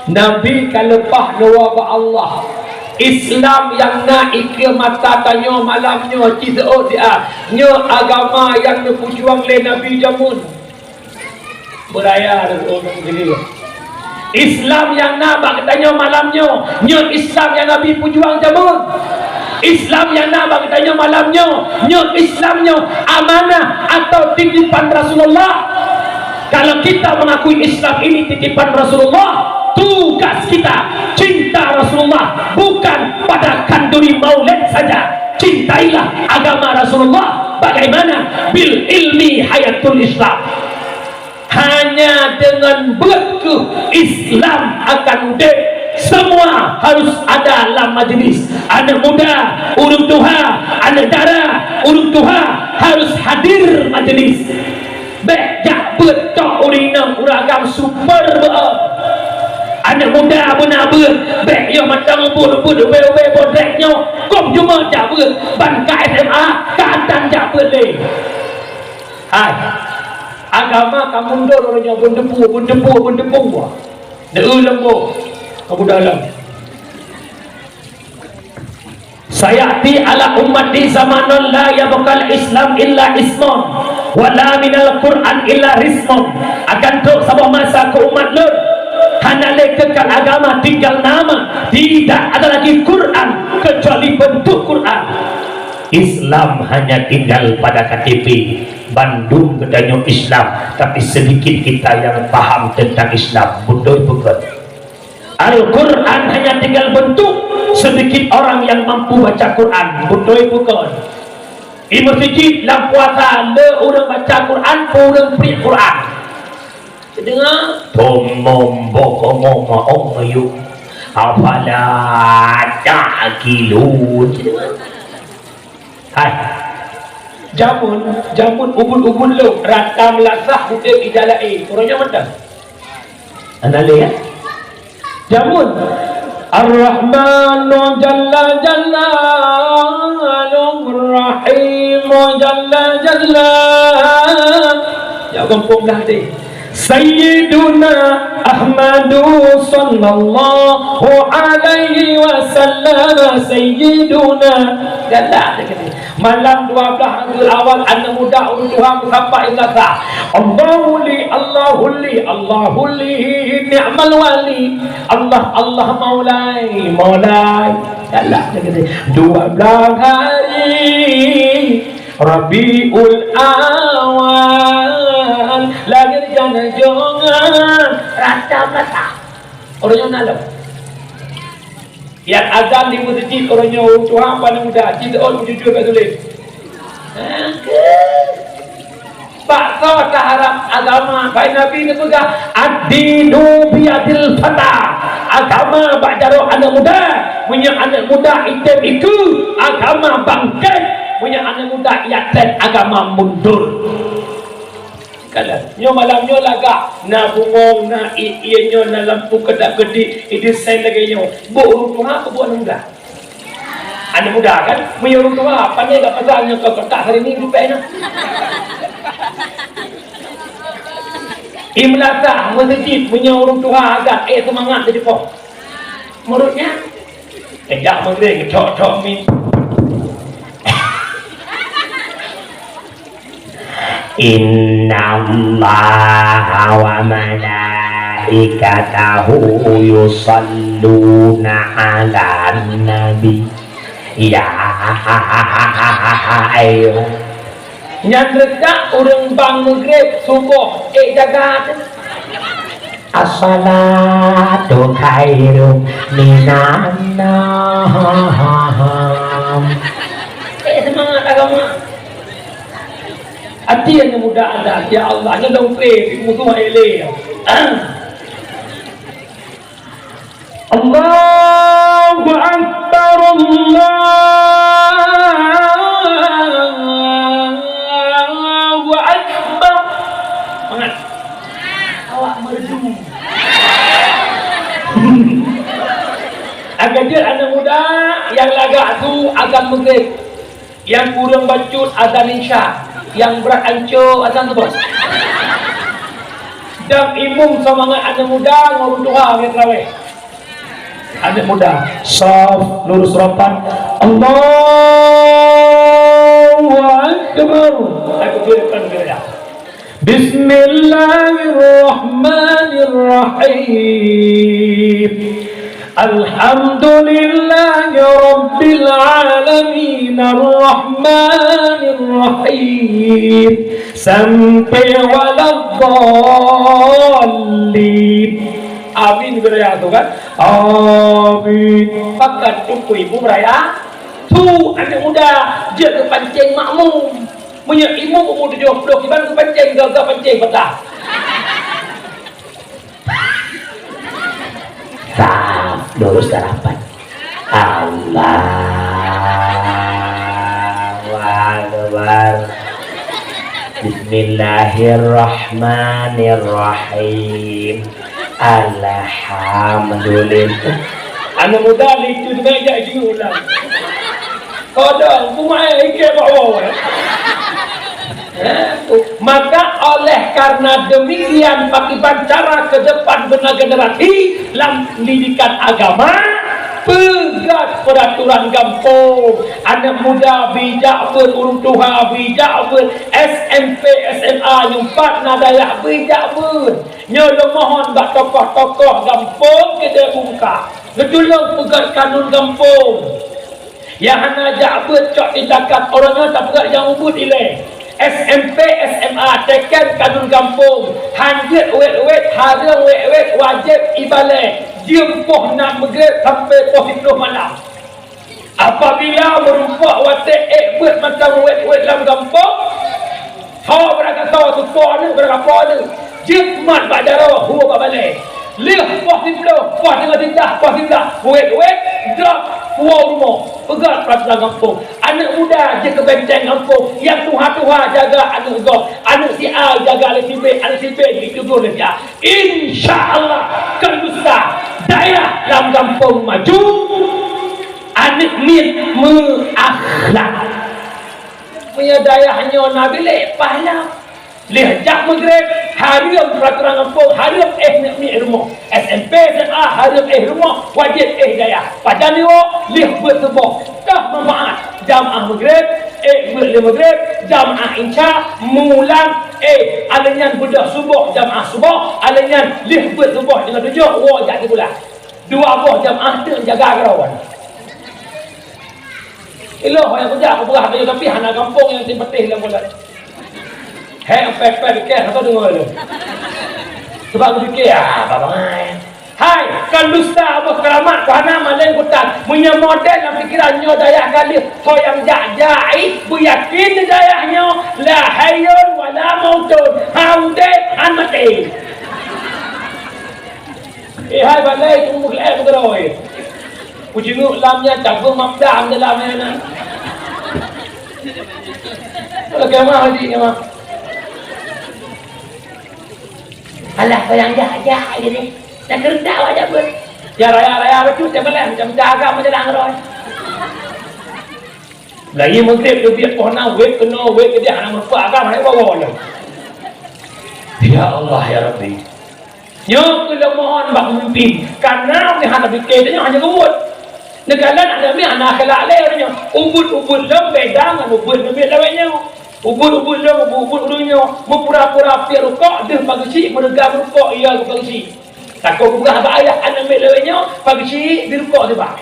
Nabi kalepah doa ba Allah Islam yang naik ke mata tanya malamnya cizok dia nya agama yang berjuang le Nabi jamun beraya orang sendiri. Islam yang nak tanya malamnya nya Islam yang Nabi berjuang jamun. Islam yang nak tanya malamnya nya Islamnya amanah atau titipan Rasulullah. Kalau kita mengakui Islam ini titipan Rasulullah, tugas kita cinta Rasulullah, bukan pada kanduri maulid saja. Cintailah agama Rasulullah. Bagaimana? Bil ilmi hayatul Islam. Hanya dengan beku Islam akan udah. Semua harus ada dalam majlis. Anak muda, urung tua, anak dara, urung tua harus hadir majlis. Bejak betok urinam uragam super beak. Anak muda benar bek yo matang bur bodreknya kom cuma jak ban ka SMA kadang jak le. Hai. Agama kamu mundur orangnya bundepu buah. Deu lembo kamu dalam. Sayati ala ummati zamanun la yabqal Islam illa ismun wala minal Quran illa rismun. Akan tuk sabah masa ke umat lu hanya kekal agama tinggal nama, tidak ada lagi Quran kecuali bentuk Quran. Islam hanya tinggal pada KTP Bandung katanya Islam, tapi sedikit kita yang paham tentang Islam. Betul bukan? Al-Quran hanya tinggal bentuk, sedikit orang yang mampu baca Quran. Betul bukan? Di masjid dalam puasa le orang baca Quran, orang beri Quran. Dengar? Tomom bokomom mayu afala ta'qilun. Hai. Jamun ubun lu rata melasah bukan ijalai. Orangnya mana? Anda lihat? Jamun Ar-Rahmanu Jalla Jalla Ar-Rahimu Jalla Jalla. Ya kampung dah deh. Sayyiduna Ahmadu sallallahu alaihi wasallam. Sayyiduna Jalla. Malam 12 Rabiul Awal anak muda Tuhan sampai ilasa. Allahu li ni'mal wali. Allah maulai. Jalla. 12 hari Rabiul Awal lagi jana jongan rata mata orangnya nalam yang azan di masjid orangnya Tuhan pada muda cinta orang jujur kat tulis bakso tak harap agama baik Nabi ni pegang ad-dinu biyadil fata. Agama ba'jaro anak muda punya anak muda item itu agama bangkit, punya anak muda iaten agama mundur. Kalau nyo malamnya laga na bungong na ienyo na lampu kedak gede itu sen lagi nyo bu urung tua ke bu anak muda. Anak muda kan punya urung tua pandai gak pasalnya kau kertas hari ni rupanya. Imlata masjid punya urung tua agak semangat jadi pok. Menurutnya ejak menggering cok min. Inna Allaha wa malaikatahu yusalluna ala nabi. Ya ayo nyandrek urang bang maghrib subuh jaga as-salatu khairum minan nawm. Semangat agama. Hati yang muda ada, ya Allah, hanya dong pray, musuh ele. Allahu Akbar, Allahu Akbar. Semangat. Awak merdu. Agar dia anak muda yang lagak tu akan maghrib, yang kurang bacut azan isya. yang berat hancur asal tu bos. Dan imum semangat anak muda ngurus doa yang terawih. Anak muda saf lurus rapat. Allahu Akbar. Aku tuliskan dia. Bismillahirrahmanirrahim. Alhamdulillahi Rabbil Alamin Ar-Rahmanir-Rahim sampai waladhdallin. Amin beraya tu kan? Amin. Pakat tuku ibu beraya. Tu anak muda dia kepancing makmum. Punya ibu umur 70 kiban kepancing gagal pancing petah. Lurus sarapan. Allahu Akbar. Bismillahirrahmanirrahim. Alhamdulillah. Anak muda itu juga ajak juga ulang. Kodong, kumai ikut bawa. Maka oleh karena demikian pakiban cara ke depan benar generasi dalam pendidikan agama pegat peraturan kampung anak muda bijak ber urung tuha bijak ber SMP SMA nyumpat nadaya bijak ber nyolong mohon bak tokoh-tokoh kampung kita buka betulung pegat kanun kampung yang hana jak ber cok ditakat orangnya tak pegat yang ubud ileh SMP, SMA, tekan kanun kampung hanjit wet-wet, harang wet-wet wajib ibadah jempoh nak maghrib sampai pos 10 malam apabila merumpak watak ekbet macam wet-wet dalam kampung hawa beragak tahu tu poh ni beragak poh ni jemmat badarah huwa babalai lih pos 10 pos tinggal wet-wet drop puau rumah pegang peraturan kampung anak muda je ke benteng kampung yang tuha-tuha jaga anak gok anak si A jaga anak si B ditegur oleh dia insyaAllah kelusa daerah dalam kampung maju anak min menakhlak punya daerahnya Nabi lepas lah lih jak maghrib harium peraturan kampung harium ni rumah SMP SMA harium rumah wajib daya pada ni lih bersebuah dah manfaat jamaah maghrib berlih maghrib jamaah insya mulan alanyan budak subuh jamaah subuh alanyan lih bersebuah dengan 7 jadi pula 2 buah jamaah tu jaga kerawan iloh yang kerja aku berah tapi hana kampung yang simpatih dalam bulan hei, pepek fikir, kau dengar tu. Sebab aku fikir, babangan. Hai, kan dusta apa keramat, kerana malam kutan. Punya model yang fikirannya dayah kali. Kau yang jai, bu yakin dayahnya. La hayun wa la mautun. Haudek, han mati. Hai, balai, tunggu kelai aku teroi. Ku jenguk lamnya, campur mabdam dalamnya. Kalau kemah hadir, kemah. Alah kau yang jahat gini. Dah kerendak wajah pun. Ya raya-raya betul saya boleh macam jaga macam dah ngeroi. Lagi maghrib dia biar pohon wet kena wet ke dia anak mertua agam nak bawa lah. Ya Allah ya Rabbi. Yo kena mohon bak memimpin. Karena ni hana fikir dia hanya kebut. Negara ada mi anak kelak leh ubud-ubud lem beda dengan ubud lebih lawanya. Ubud-ubud dia, ubud urungnya berpura-pura piak rukuk, dia pagi cik menegak rukuk, ia ke pagi cik takut berah ayah anak melewanya pagi cik, dia rukuk dia pak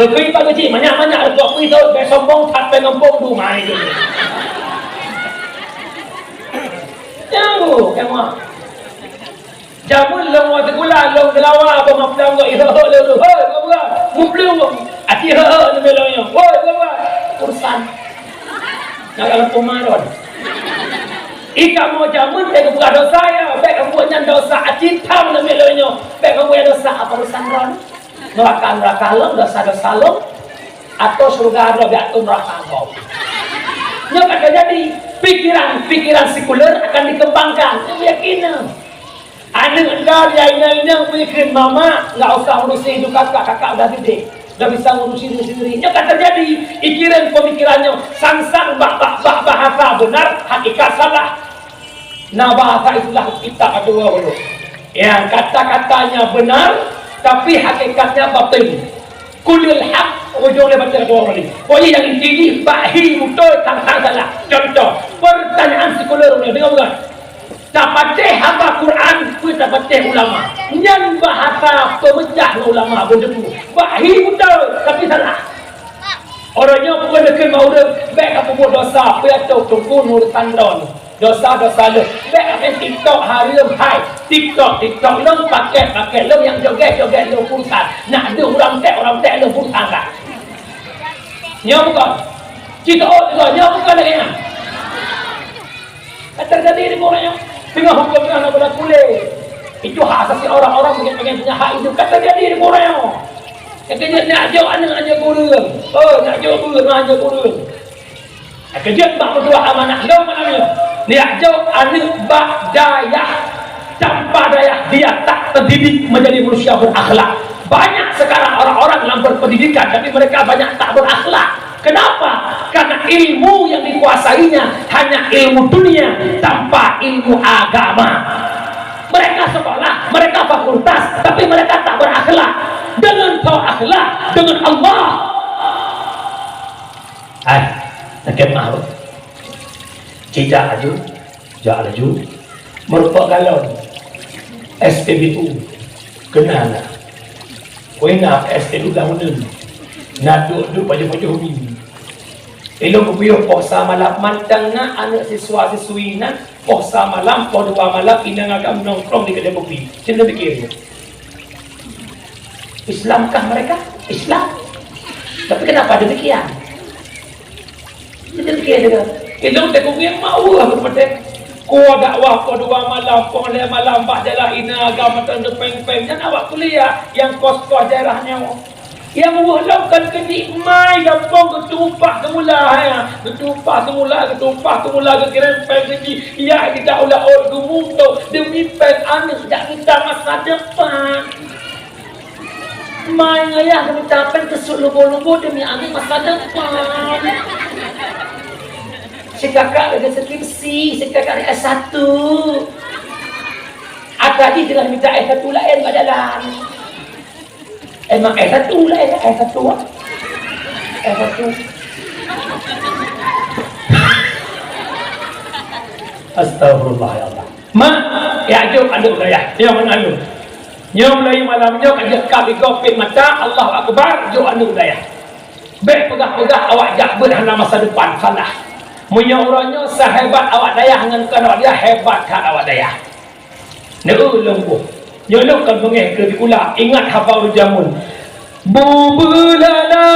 lebih pagi cik, banyak-banyak rukuk pergi tu, biar sombong, tak pengen ngempung tu, main je jauh, kemah jamun long waktu gula, long gelawar, apa maflam kau, iya, hei, kau berah, muflim kau, hati hei, melewanya, hei, kau berah, urusan dalam pemaron. Ika mau jamun baik buat dosa ya, baik buat yang dosa acitam nama lonya, baik buat dosa apa urusan ron? Neraka lo, dosa lo, atau surga lo biar tu neraka lo. Nyo akan jadi pikiran sekuler akan dikembangkan, yakin. Anak kau yang punya mama, nggak usah urusin hidup kakak udah gede. dah bisa ngurusin diri sendiri. Nya kan terjadi ikiran pemikirannya sang bahasa benar, hakikat salah. Nah bahasa itulah kita kedua dulu. Yang kata-katanya benar tapi hakikatnya batil. Kulil haq ujungnya baca kedua kali. Pokoknya yang inti bahi betul tentang salah. Contoh pertanyaan sekuler ni dengar bukan? Tak baca hafal Quran, kita baca ulama. Yang bahasa pemecah ulama begitu. Bahi betul tapi salah. Orangnya bukan dekat mau dah baik apa buat dosa, piatu tunggu nur tandon. Dosa-dosa lu. Baik apa TikTok hari lu hai. TikTok lu pakai lu yang joget lu pulsan. Nak ada orang tak lu pulsan kan. Nya bukan. Kita nya bukan lagi kan. Terjadi di orangnya. Tengah hukum yang nak berlaku itu hak asasi orang-orang pengen punya hak itu kan terjadi di orangnya. Kerja nak jauh anak gurung. Oh nak jauh gurung. Kerja bak berdua amanah lo mana dia jauh anak bak daya tanpa daya dia tak terdidik menjadi manusia berakhlak. Banyak sekarang orang-orang yang berpendidikan tapi mereka banyak tak berakhlak. Kenapa? Karena ilmu yang dikuasainya hanya ilmu dunia tanpa ilmu agama. Mereka sekolah, mereka fakultas, tapi mereka tak berakhlak. Dengan tahu akhlak dengan Allah. Hai, sakit mahu. Cicak laju, merupakan galon. SPBU, kenal lah. Kau nak SPBU dah mana? Nak duduk pada hobi. Elok berpuyuh puasa malam mantang nak anak siswa-siswi nak puasa malam, puasa 2 malam inang agak menongkrong di kedai kopi. Macam fikir Islamkah mereka? Islam. Tapi kenapa demikian? Macam fikir dia. Elok tak kopi yang mau lah berpada kau dakwah kau 2 malam, kau 5 malam, bak jalan inang agak macam peng-peng. Jangan awak kuliah yang kos-kos daerahnya. Yang melakukan kenikmai gampang ketumpah semula ketumpah semula kerempeng segi ia tidak ulah gemuto demi pen anak tidak kita masa depan main ayah kami tapen kesuk lubu-lubu demi anak masa depan. Si kakak ada skripsi, si kakak ada S1 tadi dengan minta S1 lain badalan. Emang S1 lah, S1 lah. S1. Astagfirullah ya Allah. Mak, ya jom ada wilayah. Yang mana lu? Yang wilayah malamnya kajak kaki gopit mata Allah Akbar, jom ada wilayah. Baik pegah-pegah awak jakber hana masa depan salah. Punya orangnya sehebat awak daya dengan kan awak dia hebat kat awak daya. Lembuh. Nyolok kan mengeh ke dikula ingat hafal jamun bubulala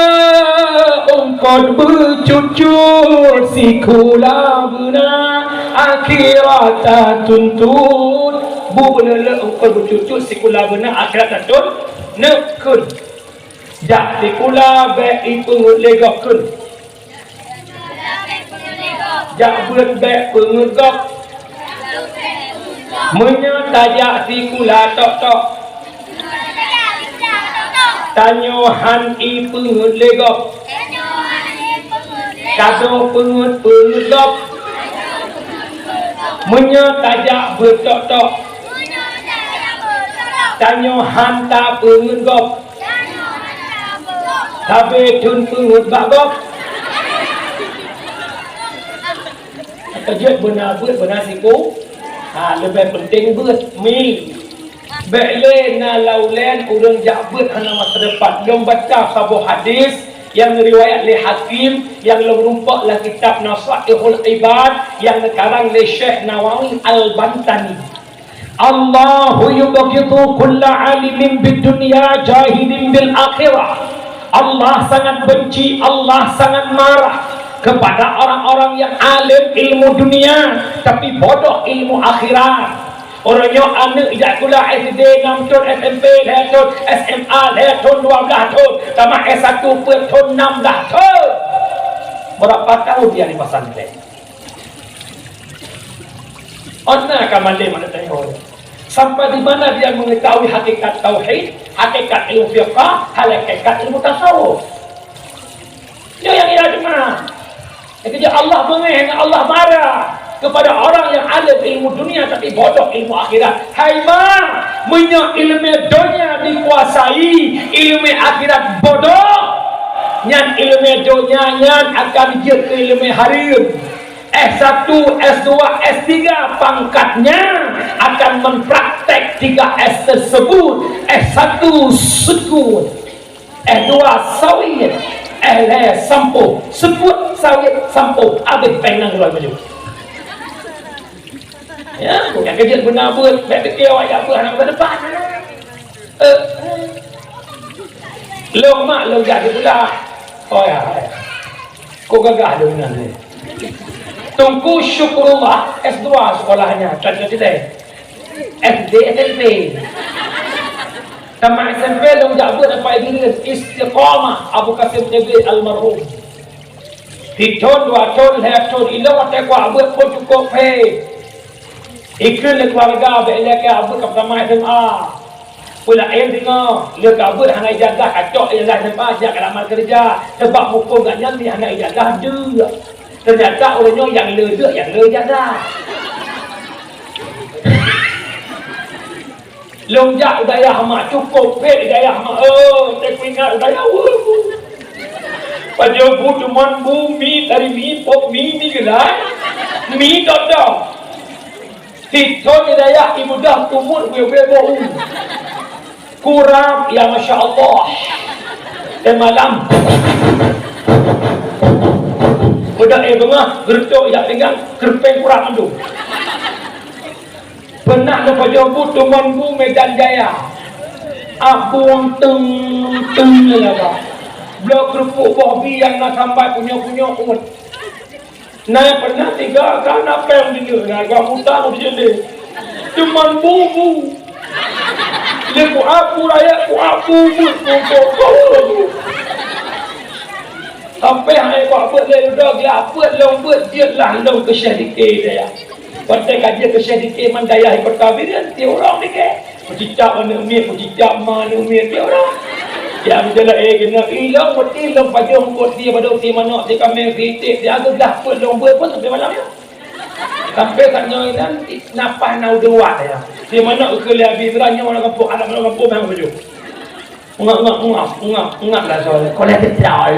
ungkod bercucur si kula guna akhirat tuntun bubulala ungkod bercucur si kula guna akhirat tuntun nekun jak si kula baik ipungut legokun jak buat baik pengegok menyatajak si kula tok-tok tanyohan i pengut legok kado pengut pengegok menyatajak bertok-tok tanyohan tak pengegok tabe tun pengut bagok kejut benar siku. Lebih penting buat mi Bekle na laulen urang jabut hana masa depan. Long baca sabuh hadis yang riwayat li Hakim, yang lumpak lah kitab Nasaihul Ibad yang sekarang li Syekh Nawawi Al-Bantani. Allahu yubghidu kulla alimin bid dunya jahidin bil akhirah. Allah sangat benci, Allah sangat marah kepada orang-orang yang alim ilmu dunia tapi bodoh ilmu akhirat. Orangnya anak ijak kula SD 6 tahun, SMP 2 tahun, SMA 2 tahun, 12 tahun, tamat S1 tahun 16 tahun. Berapa tahun dia di pesantren? Ona kamale mana tanya orang. Sampai di mana dia mengetahui hakikat tauhid, hakikat ilmu fiqh, hakikat ilmu tasawuf. Dia yang ia dengar. Ketika Allah bengih, Allah marah kepada orang yang ada ilmu dunia tapi bodoh ilmu akhirat. Hai ma, punya ilmu dunia dikuasai, ilmu akhirat bodoh. Nyan ilmu dunia nyan akan dia ke ilmu harim. S1, S2, S3 pangkatnya akan mempraktek 3S tersebut. S1 sukun, S2 sawit, S3 sampo, sukun sawit sampo, habis penang keluar baju. Ya, bukan kerja benar buat, baik fikir awak apa anak ke depan. Long mak long jadi pula. Oh ya, kau gagah ada benar ni. Tunggu syukurullah S2 sekolahnya, contoh kita SD, SMP. Tamat SMP long jabut apa ini istiqamah Abu Qasim Nabi almarhum. Hitun, 2 tahun, 3 tahun, ilau atak kuat buat pun cukup ikut keluarga bila ke abu ke pertama SMA. Pula ayam dengar, dia kabut hana ijazah kacau ijazah SMA sejak amal kerja. Sebab hukum kat nyam ni hana ijazah dia. Ternyata orangnya yang le ijazah. Lonjak daya mak cukup daya mak. Tak ingat daya. Pada butuman bumi dari mi pop mi gelai. Mi dodong. Hitun daya ibu dah tumut bau. Kurang ya Masya Allah. Malam udah bengah gertok yang pegang kerpeng kurang andu. Pernah lepas jemput temanku Medan Jaya. Aku teng lah. Blok kerupuk Bobby yang nak sampai punya umat. Nah pernah 3 kali apa yang dia agak hutang di sini. Teman bubu. Dia ku aku raya ku aku buat. Sampai hai buat le dah apa long buat dia lah long ke syadike dia. Pasal kaji ke syadike mandaya perkawinan dia orang ni ke. Pecicak mana umi, pecicak mana umi dia orang. Ya bila kena hilang mati long pajang buat dia pada uti mana dia kami kritik dia agak dah pun long buat pun sampai malam ya. Sampai kat nyoi nanti napah nau dua ya. Di mana ukul abi beranya mana kampung anak mana kampung memang baju. Ngak lah soalnya. Kau dah kecil.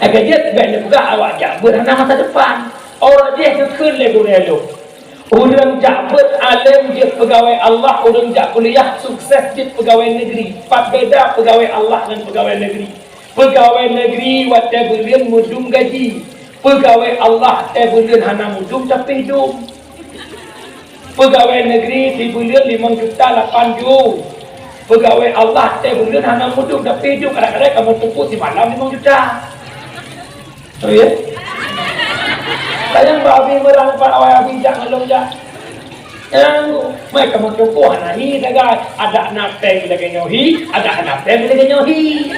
Agar dia tidak juga awak jabut anak masa depan. Orang dia kekal lagi dulu. Orang jabut alim dia pegawai Allah, orang jak kuliah sukses dia pegawai negeri. Pak beda pegawai Allah dan pegawai negeri. Pegawai negeri waktu bulan mudum gaji. Pegawai Allah bulan hana mudum tapi hidup. Pegawai negeri di bulan 5 juta 8 juta. Pegawai Allah bulan hana mudum tapi hidup. Kadang-kadang kamu tunggu si malam 5 juta. Oh ya? Sayang babi merang pak awal abi jangan long jah. Mereka mencukup hanahi dagai ada napeng lagi nyohi, ada napeng lagi nyohi.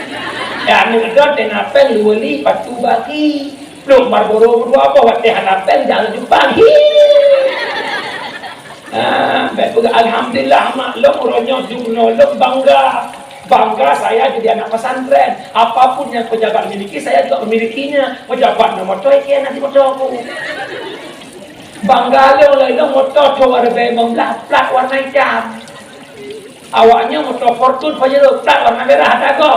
Ya ni ada napeng luwali patu baki. Belum Marlboro berdua apa waktu napeng jangan jumpa hi. Baik alhamdulillah maklum orangnya nolong bangga saya jadi anak pesantren. Apapun yang pejabat miliki saya juga memilikinya. Pejabat nomor toy ke nanti motor aku. Bangga le motor coba ada plat warna hitam. Awaknya motor Fortune Pajero plat warna merah ada kok.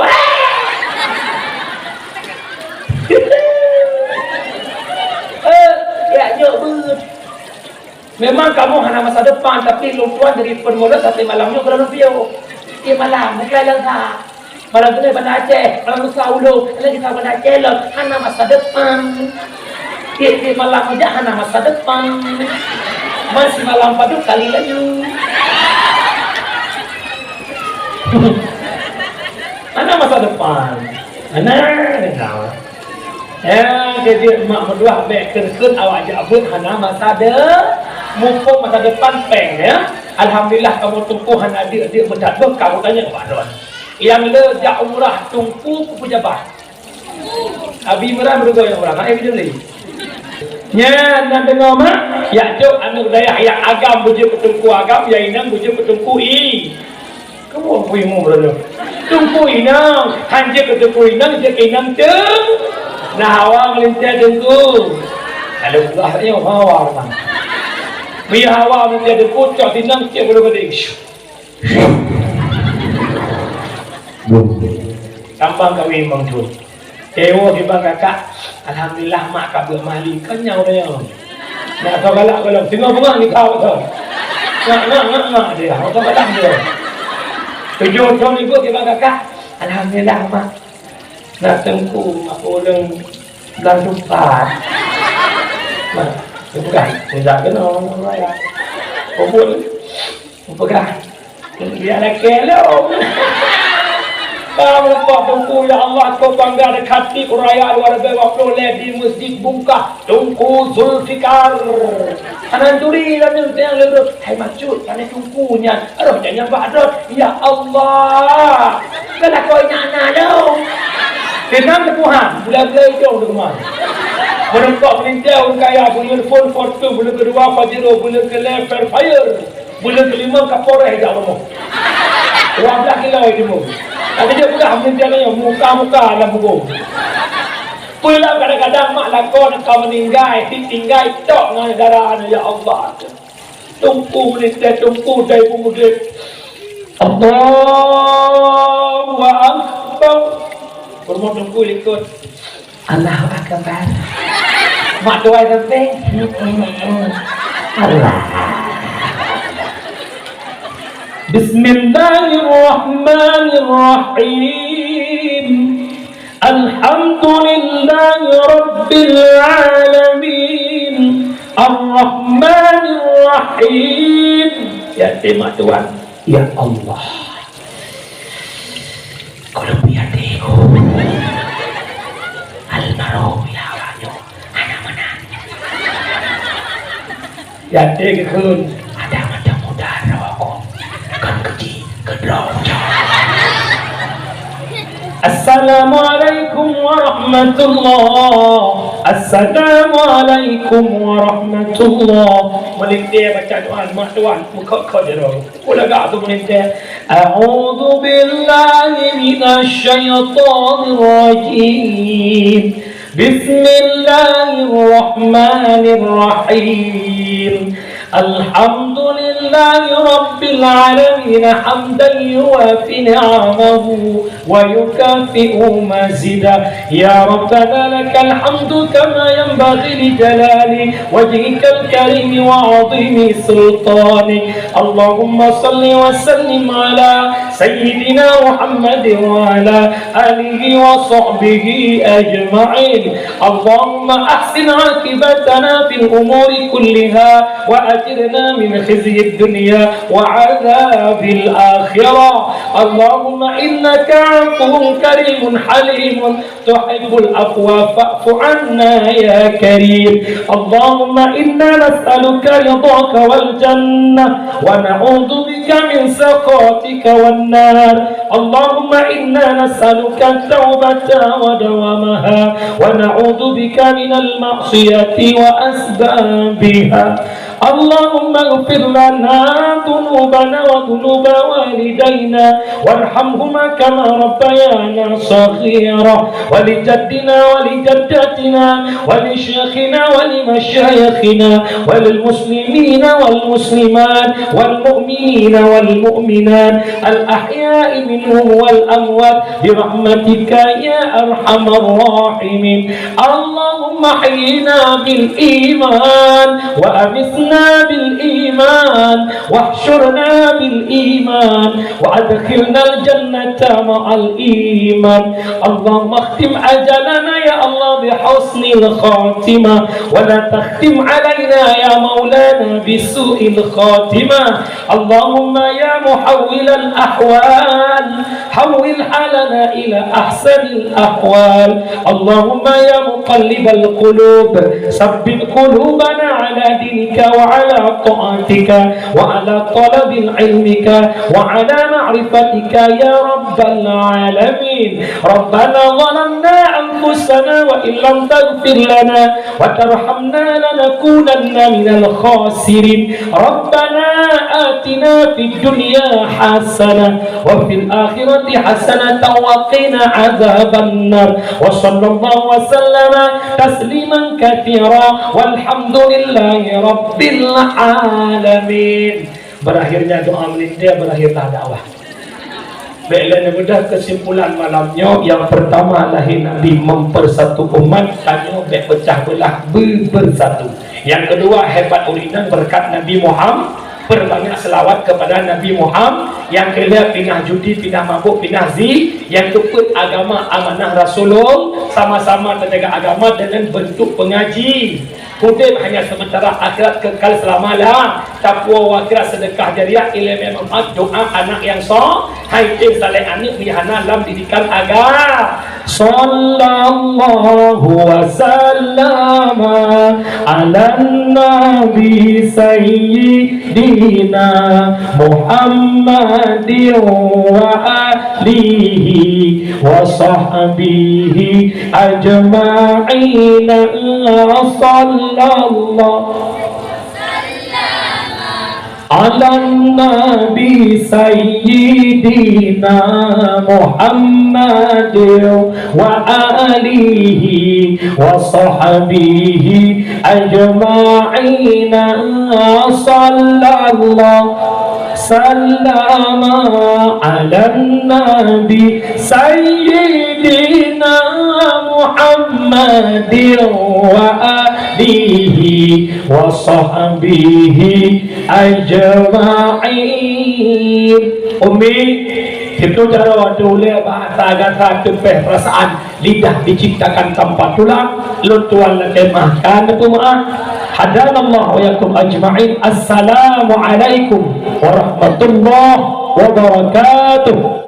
Ya nyobut. Memang kamu hanya masa depan tapi lumpuan dari permula sampai malamnya kalau lumpio. Dia malam, bukan langkah. Malam tu Banda Aceh, malam tu Saulu, lagi kita Banda Aceh lah. Hana masa depan. Dia malam aja hana masa depan. Masih malam padu kali lagi. Hana masa depan. Hana tahu. Jadi mak berdua baik kerkut awak jabut hana masa depan. Mumpung masa depan peng ya. Alhamdulillah kamu tumpuhan adik-adik berdatuk kamu tanya kepada Tuhan. Yang lejak umrah tumpu pejabat. Abi merah berdoa yang orang. Ayo beli. Nya nak dengar mak, ya cok anak daya yang agam bujuk ketungku agam, ya inang bujuk ketungku i. Kamu apa yang mau berada? Tungku inang, hanja ketungku inang, je inang ceng. Nah hawa melintir tungku. Kalau ulahnya hawa man. Biar hawa melintir tungku, cok inang cek boleh berdek. Tambang kami memang tu. Ewo di bang kakak. Alhamdulillah mak kabel mali kenyau dia. Nak kau galak kalau tengok bunga ni kau tu. Nak dia. Kau galak dia. Tujuh tahun ibu di bang kakak. Alhamdulillah mak. Nak tengku aku orang dah sempat. Mak, bukan. Tidak kena orang raya. Kubur. Bukan. Dia nak kelong. Kamu buat tungku ya Allah kau bangga dekat di raya luar biasa di masjid buka tungku Zulfikar. Anak turi dan yang lebih hai macut karena tungkunya. Aduh jangan badut ya Allah. Kalau kau nak dah. Tenang Tuhan, bulan-bulan itu untuk mana? Menempat meninjau kaya bulan phone fortu bulan kedua Fajro bulan ke-11 fire bulan kelima Kapolres jauh. 12 kilo itu mu. Ada dia pula menjaga muka-muka dalam buku. Pula kadang-kadang mak lakon kau meninggal, tinggal tok dengan darah ya Allah. Tungku menita tungku dari pemuda. Allahu Akbar. Bermoh tungku ikut. Allahu Akbar. Mak doa sampai. Allah. Bismillahirrahmanirrahim. Alhamdulillahi Rabbil Alamin. Ar-Rahmanir-Rahim. Ya tema Tuhan. Ya Allah. Kalau biar tengok almarhum ya Allah. Anak mana? Ya tengok ada macam udara aku. Kan kecil kedraw. Assalamualaikum warahmatullah. Assalamualaikum warahmatullah. Melintir baca doa mak tuan muka kau je dong. Ulah gak tu melintir. A'udzu billahi minasyaitonir rajim. Bismillahirrahmanirrahim. Alhamdulillahi Rabbil Alamin hamdan yuwafi ni'amahu wa yukafi'u mazidah. Ya Rabbana lakal hamdu kama yanbaghi li jalali wajhikal karim wa 'azimi sultani. Allahumma salli wa sallim ala sayyidina Muhammad wa ala alihi wa sahbihi ajma'in. Allahumma ahsin 'aqibatana fil umuri kulliha wa أجرنا من خزي الدنيا وعذاب الآخرة. اللهم إنك عفو كريم حليم تحب العفو فاعف عنا يا كريم. اللهم إنا نسألك رضاك والجنة ونعوذ بك من سخطك والنار. اللهم إنا نسألك التوبة ودوامها ونعوذ بك من المعصية وأسبابها. اللهم اغفر لنا ذنوبنا وذنوب والدينا وارحمهما كما ربيانا صغيرا ولجدنا ولجدتنا ولشيخنا ولمشايخنا وللمسلمين والمسلمات والمؤمنين والمؤمنات الأحياء منهم والأموات برحمتك يا أرحم الراحمين. اللهم احينا بالإيمان وأمسنا بالإيمان واحشرنا بالإيمان وأدخلنا الجنة مع الإيمان. اللهم اختم أجلنا يا الله بحسن الخاتمة ولا تختم علينا يا مولانا بسوء الخاتمة. اللهم يا محول الأحوال حول حالنا إلى أحسن الأحوال. اللهم يا مقلب القلوب ثبت قلوبنا على دينك وعلى طاعتك وعلى طلب علمك وعلى معرفتك يا رب العالمين. ربنا ظلمنا أنفسنا أنفسنا وإن لم تغفر لنا وترحمنا لنكونن من الخاسرين ربنا آتنا في الدنيا حسنة وفي الآخرة حسنة وقنا عذاب النار وصلى الله وسلم تسليما كثيرا والحمد لله رب العالمين. Berakhirnya doa melintir, berakhirlah dakwah. Baiklah, mudah kesimpulan malamnya. Yang pertama, lahir Nabi mempersatu umat, tanya baik pecah belah bersatu. Yang kedua, hebat urinan berkat Nabi Muhammad, berbanyak selawat kepada Nabi Muhammad. Yang kelima, pindah judi, pindah mabuk, pindah zi. Yang keempat, agama amanah Rasulullah, sama-sama terjaga agama dengan bentuk pengaji. Hidup hanya sementara, akhirat kekal selama-lamanya. Takwa wakil sedekah jariah, ilmu manfaat, doa anak yang soleh, haji saleh anak lihana dalam didikan agama. Sallallahu wasallama ala nabi sayyidina Muhammadin wa alihi wa sahbihi ajma'in. Sallallahu ala nabi sayyidina Muhammadin wa alihi wa sahbihi ajma'in. Sallallahu sallama ala nabi sayyidina Muhammadin wa alihi wa sahbihi ajma'in. Umi, itu cara waktu oleh bahasa kata tepeh perasaan lidah diciptakan tanpa tulang, lutuan lemahkan maaf. Hadanallahu wa yakum ajma'in. Assalamualaikum warahmatullahi wabarakatuh.